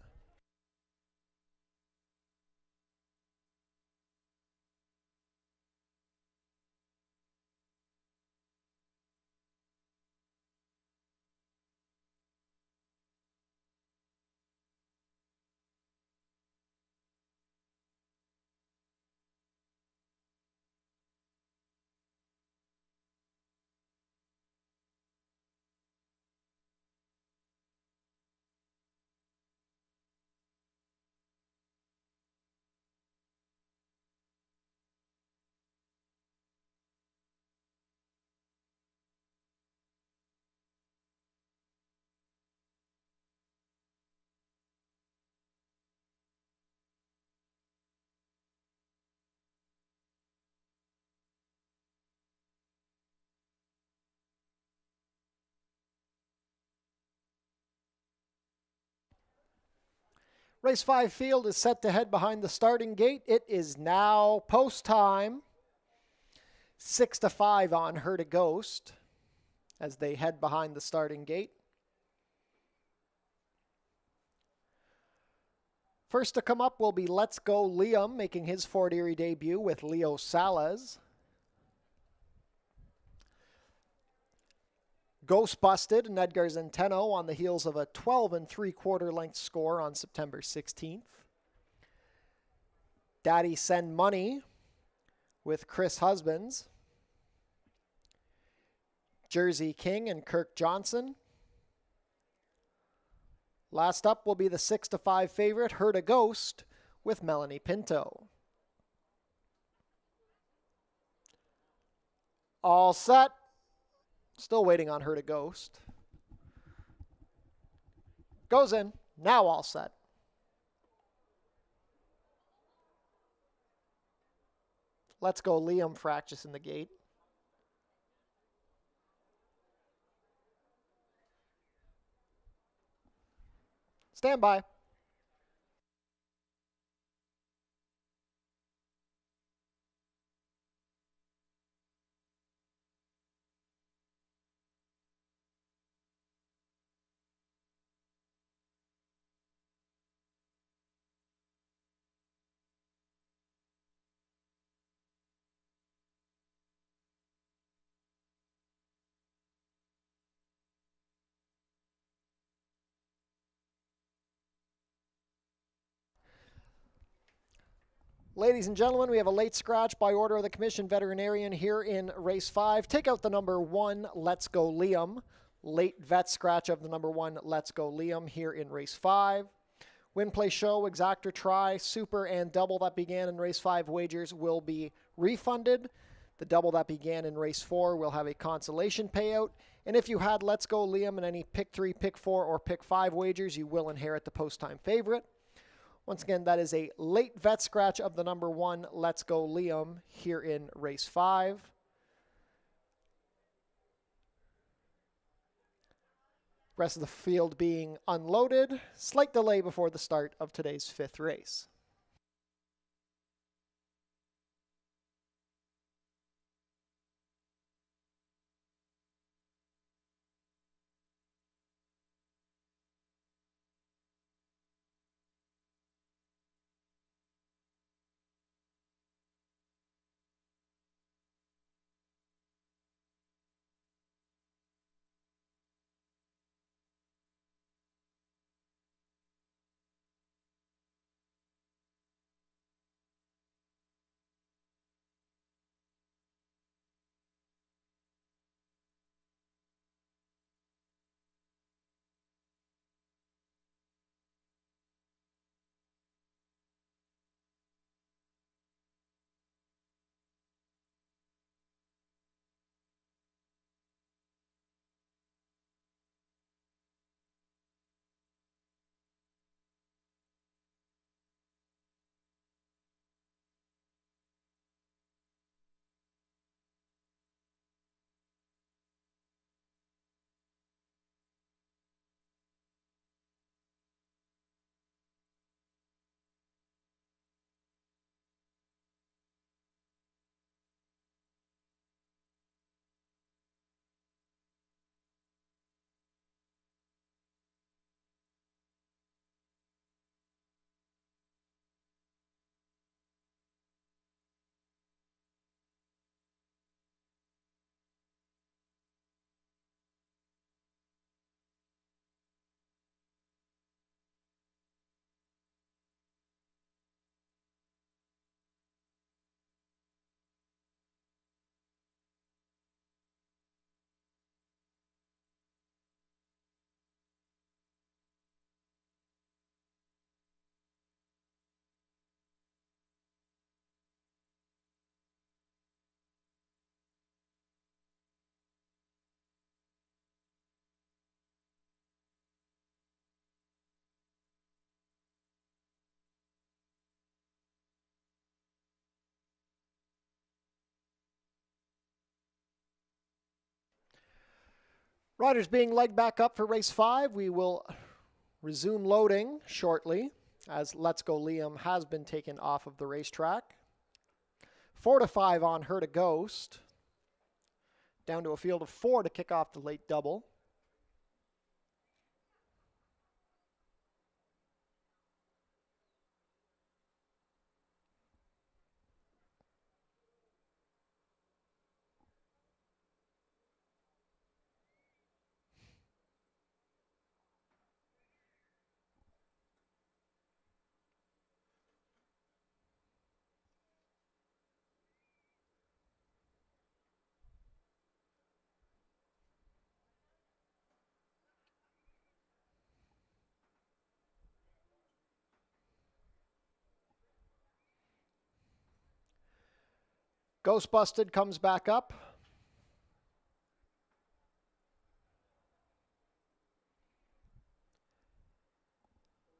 Race 5 field is set to head behind the starting gate. It is now post time. 6-5 on Her to Ghost as they head behind the starting gate. First to come up will be Let's Go Liam, making his Fort Erie debut with Leo Salas. Ghost Busted and Edgar Zenteno on the heels of a 12 3/4 length score on September 16th. Daddy Send Money with Chris Husbands. Jersey King and Kirk Johnson. Last up will be the 6-5 favorite, Her to Ghost, with Melanie Pinto. All set. Still waiting on Her to Ghost. Goes in. Now all set. Let's Go Liam fractious in the gate. Stand by. Ladies and gentlemen, we have a late scratch by order of the Commission Veterinarian here in Race 5. Take out the number 1, Let's Go Liam. Late vet scratch of the number 1, Let's Go Liam here in Race 5. Win, play, show, exactor, try, super, and double that began in Race 5 wagers will be refunded. The double that began in Race 4 will have a consolation payout. And if you had Let's Go Liam in any pick 3, pick 4, or pick 5 wagers, you will inherit the post-time favorite. Once again, that is a late vet scratch of the number 1, Let's Go Liam, here in Race 5. Rest of the field being unloaded. Slight delay before the start of today's 5th race. Riders being legged back up for Race 5. We will resume loading shortly. as Let's Go Liam has been taken off of the racetrack. 4 to 5 on Her to Ghost. Down to a field of 4 to kick off the late double. Ghost Busted comes back up.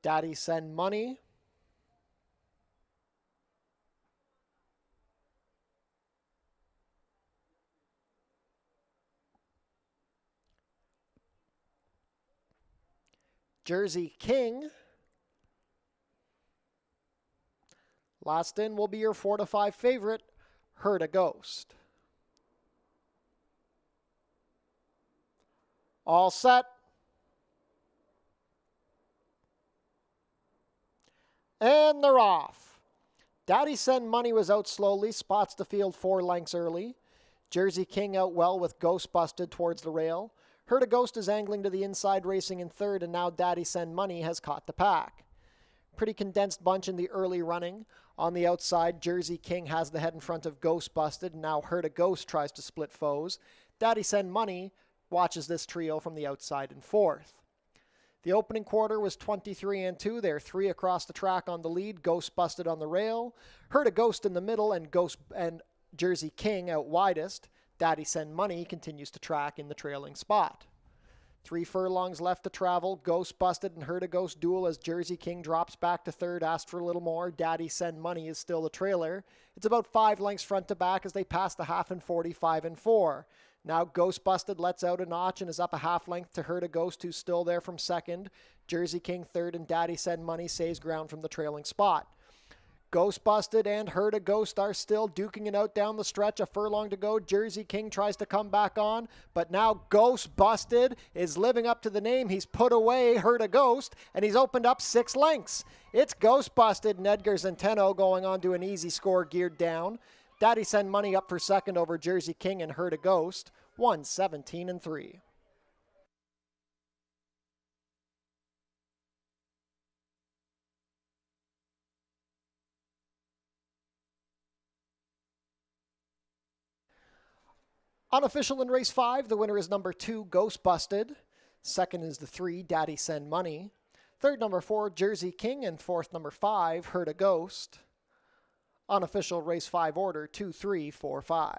Daddy Send Money. Jersey King. Last in will be your 4 to 5 favorite, Her to Ghost. All set. And they're off. Daddy Send Money was out slowly, spots the field 4 lengths early. Jersey King out well with Ghost Busted towards the rail. Her to Ghost is angling to the inside, racing in third, and now Daddy Send Money has caught the pack. Pretty condensed bunch in the early running. On the outside, Jersey King has the head in front of Ghost Busted, and now Her to Ghost tries to split foes. Daddy Send Money watches this trio from the outside in fourth. The opening quarter was 23-2. They're 3 across the track on the lead. Ghost Busted on the rail. Her to Ghost in the middle, and Jersey King out widest. Daddy Send Money continues to track in the trailing spot. 3 furlongs left to travel. Ghost Busted and Her to Ghost duel as Jersey King drops back to third, asked for a little more. Daddy Send Money is still the trailer. It's about 5 lengths front to back as they pass the half and 45 and 4. Now Ghost Busted lets out a notch and is up a half length to Her to Ghost, who's still there from second. Jersey King third, and Daddy Send Money saves ground from the trailing spot. Ghost Busted and Her to Ghost are still duking it out down the stretch. A furlong to go. Jersey King tries to come back on, but now Ghost Busted is living up to the name. He's put away Her to Ghost, and he's opened up 6 lengths. It's Ghost Busted and Edgar Zenteno going on to an easy score geared down. Daddy Send Money up for second over Jersey King and Her to Ghost. 1-17-3. Unofficial in race 5, the winner is number 2, Ghost Busted. Second is the 3, Daddy Send Money. Third, number 4, Jersey King. And fourth, number 5, Her to Ghost. Unofficial race 5 order, 2, 3, 4, 5.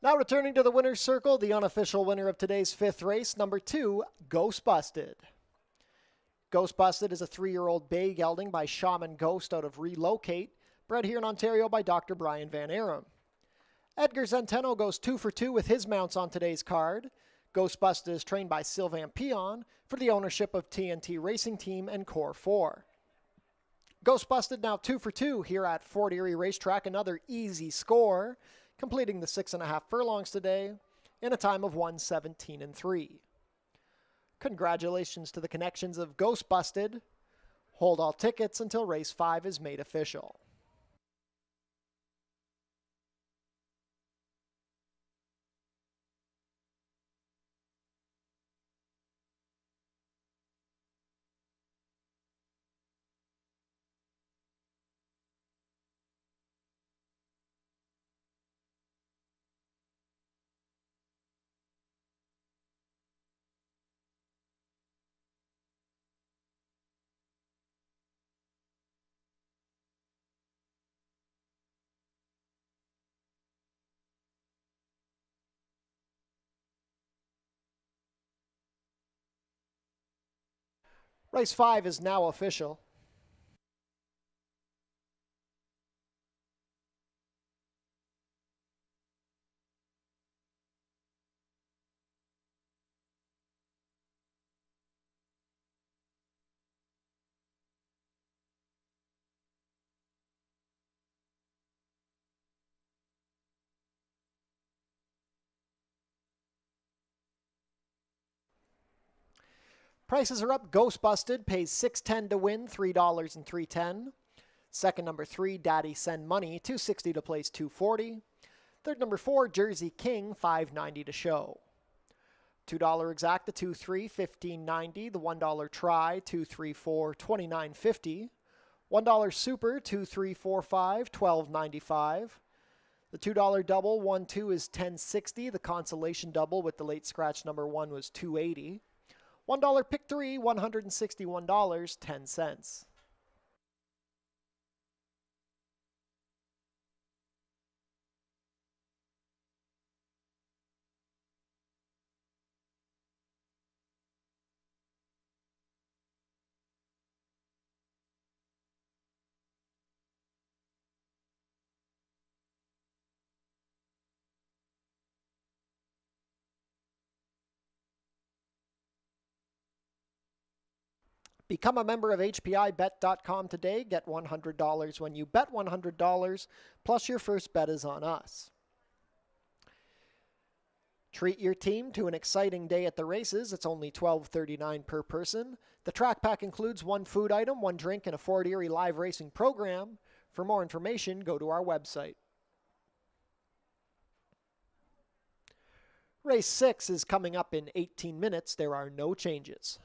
Now returning to the winner's circle, the unofficial winner of today's 5th race, number 2, Ghost Busted. Ghost Busted is a 3-year-old bay gelding by Shaman Ghost out of Relocate, bred here in Ontario by Dr. Brian Van Arum. Edgar Zenteno goes 2 for 2 with his mounts on today's card. Ghost Busted is trained by Sylvain Pion for the ownership of TNT Racing Team and Core 4. Ghost Busted now 2 for 2 here at Fort Erie Racetrack, another easy score, completing the 6.5 furlongs today in a time of 1:17-3. Congratulations to the connections of Ghost Busted, Hold all tickets until race 5 is made official. Race 5 is now official. Prices are up. Ghost Busted pays $6.10 to win, $3 and $3.10. Second, number 3, Daddy Send Money, $2.60 to place, $2.40. Third, number 4, Jersey King, $5.90 to show. $2 Exacta, 2-3, $15.90. The $1 Try, 2-3-4, $29.50. $1 Super, 2-3-4-5, $12.95. The $2 Double, 1-2 is $10.60. The Consolation Double with the late scratch number 1 was $2.80. $1 Pick 3, $161, 10 cents. Become a member of HPIBet.com today. Get $100 when you bet $100, plus your first bet is on us. Treat your team to an exciting day at the races. It's only $12.39 per person. The track pack includes 1 food item, 1 drink, and a Fort Erie live racing program. For more information, go to our website. Race 6 is coming up in 18 minutes. There are no changes.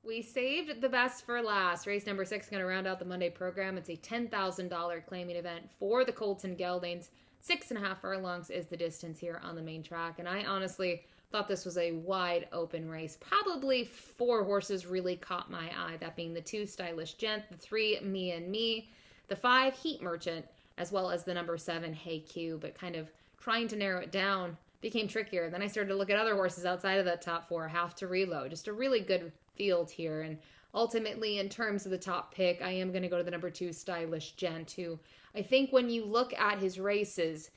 We saved the best for last. Race number 6 going to round out the Monday program. It's a $10,000 claiming event for the Colton Geldings. 6.5 furlongs is the distance here on the main track. And I honestly thought this was a wide open race. Probably 4 horses really caught my eye. That being the 2 Stylish Gent, the 3 Me and Me, the 5 Heat Merchant, as well as the number 7 Hey Q. But kind of trying to narrow it down became trickier. Then I started to look at other horses outside of that top 4. Have to Reload. Just a really good field here. And ultimately, in terms of the top pick, I am going to go to the number 2 Stylish Gent, who I think when you look at his races,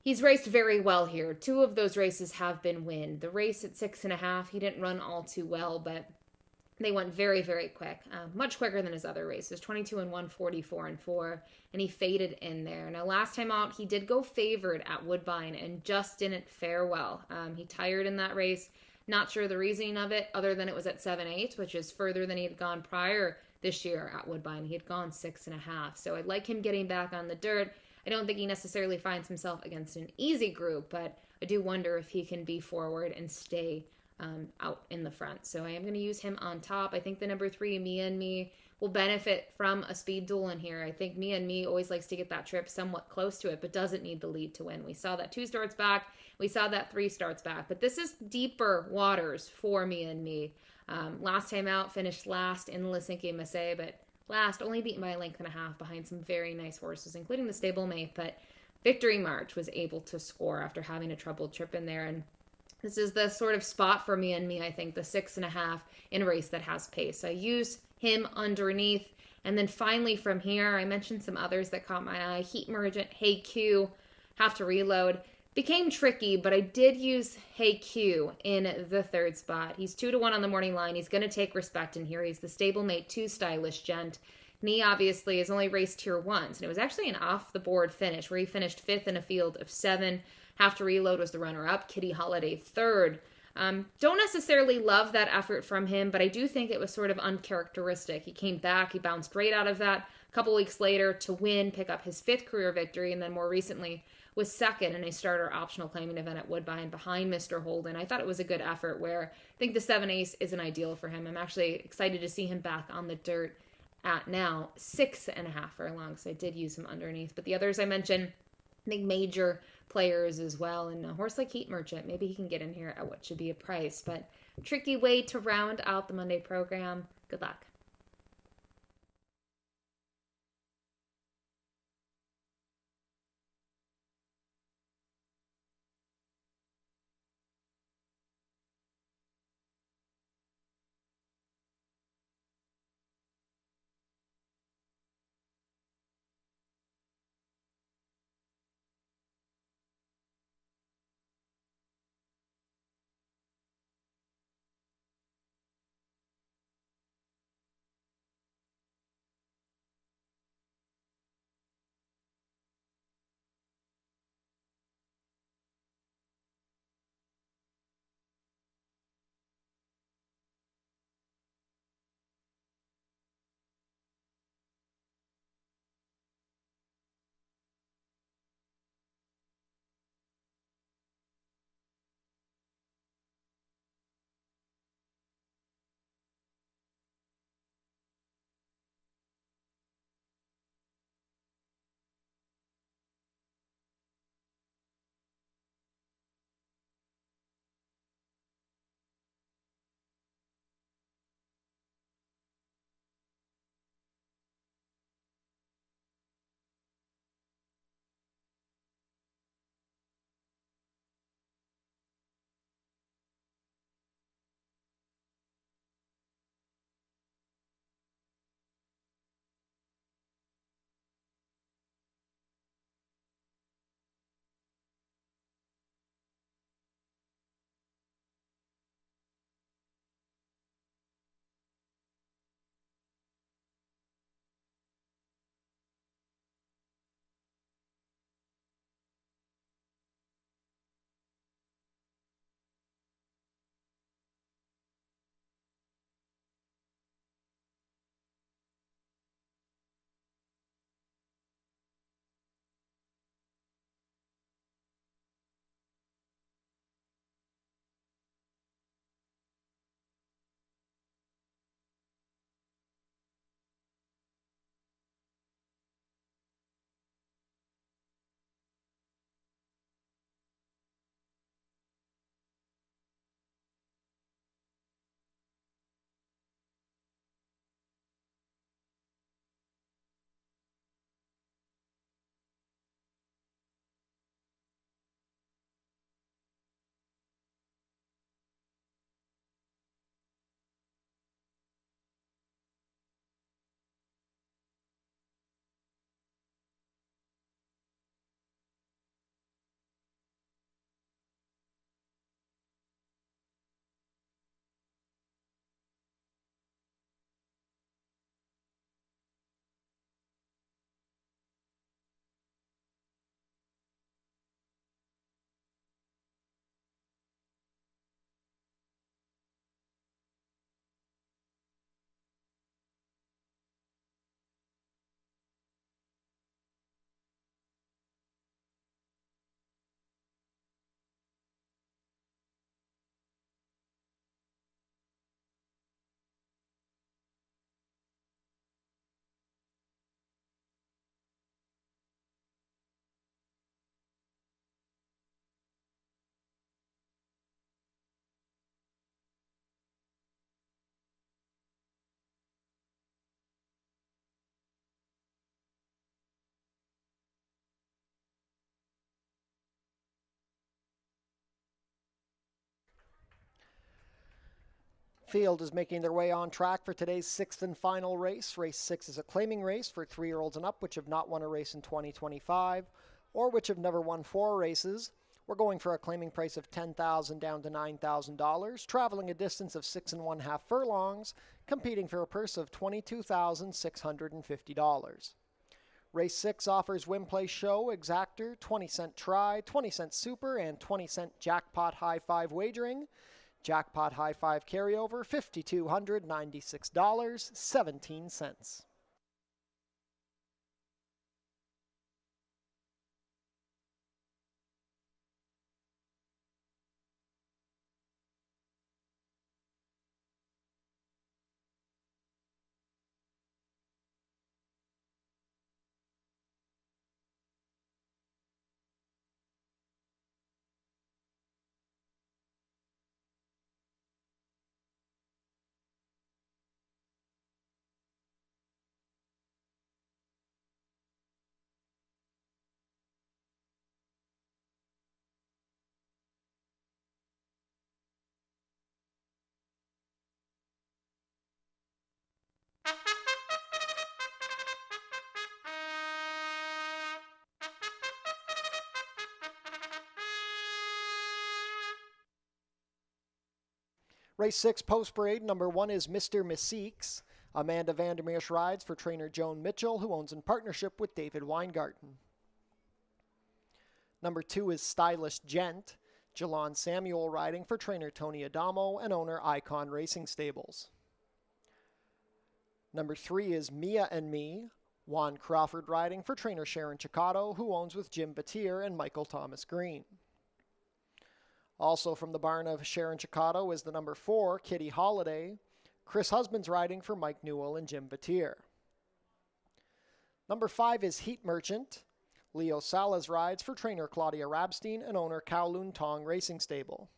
he's raced very well here. 2 of those races have been win. The race at 6.5, he didn't run all too well, but they went very, very quick. Much quicker than his other races. 22 and 1, 44 and 4, and he faded in there. Now, last time out, he did go favored at Woodbine and just didn't fare well. He tired in that race. Not sure the reasoning of it, other than it was at 7-8, which is further than he had gone prior this year at Woodbine. He had gone 6.5. So I'd like him getting back on the dirt. I don't think he necessarily finds himself against an easy group, but I do wonder if he can be forward and stay out in the front. So I am going to use him on top. I think the number 3, Me and Me, will benefit from a speed duel in here. I think Me and Me always likes to get that trip somewhat close to it, but doesn't need the lead to win. We saw that 2 starts back. We saw that 3 starts back. But this is deeper waters for Me and Me. Last time out, finished last in Helsinki Massey, but last, only beaten by a length and a half behind some very nice horses, including the stablemate. But Victory March was able to score after having a troubled trip in there. And this is the sort of spot for Me and Me, I think, the 6.5 in a race that has pace. I use him underneath. And then finally from here, I mentioned some others that caught my eye. Heat Merchant, Hey Q, Have to Reload. Became tricky, but I did use Hey Q in the 3rd spot. He's 2-1 on the morning line. He's going to take respect in here. He's the stablemate 2 Stylish Gent. And he obviously has only raced here once. And it was actually an off-the-board finish where he finished 5th in a field of 7. Have to Reload was the runner-up. Kitty Holiday 3rd. Don't necessarily love that effort from him, but I do think it was sort of uncharacteristic. He came back. He bounced right out of that a couple weeks later to win, pick up his 5th career victory, and then more recently was 2nd in a starter optional claiming event at Woodbine behind Mr. Holden. I thought it was a good effort where I think the 7 Ace is an ideal for him. I'm actually excited to see him back on the dirt at now 6.5 furlongs. So I did use him underneath. But the others I mentioned, I think major players as well. And a horse like Heat Merchant, maybe he can get in here at what should be a price. But tricky way to round out the Monday program. Good luck. Field is making their way on track for today's sixth and final race. Race 6 is a claiming race for 3-year-olds and up which have not won a race in 2025 or which have never won 4 races. We're going for a claiming price of $10,000 down to $9,000, traveling a distance of 6 1/2 furlongs, competing for a purse of $22,650. Race 6 offers win, play, show, exactor, 20-cent try, 20-cent super, and 20-cent jackpot high five wagering. Jackpot high five carryover, $5,296.17. Race 6 post parade, number 1 is Mr. Mystiques. Amanda Vandermeersch rides for trainer Joan Mitchell, who owns in partnership with David Weingarten. Number 2 is Stylish Gent. Jalon Samuel riding for trainer Tony Adamo and owner Icon Racing Stables. Number 3 is Mia and Me. Juan Crawford riding for trainer Sharon Chicotto, who owns with Jim Batir and Michael Thomas Green. Also from the barn of Sharon Chicotto is the number 4, Kitty Holiday. Chris Husbands riding for Mike Newell and Jim Batir. Number 5 is Heat Merchant. Leo Salas rides for trainer Claudia Rabstein and owner Kowloon Tong Racing Stable.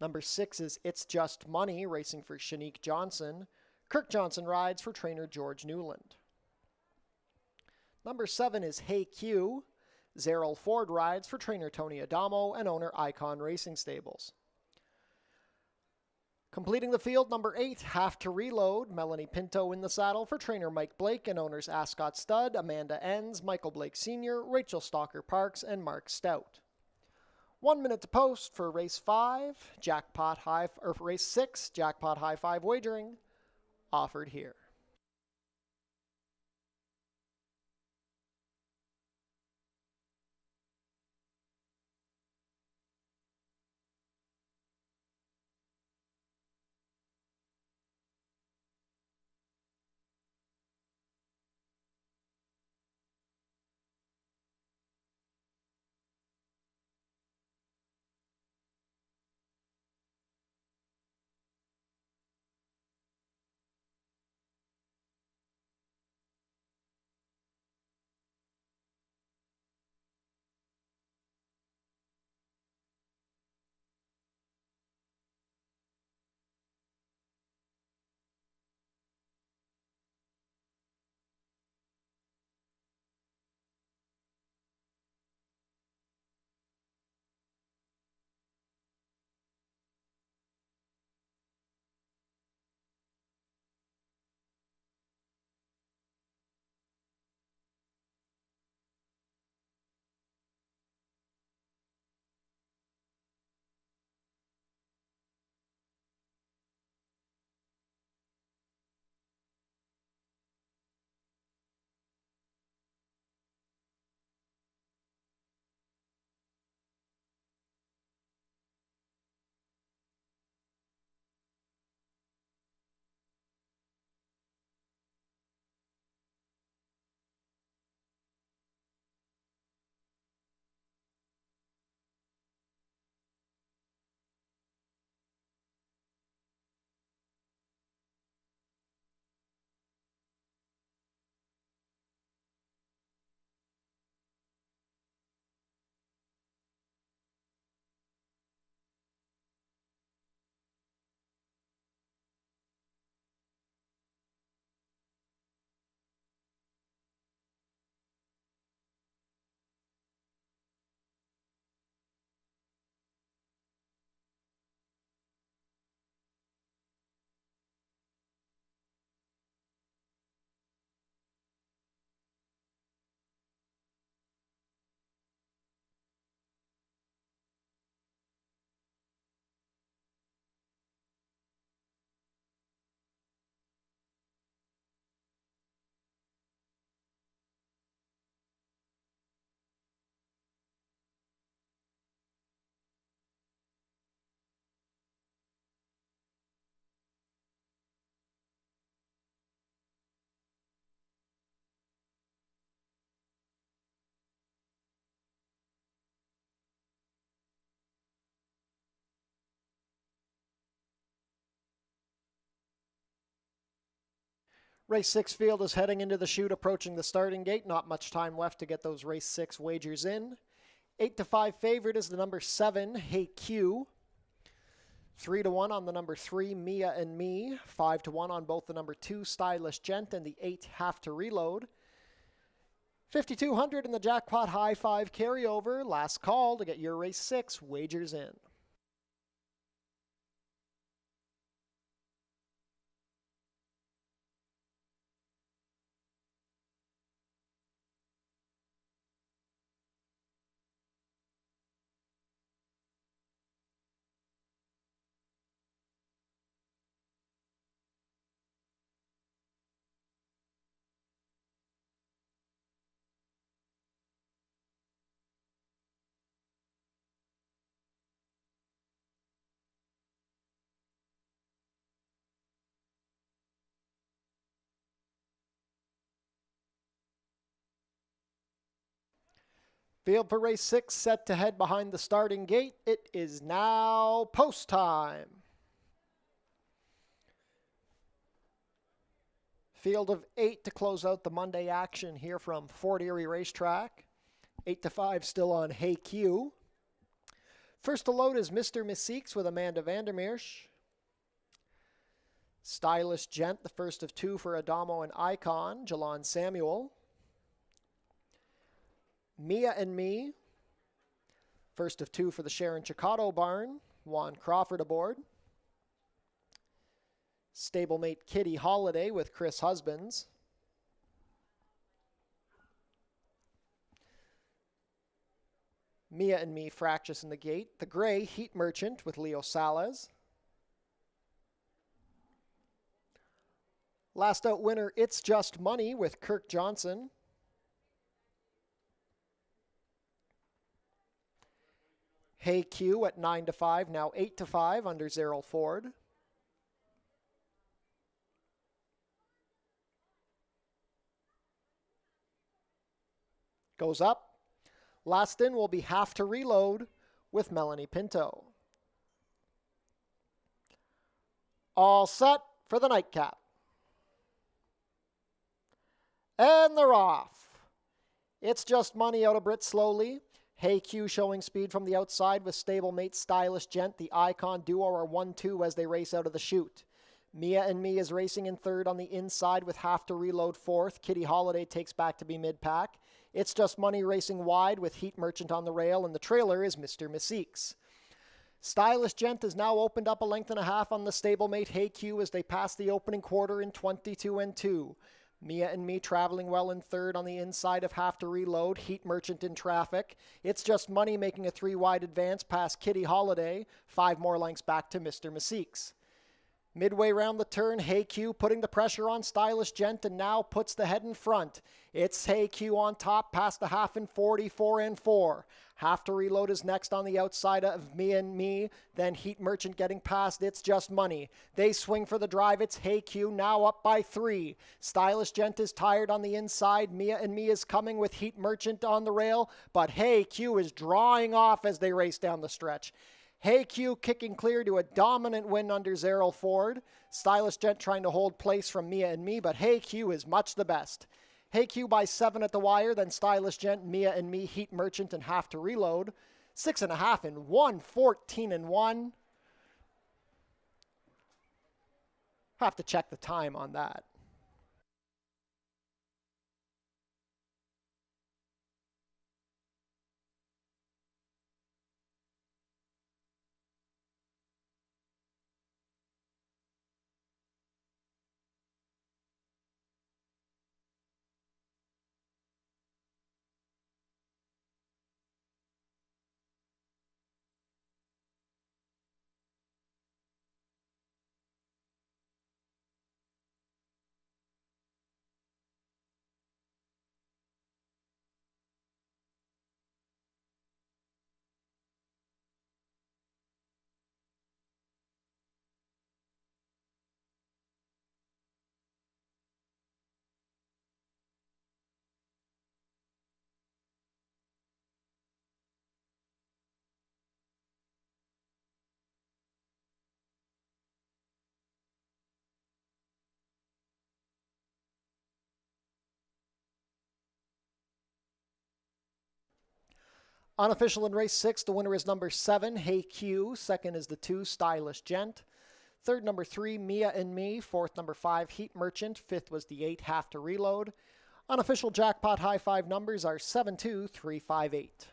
Number 6 is It's Just Money, racing for Shanique Johnson. Kirk Johnson rides for trainer George Newland. Number 7 is Hey Q. Zerrell Ford rides for trainer Tony Adamo and owner Icon Racing Stables. Completing the field, number 8, Have to Reload. Melanie Pinto in the saddle for trainer Mike Blake and owners Ascot Stud, Amanda Enns, Michael Blake Sr., Rachel Stalker Parks, and Mark Stout. 1 minute to post for race 5, race 6, jackpot high five wagering, offered here. Race 6 field is heading into the chute, approaching the starting gate. Not much time left to get those race 6 wagers in. 8-5 favorite is the number 7, Hey Q. 3-1 on the number 3, Mia and Me. 5-1 on both the number 2, Stylish Gent, and the 8, Have to Reload. 5,200 in the jackpot high 5 carryover. Last call to get your race 6 wagers in. Field for race 6 set to head behind the starting gate. It is now post time. Field of 8 to close out the Monday action here from Fort Erie Racetrack. 8-5 still on Hey Q. First to load is Mr. Mystiques with Amanda Vandermeersch. Stylish Gent, the first of 2 for Adamo and Icon, Jalon Samuel. Mia and Me, first of 2 for the Sharon Chicotto barn, Juan Crawford aboard. Stablemate Kitty Holiday with Chris Husbands. Mia and Me, Fractious in the gate. The Gray Heat Merchant with Leo Salas. Last out winner, It's Just Money with Kirk Johnson. Hey Q at 9-5, now 8-5 under Zerrell Ford. Goes up. Last in will be Have to Reload with Melanie Pinto. All set for the nightcap. And they're off. It's Just Money out of Brit slowly. Hey Q showing speed from the outside with stablemate Stylish Gent. The Icon duo are 1-2 as they race out of the chute. Mia and Me is racing in third on the inside with Have to Reload fourth. Kitty Holiday takes back to be mid-pack. It's Just Money racing wide with Heat Merchant on the rail, and the trailer is Mr. Mystiques. Stylish Gent has now opened up a length and a half on the stablemate Hey Q as they pass the opening quarter in 22-2. Mia and Me traveling well in third on the inside of Have to Reload. Heat Merchant in traffic. It's Just Money making a 3-wide advance past Kitty Holiday. 5 more lengths back to Mr. Mystiques. Midway round the turn, Hey Q putting the pressure on Stylish Gent and now puts the head in front. It's Hey Q on top past the half in 44-4. Have to Reload is next on the outside of Me and Me. Then Heat Merchant getting past It's Just Money. They swing for the drive. It's Hey Q now up by 3. Stylish Gent is tired on the inside. Mia and Me is coming with Heat Merchant on the rail. But Hey Q is drawing off as they race down the stretch. Hey Q kicking clear to a dominant win under Zerrell Ford. Stylish Gent trying to hold place from Mia and Me, but Hey Q is much the best. Hey Q by 7 at the wire, then Stylish Gent, Mia and Me, Heat Merchant, and Have to Reload. 6.5 in 1, 14-1. Have to check the time on that. Unofficial in race 6, the winner is number 7, Hey Q. Second is the 2, Stylish Gent. Third, number 3, Mia and Me. Fourth, number 5, Heat Merchant. Fifth was the 8, Have to Reload. Unofficial jackpot high 5 numbers are 72358.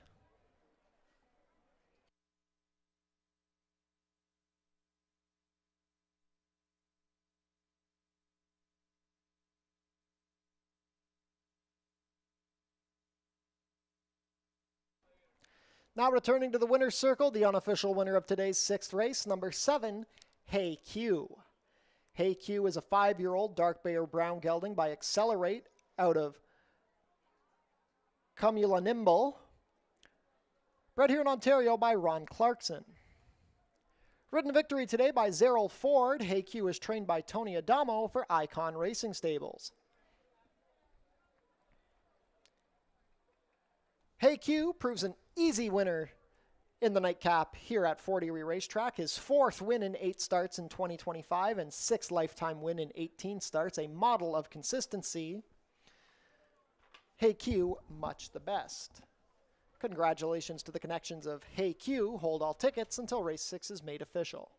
Now returning to the winner's circle, the unofficial winner of today's 6th race, number 7, Hey Q. Hey Q is a 5-year-old dark bay or brown gelding by Accelerate out of Cumula, bred here in Ontario by Ron Clarkson. Ridden victory today by Zerrell Ford. Hey Q is trained by Tony Adamo for Icon Racing Stables. Hey Q proves an easy winner in the nightcap here at Fort Erie Racetrack. His 4th win in 8 starts in 2025 and 6th lifetime win in 18 starts, a model of consistency. Hey Q, much the best. Congratulations to the connections of Hey Q. Hold all tickets until race 6 is made official.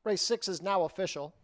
Race 6 is now official.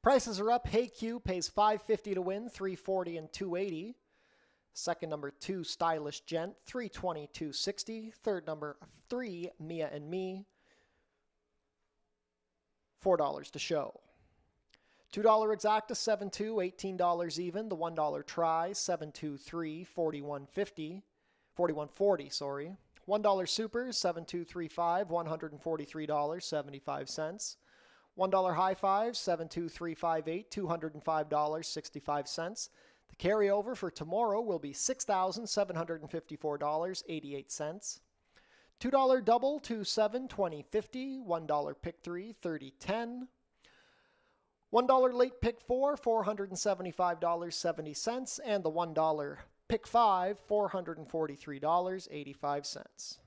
Prices are up. Hey Q pays $5.50 to win, $3.40 and $2.80. Second number 2, Stylish Gent, $3.20, $2.60. Third number 3, Mia and Me, $4 to show. $2 exacta, 7-2, $18 even. The $1 try, 7-2-3, $41.50, $41.40, sorry. $1 super, 7-2-3-5, $143.75. $1 high five, 7-2-3-5-8, $205.65. The carryover for tomorrow will be $6,754.88. $2 double, 2-7, $20.50. $1 pick 3, $30.10. $1 late pick 4, $475.70. And the $1 pick 5, $443.85.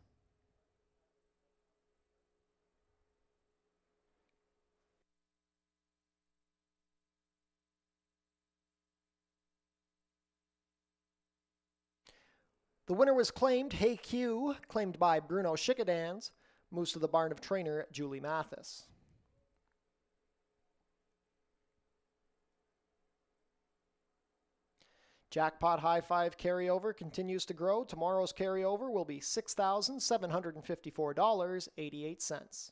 The winner was claimed, Hey Q, claimed by Bruno Schickadans, moves to the barn of trainer Julie Mathis. Jackpot High Five carryover continues to grow. Tomorrow's carryover will be $6,754.88.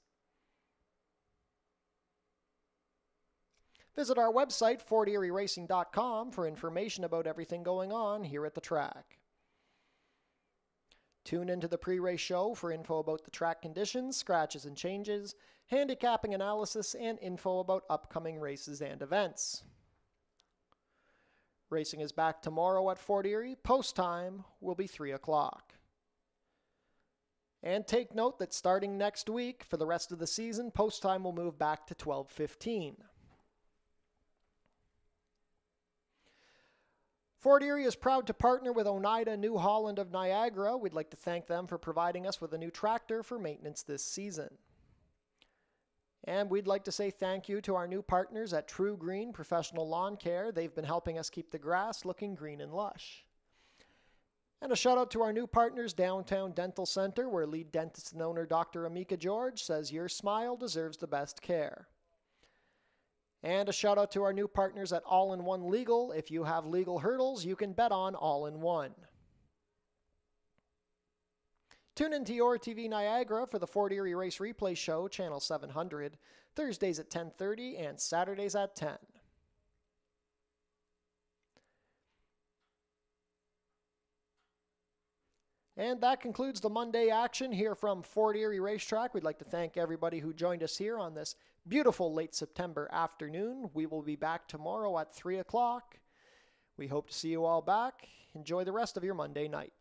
Visit our website, FortErieRacing.com, for information about everything going on here at the track. Tune into the pre-race show for info about the track conditions, scratches and changes, handicapping analysis, and info about upcoming races and events. Racing is back tomorrow at Fort Erie. Post time will be 3 o'clock. And take note that starting next week, for the rest of the season, post time will move back to 12:15. Fort Erie is proud to partner with Oneida New Holland of Niagara. We'd like to thank them for providing us with a new tractor for maintenance this season. And we'd like to say thank you to our new partners at True Green Professional Lawn Care. They've been helping us keep the grass looking green and lush. And a shout out to our new partners, Downtown Dental Center, where lead dentist and owner Dr. Amika George says your smile deserves the best care. And a shout out to our new partners at All-in-One Legal. If you have legal hurdles, you can bet on All-in-One. Tune into Your TV Niagara for the Fort Erie Race Replay Show, Channel 700, Thursdays at 10:30 and Saturdays at 10. And that concludes the Monday action here from Fort Erie Racetrack. We'd like to thank everybody who joined us here on this beautiful late September afternoon. We will be back tomorrow at 3 o'clock. We hope to see you all back. Enjoy the rest of your Monday night.